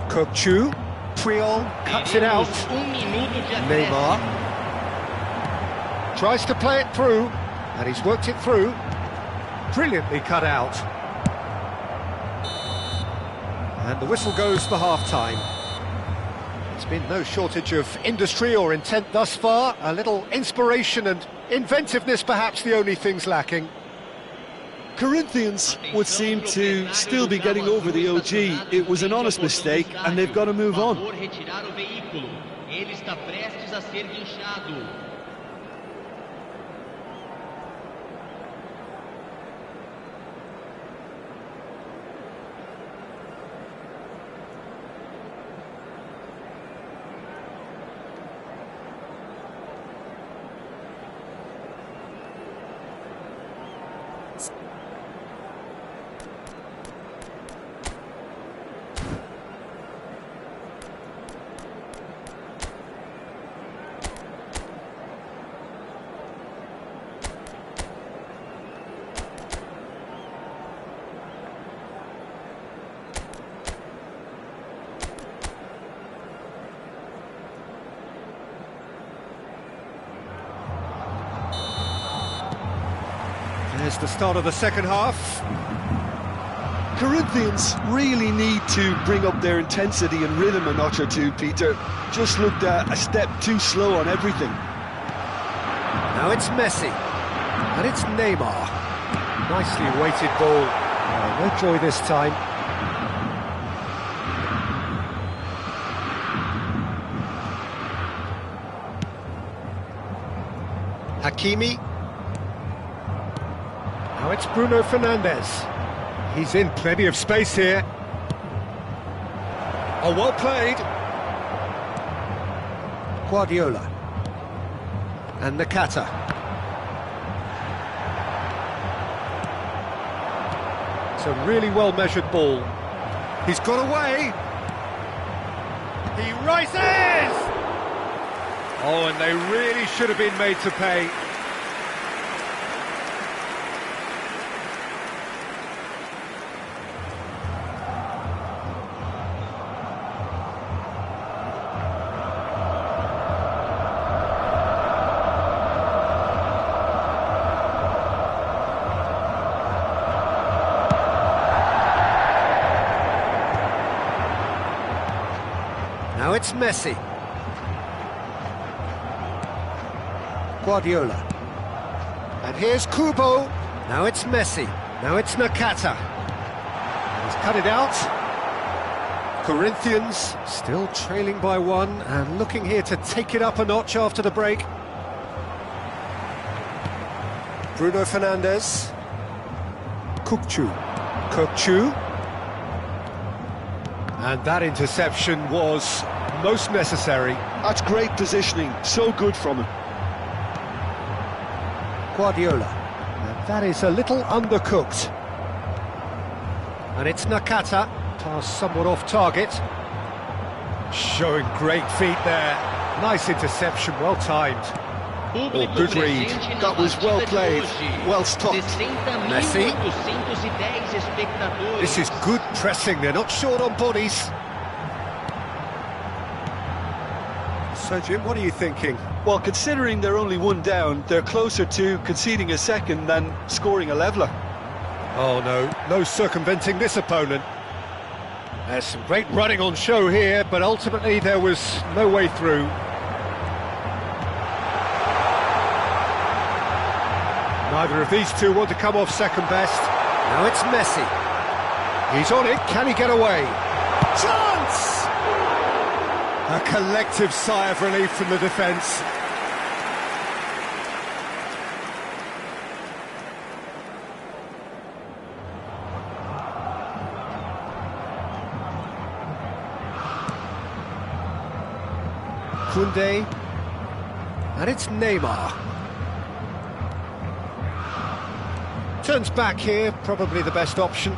Kökçü. Puyol cuts it out. Neymar. Tries to play it through, and he's worked it through. Brilliantly cut out. And the whistle goes for half-time. There's been no shortage of industry or intent thus far. A little inspiration and inventiveness, perhaps the only things lacking. Corinthians would seem to still be getting over the OG. It was an honest mistake, and they've got to move on. There's the start of the second half. Corinthians really need to bring up their intensity and rhythm a notch or two, Peter. Just looked a step too slow on everything. Now it's Messi. And it's Neymar. Nicely weighted ball. Oh, no joy this time. Hakimi. Now it's Bruno Fernandes. He's in plenty of space here. Oh, well played. Guardiola. And Nakata. It's a really well-measured ball. He's got away. He rises! Oh, and they really should have been made to pay. Now it's Messi. Guardiola. And here's Kubo. Now it's Messi. Now it's Nakata. He's cut it out. Corinthians still trailing by one and looking here to take it up a notch after the break. Bruno Fernandes. Kukçu. And that interception was most necessary. That's great positioning, so good from him. Guardiola. And that is a little undercooked. And it's Nakata. Pass somewhat off target. Showing great feet there. Nice interception, well timed. Oh, good read. That was well played, well stopped. Messi. This is good pressing, they're not short on bodies. So Jim, what are you thinking? Well, considering they're only one down, they're closer to conceding a second than scoring a leveller. Oh no circumventing this opponent. There's some great running on show here, but ultimately there was no way through. Neither of these two want to come off second best. Now it's Messi. He's on it, can he get away? Chance! A collective sigh of relief from the defence. Koundé. And it's Neymar. Turns back here, probably the best option.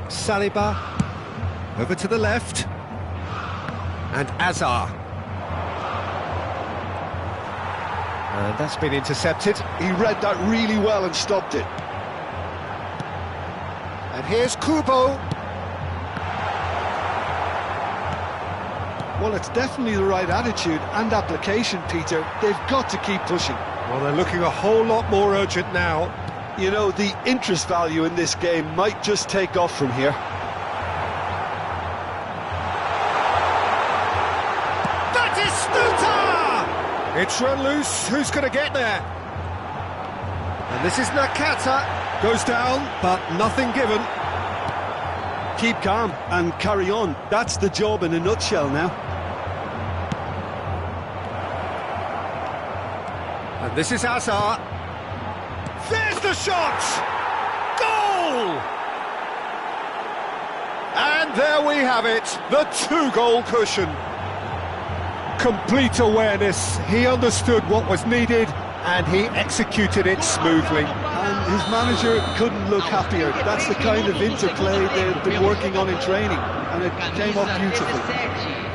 Saliba, over to the left. And Azar. And that's been intercepted. He read that really well and stopped it. And here's Kubo. Well, it's definitely the right attitude and application, Peter. They've got to keep pushing. Well, they're looking a whole lot more urgent now. You know, the interest value in this game might just take off from here. Batistuta! It's run loose, who's going to get there? And this is Nakata. Goes down, but nothing given. Keep calm and carry on. That's the job in a nutshell now. And this is Azar. There's the shot! Goal! And there we have it, the two-goal cushion. Complete awareness, he understood what was needed and he executed it smoothly. And his manager couldn't look happier. That's the kind of interplay they've been working on in training, and it came off beautifully.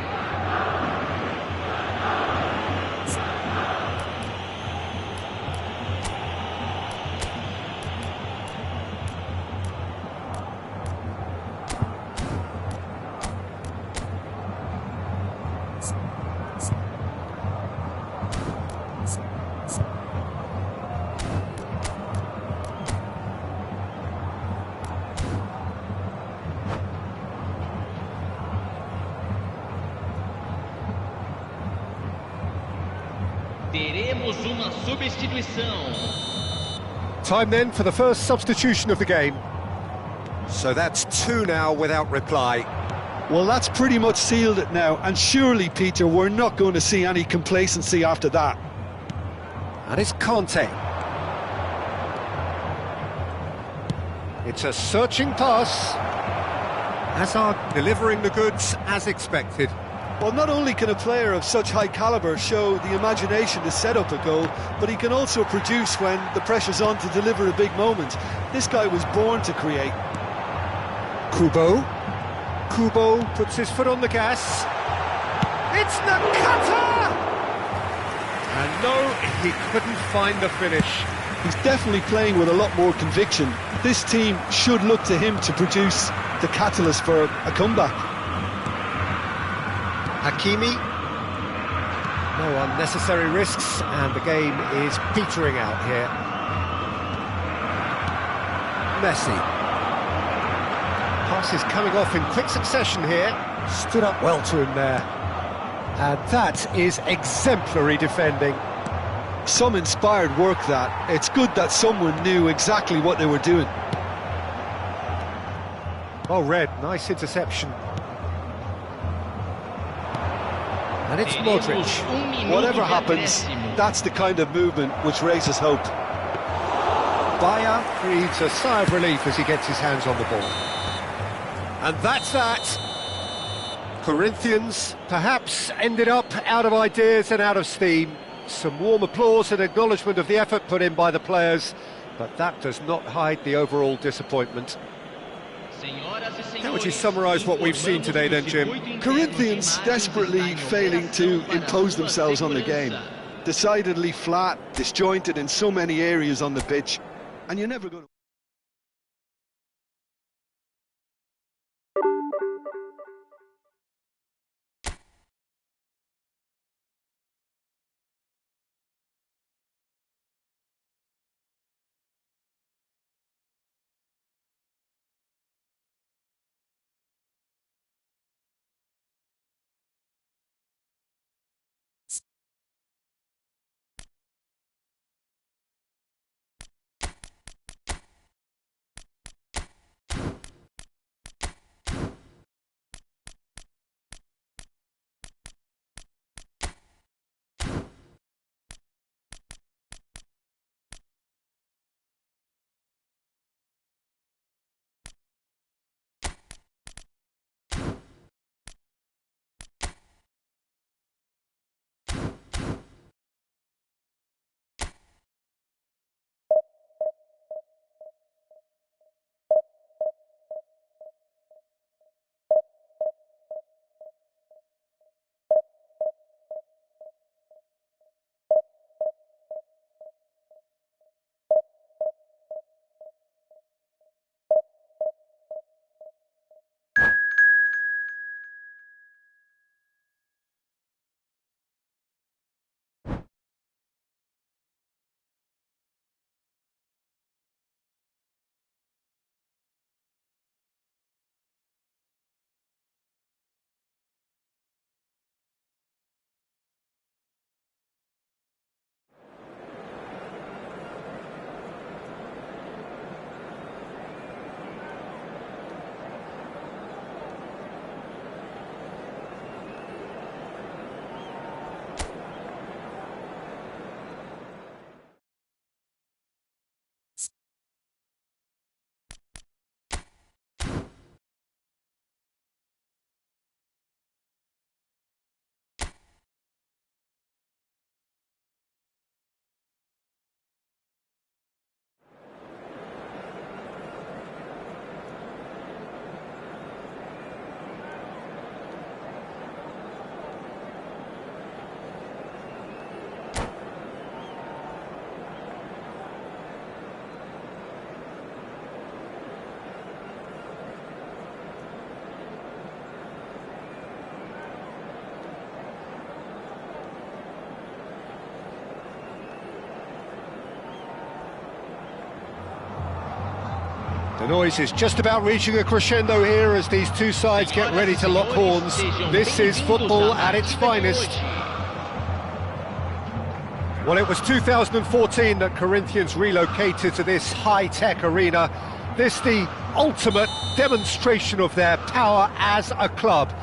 Teremos uma substituição. Time then for the first substitution of the game. So that's two now without reply. Well, that's pretty much sealed it now, and surely, Peter, we're not going to see any complacency after that. And it's Conte. It's a searching pass. Hazard delivering the goods as expected. Well, not only can a player of such high calibre show the imagination to set up a goal, but he can also produce when the pressure's on to deliver a big moment. This guy was born to create. Kubo puts his foot on the gas. It's Nakata! And no, he couldn't find the finish. He's definitely playing with a lot more conviction. This team should look to him to produce the catalyst for a comeback. Hakimi. No unnecessary risks, and the game is petering out here. Messi. Pass is coming off in quick succession here. Stood up well to him there. And that is exemplary defending. Some inspired work that. It's good that someone knew exactly what they were doing. Well read, nice interception. And it's Modric. Whatever happens, that's the kind of movement which raises hope. Bayer breathes a sigh of relief as he gets his hands on the ball. And that's that. Corinthians perhaps ended up out of ideas and out of steam. Some warm applause and acknowledgement of the effort put in by the players, but that does not hide the overall disappointment. How would you summarise what we've seen today then, Jim? Corinthians desperately failing to impose themselves on the game. Decidedly flat, disjointed in so many areas on the pitch, and you're never going to... The noise is just about reaching a crescendo here as these two sides get ready to lock horns. This is football at its finest. Well, it was 2014 that Corinthians relocated to this high-tech arena. This the ultimate demonstration of their power as a club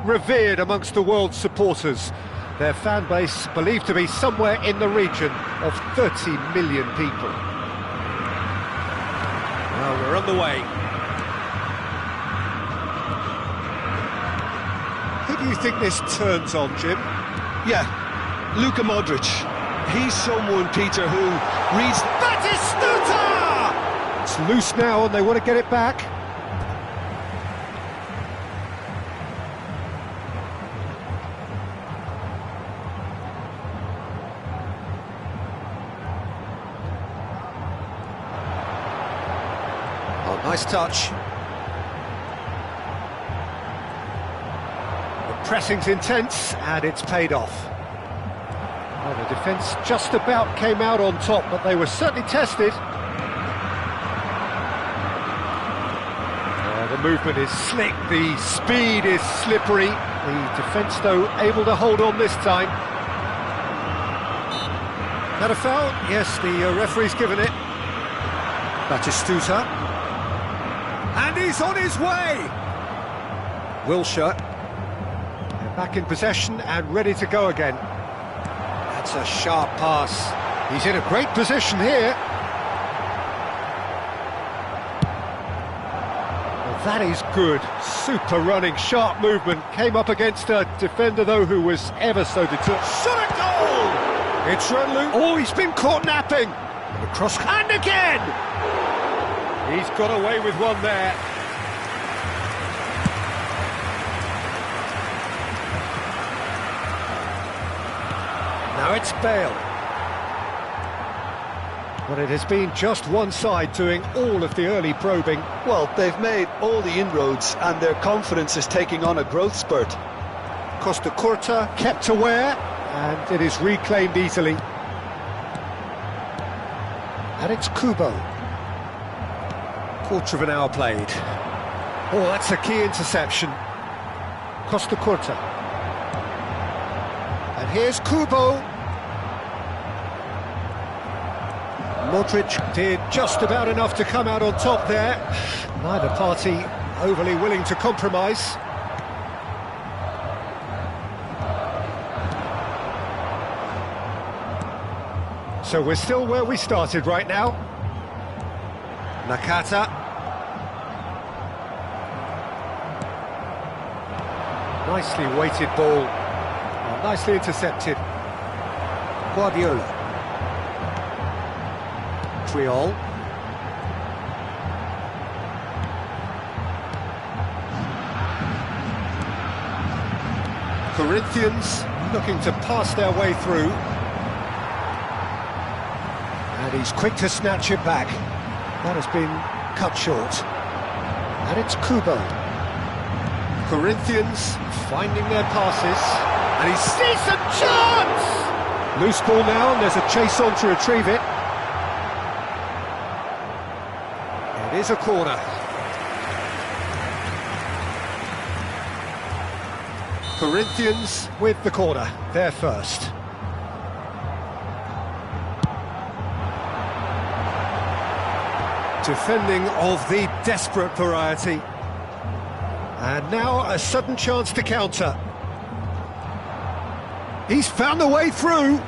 revered amongst the world's supporters. Their fan base believed to be somewhere in the region of 30 million people. Well, we're on the way. Who do you think this turns on, Jim? Yeah, Luka Modric. He's someone, Peter, who reads... Batistuta! It's loose now and they want to get it back. Nice touch. The pressing's intense, and it's paid off. Well, the defence just about came out on top, but they were certainly tested. The movement is slick, the speed is slippery. The defence, though, able to hold on this time. That a foul? Yes, the referee's given it. Batistuta. And he's on his way! Wilshere. They're back in possession and ready to go again. That's a sharp pass. He's in a great position here. Well, that is good. Super running, sharp movement. Came up against a defender, though, who was ever so determined. Shot a goal! It's run loose. Oh, he's been caught napping. And across, and again! He's got away with one there. Now it's Bale. But it has been just one side doing all of the early probing. Well, they've made all the inroads and their confidence is taking on a growth spurt. Costa Curta kept aware, and it is reclaimed easily. And it's Kubo. Quarter of an hour played. Oh, that's a key interception. Costa Curta. And here's Kubo. Modric did just about enough to come out on top there. Neither party overly willing to compromise. So we're still where we started right now. Nakata. Nicely weighted ball. Oh, nicely intercepted. Guardiola. Triol. Corinthians looking to pass their way through. And he's quick to snatch it back. That has been cut short. And it's Kubo. Corinthians finding their passes. And he sees a chance! Loose ball now, and there's a chase on to retrieve it. It is a corner. Corinthians with the corner, their first. Defending of the desperate variety. And now a sudden chance to counter. He's found the way through.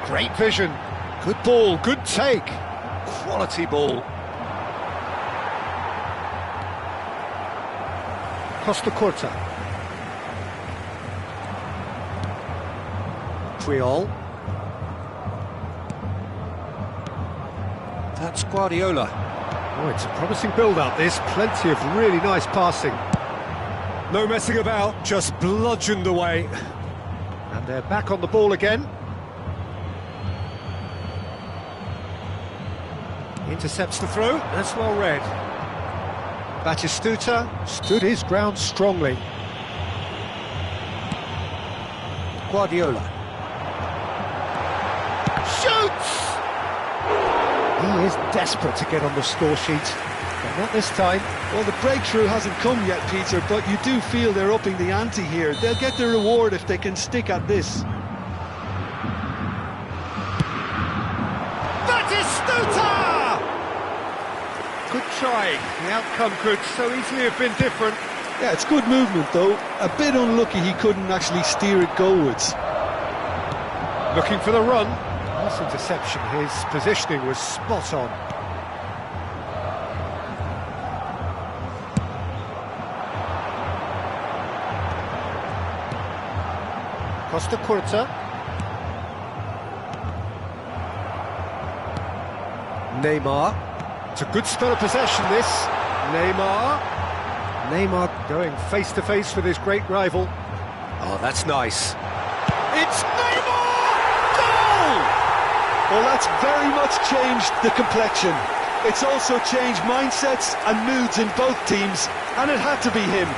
Great vision. Good ball, good take. Quality ball. Costa Curta. Triol. That's Guardiola. Oh, it's a promising build-up, this. Plenty of really nice passing. No messing about, just bludgeoned away. And they're back on the ball again. Intercepts the throw, that's well read. Batistuta stood his ground strongly. Guardiola. Shoots! He is desperate to get on the score sheet, but not this time. Well, the breakthrough hasn't come yet, Peter, but you do feel they're upping the ante here. They'll get the reward if they can stick at this. Batistuta! Good try. The outcome could so easily have been different. Yeah, it's good movement, though. A bit unlucky he couldn't actually steer it goalwards. Looking for the run. Nice interception. His positioning was spot on. Costa Curta. Neymar. It's a good spell of possession, this. Neymar going face-to-face with his great rival. Oh, that's nice. It's Neymar! Goal! Well, that's very much changed the complexion. It's also changed mindsets and moods in both teams, and it had to be him.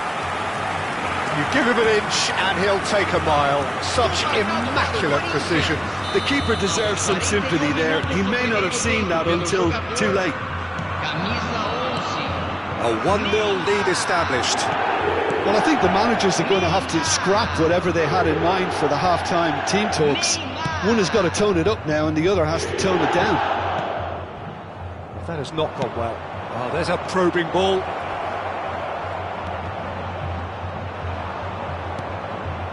You give him an inch and he'll take a mile. Such immaculate precision. The keeper deserves some sympathy there. He may not have seen that until too late. A 1-0 lead established. Well, I think the managers are going to have to scrap whatever they had in mind for the half-time team talks. One has got to tone it up now and the other has to tone it down. That has not gone well. Oh, there's a probing ball.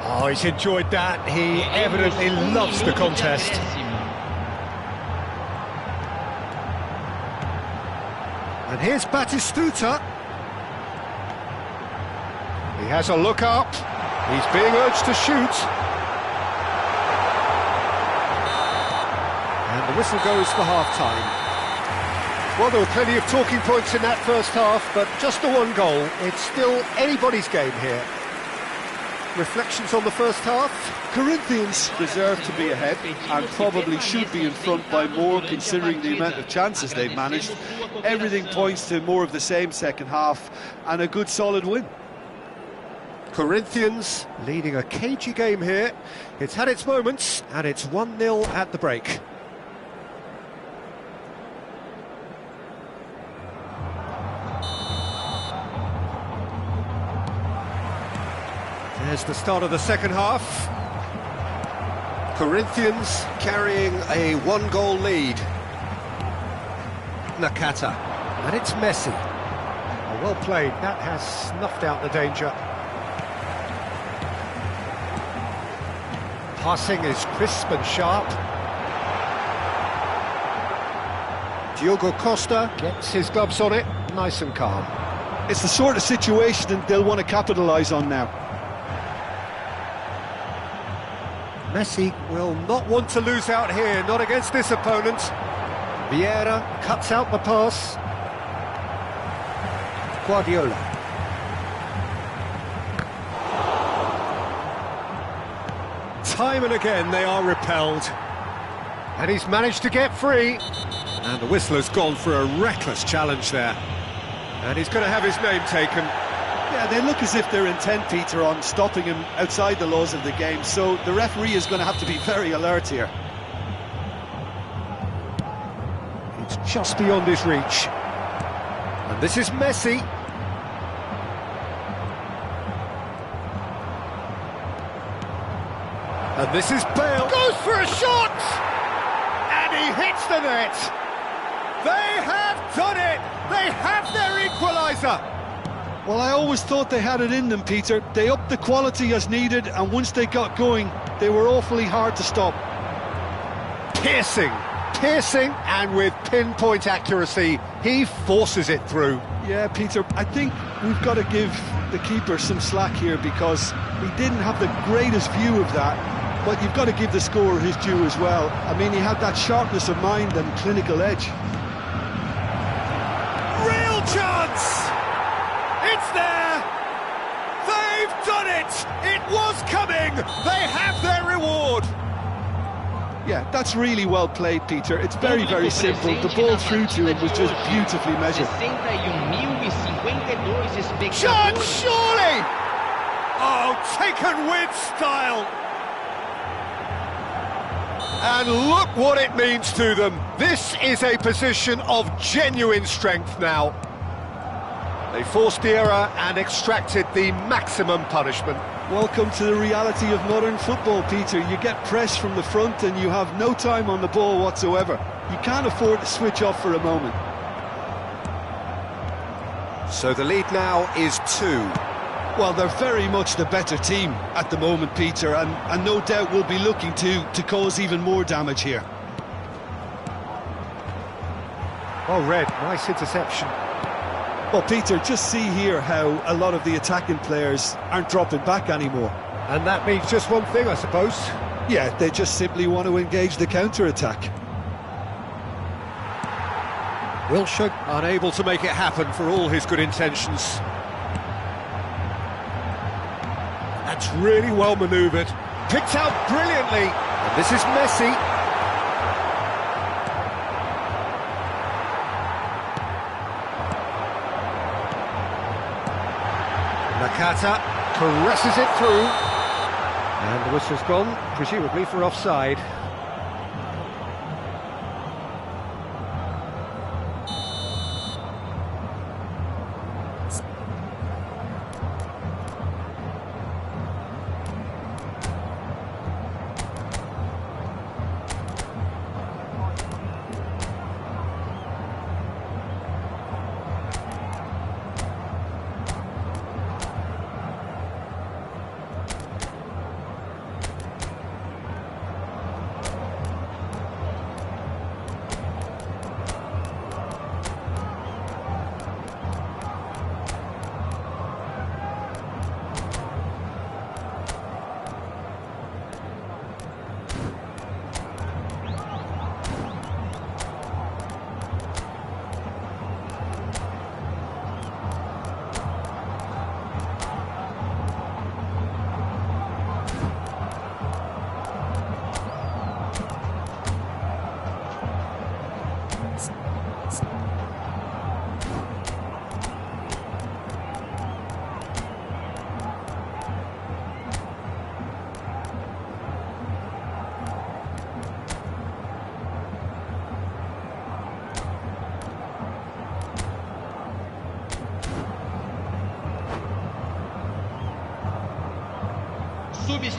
Oh, he's enjoyed that. He evidently loves the contest. And here's Batistuta. He has a look up. He's being urged to shoot. And the whistle goes for half-time. Well, there were plenty of talking points in that first half, but just the one goal. It's still anybody's game here. Reflections on the first half? Corinthians deserve to be ahead and probably should be in front by more considering the amount of chances they've managed. Everything points to more of the same second half and a good solid win. Corinthians leading a cagey game here. It's had its moments and it's 1-0 at the break. There's the start of the second half. Corinthians carrying a 1-goal lead. Nakata. And it's Messi. Oh, well played. That has snuffed out the danger. Passing is crisp and sharp. Diogo Costa gets his gloves on it. Nice and calm. It's the sort of situation that they'll want to capitalise on now. Messi will not want to lose out here, not against this opponent. Vieira cuts out the pass. Guardiola. Time and again they are repelled. And he's managed to get free. And the whistler's gone for a reckless challenge there. And he's going to have his name taken. Yeah, they look as if they're intent, Peter, on stopping him outside the laws of the game, so the referee is going to have to be very alert here. It's just beyond his reach. And this is Messi. And this is Bale. Goes for a shot! And he hits the net. They have done it! They have their equaliser! Well, I always thought they had it in them, Peter. They upped the quality as needed, and once they got going, they were awfully hard to stop. Piercing, and with pinpoint accuracy, he forces it through. Yeah, Peter, I think we've got to give the keeper some slack here because he didn't have the greatest view of that, but you've got to give the scorer his due as well. I mean, he had that sharpness of mind and clinical edge. Real chance! It's there! They've done it! It was coming! They have their reward! Yeah, that's really well played, Peter. It's very, very simple. The ball through to him was just beautifully measured. Chance, surely! Oh, taken with style! And look what it means to them. This is a position of genuine strength now. They forced the error and extracted the maximum punishment. Welcome to the reality of modern football, Peter. You get pressed from the front and you have no time on the ball whatsoever. You can't afford to switch off for a moment. So the lead now is 2. Well, they're very much the better team at the moment, Peter, and no doubt will be looking to cause even more damage here. Well read, nice interception. Well, Peter, just see here how a lot of the attacking players aren't dropping back anymore. And that means just one thing, I suppose. Yeah, they just simply want to engage the counter-attack. Wilshere unable to make it happen for all his good intentions. That's really well manoeuvred. Picked out brilliantly. And this is Messi. Nakata caresses it through. And the whistle's gone, presumably for offside.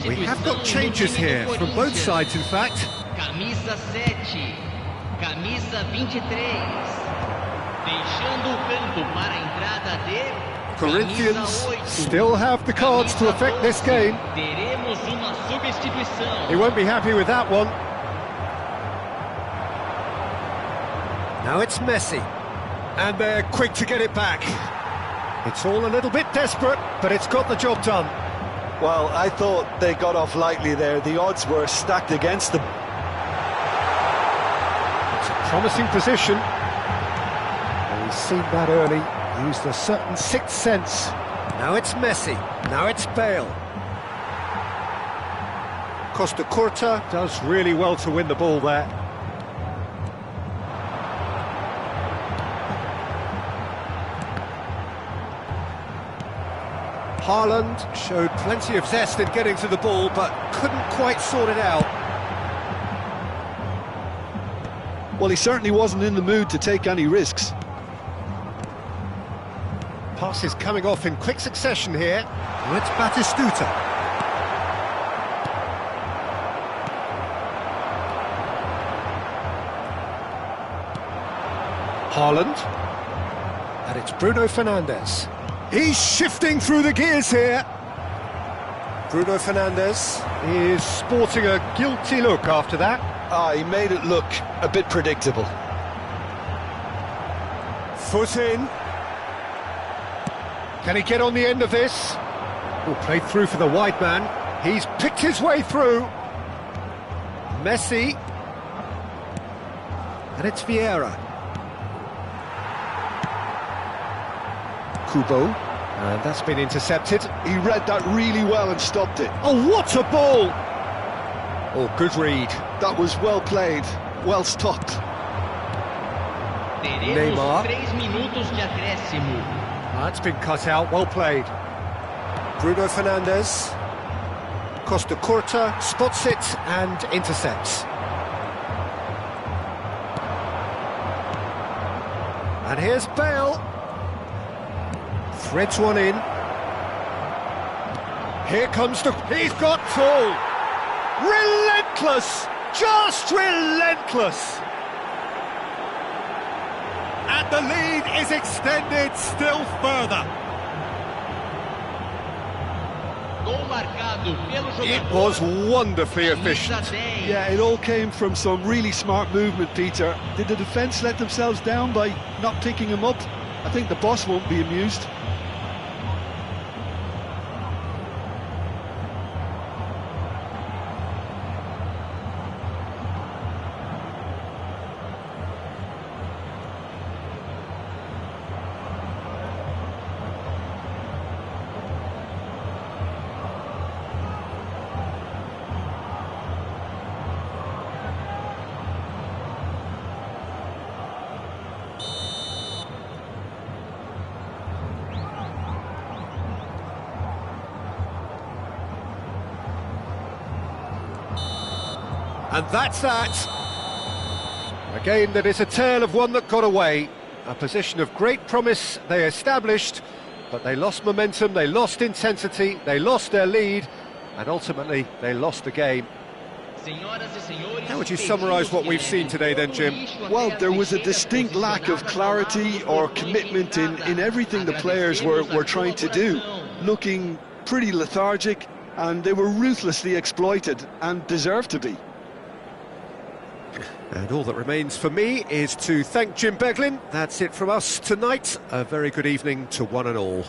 We have got changes here from both sides, in fact. Camisa 7, camisa 23. Deixando o campo para a entrada de Corinthians still have the cards to affect this game. Teremos uma substituição. He won't be happy with that one. Now it's Messi. And they're quick to get it back. It's all a little bit desperate, but it's got the job done. Well, I thought they got off lightly there. The odds were stacked against them. It's a promising position. And he's seen that early, used a certain sixth sense. Now it's Messi, now it's Bale. Costa Curta does really well to win the ball there. Haaland showed plenty of zest in getting to the ball, but couldn't quite sort it out. Well, he certainly wasn't in the mood to take any risks. Passes coming off in quick succession here. Well, it's Batistuta. Haaland. And it's Bruno Fernandes. He's shifting through the gears here. Bruno Fernandes is sporting a guilty look after that. He made it look a bit predictable. Foot in. Can he get on the end of this? Oh, played through for the wide man. He's picked his way through. Messi. And it's Vieira. Kubo, and that's been intercepted. He read that really well and stopped it. Oh, what a ball! Oh, good read. That was well played, well stopped. Neymar. 3 minutos de acréscimo. That's been cut out, well played. Bruno Fernandes. Costa Curta spots it and intercepts. And here's Bale. Threads one in. Here comes the... He's got full! Relentless! Just relentless! And the lead is extended still further. Gol marcado pelo jogador. It was wonderfully efficient. Yeah, it all came from some really smart movement, Peter. Did the defence let themselves down by not picking him up? I think the boss won't be amused. And that's that. A game that is a tale of one that got away. A position of great promise they established, but they lost momentum, they lost intensity, they lost their lead, and ultimately they lost the game. How would you summarise what we've seen today then, Jim? Well, there was a distinct lack of clarity or commitment in everything the players were trying to do. Looking pretty lethargic, and they were ruthlessly exploited, and deserved to be. And all that remains for me is to thank Jim Beglin. That's it from us tonight. A very good evening to one and all.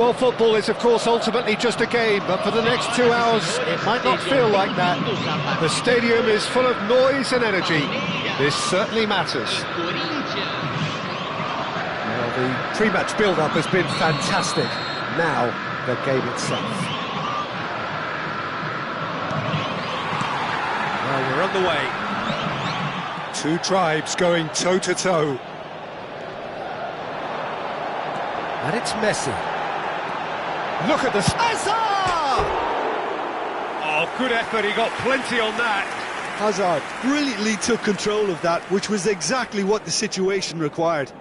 Well, football is, of course, ultimately just a game, but for the next 2 hours, it might not feel like that. The stadium is full of noise and energy. This certainly matters. Well, the pre-match build-up has been fantastic. Now, the game itself. Well, we're on the way. Two tribes going toe-to-toe. And it's Messi. Look at the... Hazard! Oh, good effort, he got plenty on that. Hazard brilliantly took control of that, which was exactly what the situation required.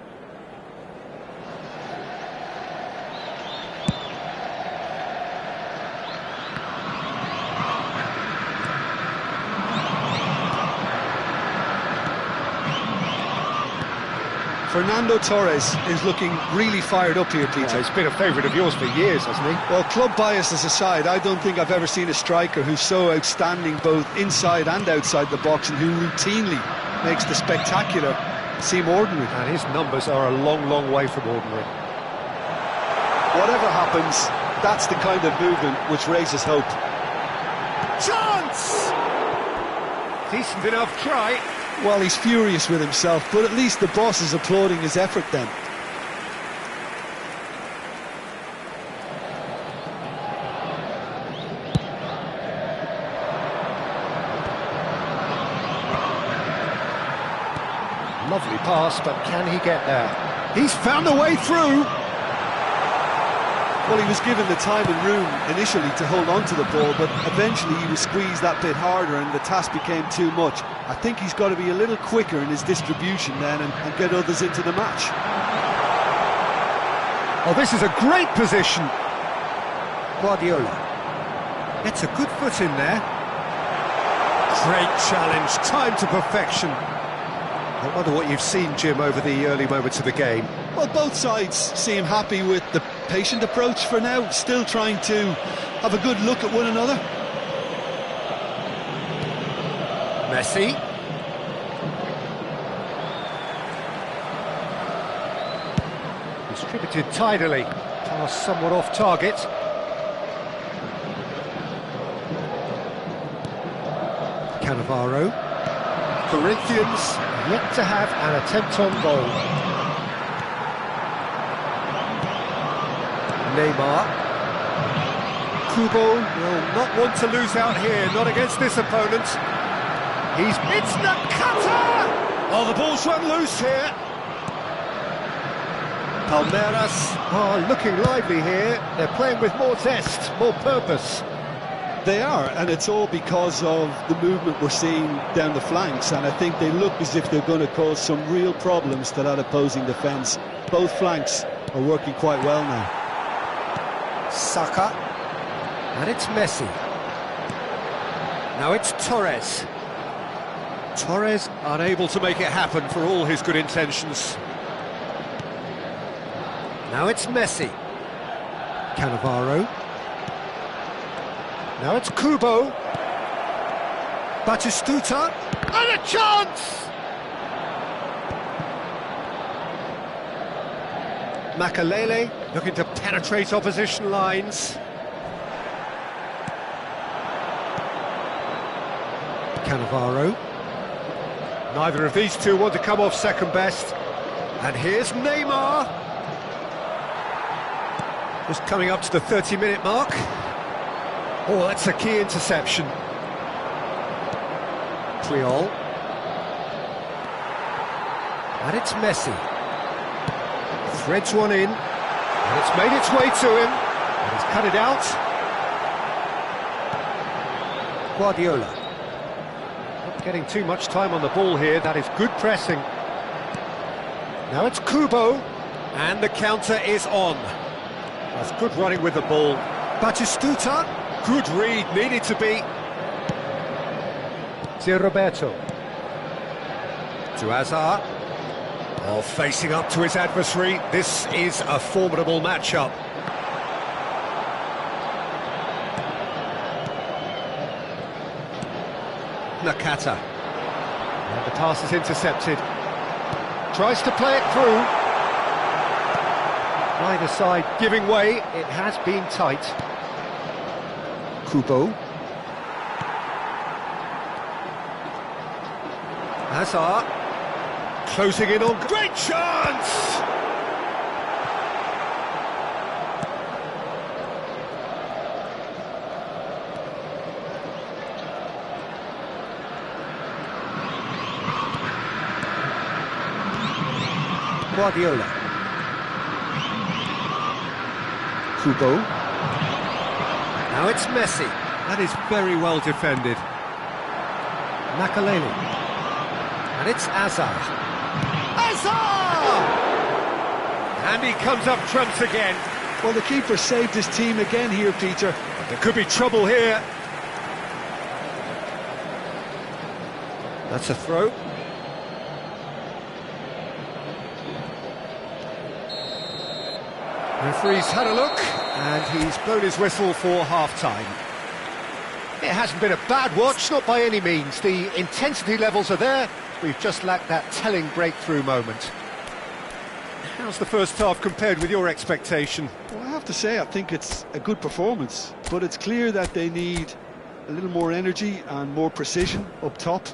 Fernando Torres is looking really fired up here, Peter. Yeah, he's been a favourite of yours for years, hasn't he? Well, club biases aside, I don't think I've ever seen a striker who's so outstanding both inside and outside the box, and who routinely makes the spectacular seem ordinary. And his numbers are a long, long way from ordinary. Whatever happens, that's the kind of movement which raises hope. Chance! Decent enough try. Well, he's furious with himself, but at least the boss is applauding his effort then. Lovely pass, but can he get there? He's found a way through! Well, he was given the time and room initially to hold on to the ball, but eventually he was squeezed that bit harder and the task became too much. I think he's got to be a little quicker in his distribution then and get others into the match. Oh, this is a great position. Guardiola gets a good foot in there. Great challenge, time to perfection. I wonder what you've seen, Jim, over the early moments of the game. Well, both sides seem happy with the patient approach for now, still trying to have a good look at one another. Messi. Distributed tidily. Pass somewhat off target. Cannavaro. Corinthians yet to have an attempt on goal. Neymar. Kubo will not want to lose out here, not against this opponent. It's Nakata! Oh, the ball's run loose here. Palmeiras are looking lively here. They're playing with more zest, more purpose. They are, and it's all because of the movement we're seeing down the flanks, and I think they look as if they're going to cause some real problems to that opposing defence. Both flanks are working quite well now. Saka, and it's Messi. Now it's Torres. Torres unable to make it happen for all his good intentions. Now it's Messi. Cannavaro. Now it's Kubo. Batistuta. And a chance! Makalele looking to penetrate opposition lines. Cannavaro. Neither of these two want to come off second best. And here's Neymar. Just coming up to the 30-minute mark. Oh, that's a key interception. Triol. And it's Messi. Threads one in. And it's made its way to him. And he's cut it out. Guardiola. Not getting too much time on the ball here. That is good pressing. Now it's Kubo. And the counter is on. That's good running with the ball. Batistuta. Good read, needed to be. To Roberto. To Hazard. Oh, facing up to his adversary. This is a formidable matchup. Nakata. And the pass is intercepted. Tries to play it through. Neither side giving way, it has been tight. Kubo. Hazard. Closing in on... Great chance! Guardiola. Kubo. Now it's Messi. That is very well defended. Makaleli. And it's Hazard. Hazard! And he comes up trumps again. Well, the keeper saved his team again here, Peter. There could be trouble here. That's a throw. Referee's had a look, and he's blown his whistle for half-time. It hasn't been a bad watch, not by any means. The intensity levels are there. We've just lacked that telling breakthrough moment. How's the first half compared with your expectation? Well, I have to say, I think it's a good performance, but it's clear that they need a little more energy and more precision up top.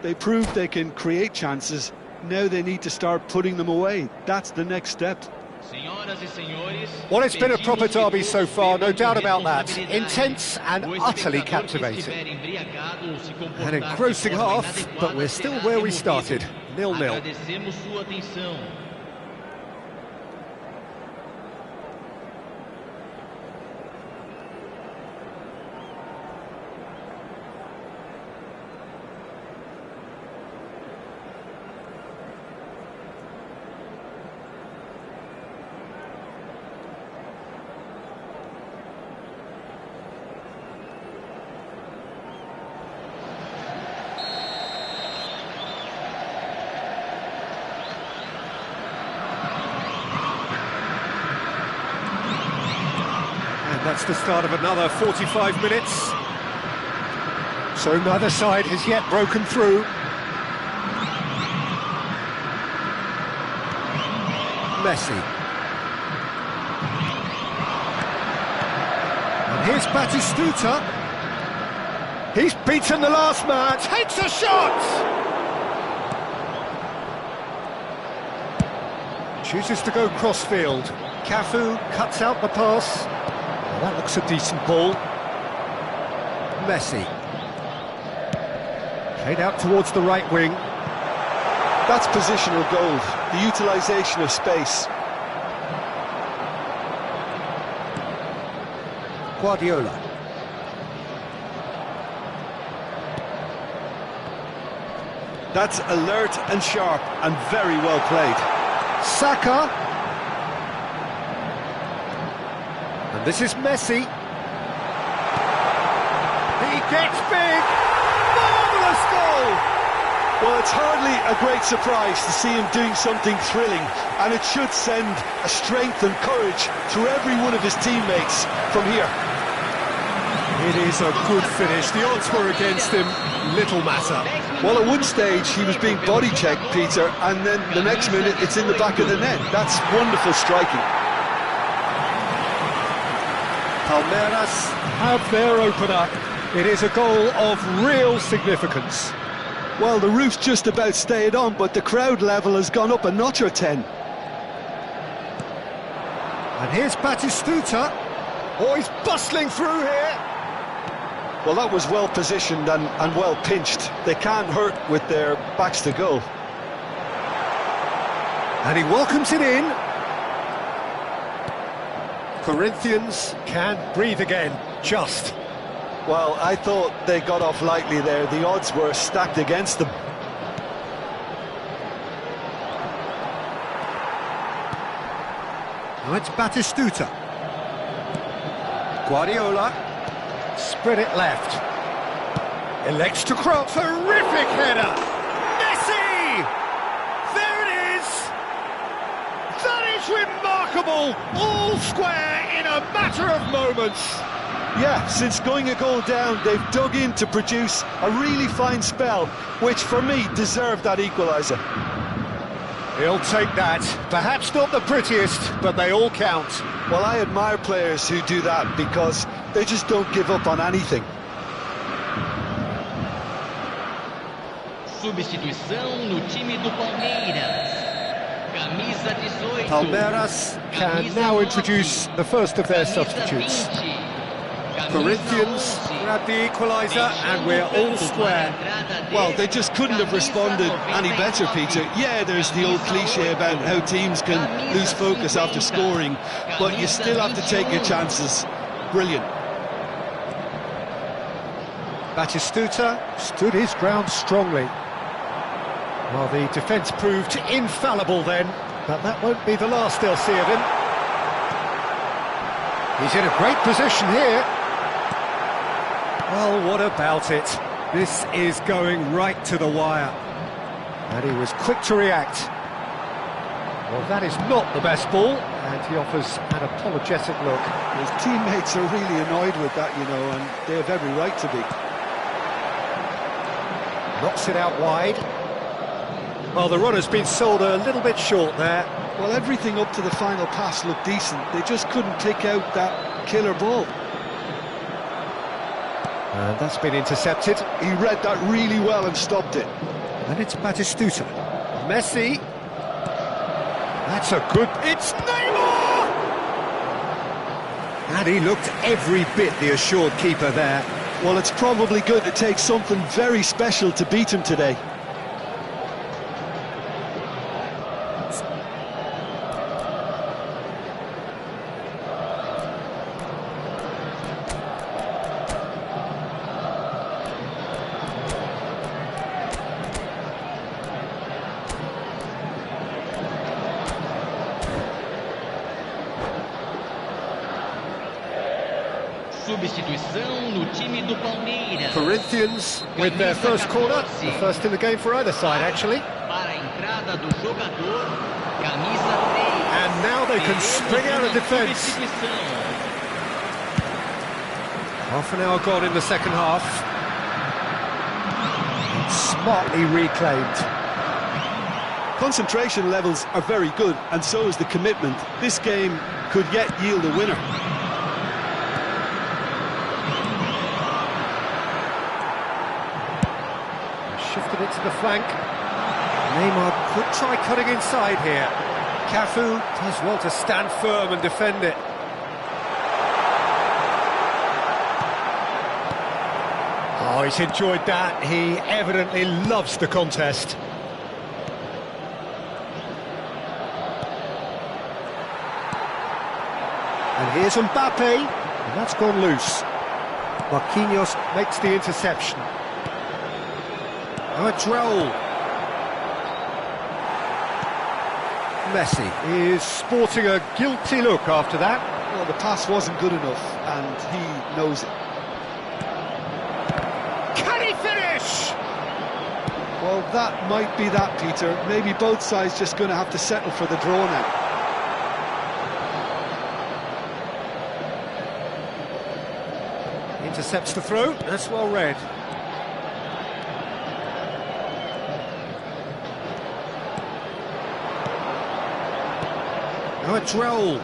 They proved they can create chances. Now they need to start putting them away. That's the next step. Well, it's been a proper derby so far, no doubt about that. Intense and utterly captivating. An engrossing half, but we're still where we started, 0-0. That's the start of another 45 minutes. So neither side has yet broken through. Messi. And here's Batistuta. He's beaten the last man, takes a shot! Chooses to go cross-field. Cafu cuts out the pass. That looks a decent ball. Messi. Played out towards the right wing. That's positional gold, the utilisation of space. Guardiola. That's alert and sharp and very well played. Saka. And this is Messi. He gets big. Marvellous goal! Well, it's hardly a great surprise to see him doing something thrilling, and it should send a strength and courage through every one of his teammates from here. It is a good finish. The odds were against him. Little matter. Well, at one stage he was being body checked, Peter, and then the next minute it's in the back of the net. That's wonderful striking. Palmeiras have their opener. It is a goal of real significance. Well, the roof's just about stayed on, but the crowd level has gone up a notch or 10. And here's Batistuta. Oh, he's bustling through here. Well, that was well positioned and well pinched. They can't hurt with their backs to goal. And he welcomes it in. Corinthians can breathe again, just. Well, I thought they got off lightly there. The odds were stacked against them. Now it's Batistuta. Guardiola. Spread it left. Elects to cross. Terrific header. Messi! There it is! That is remarkable! All square in a matter of moments. Yeah, since going a goal down, they've dug in to produce a really fine spell, which for me deserved that equaliser. He'll take that. Perhaps not the prettiest, but they all count. Well, I admire players who do that because they just don't give up on anything. Substituição no time do Palmeiras. Camisa 18. Palmeiras can now introduce the first of their substitutes. Corinthians grab the equaliser and we're all square. Well, they just couldn't have responded any better, Peter. Yeah, there's the old cliche about how teams can lose focus after scoring, but you still have to take your chances. Brilliant. Batistuta stood his ground strongly. Well, the defence proved infallible then, but that won't be the last they'll see of him. He's in a great position here. Well, what about it? This is going right to the wire. And he was quick to react. Well, that is not the best ball, and he offers an apologetic look. His teammates are really annoyed with that, you know, and they have every right to be. Knocks it out wide. Well, the runner's been sold a little bit short there. Well, everything up to the final pass looked decent. They just couldn't pick out that killer ball. And that's been intercepted. He read that really well and stopped it. And it's Batistuta. Messi. That's a good... It's Neymar! And he looked every bit the assured keeper there. Well, it's probably going to take something very special to beat him today. Substituição no time do Palmeiras. Corinthians with their first corner, the first in the game for either side actually. Para a entrada do jogador, camisa 3. And now they can spring out of defence. Half an hour gone in the second half. Smartly reclaimed. Concentration levels are very good, and so is the commitment. This game could yet yield a winner. Shifted it to the flank. Neymar could try cutting inside here. Cafu does well to stand firm and defend it. Oh, he's enjoyed that. He evidently loves the contest. And here's Mbappe, and that's gone loose. Marquinhos makes the interception. Oh, a droll. Messi is sporting a guilty look after that. Well, the pass wasn't good enough, and he knows it. Can he finish? Well, that might be that, Peter. Maybe both sides just going to have to settle for the draw now. Intercepts the throw, that's well read. Now a droll.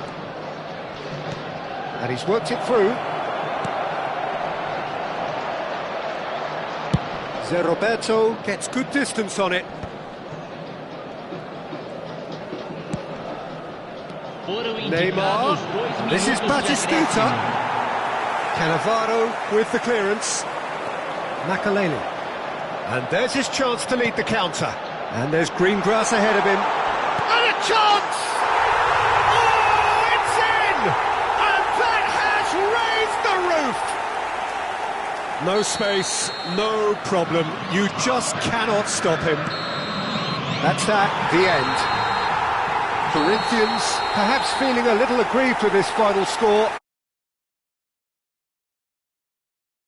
And he's worked it through. Zé Roberto gets good distance on it. Neymar. This is Batistuta. Cannavaro with the clearance. Makaleli. And there's his chance to lead the counter. And there's green grass ahead of him. And a chance! Oh, it's in! And that has raised the roof! No space, no problem. You just cannot stop him. That's that, the end. Corinthians perhaps feeling a little aggrieved with this final score.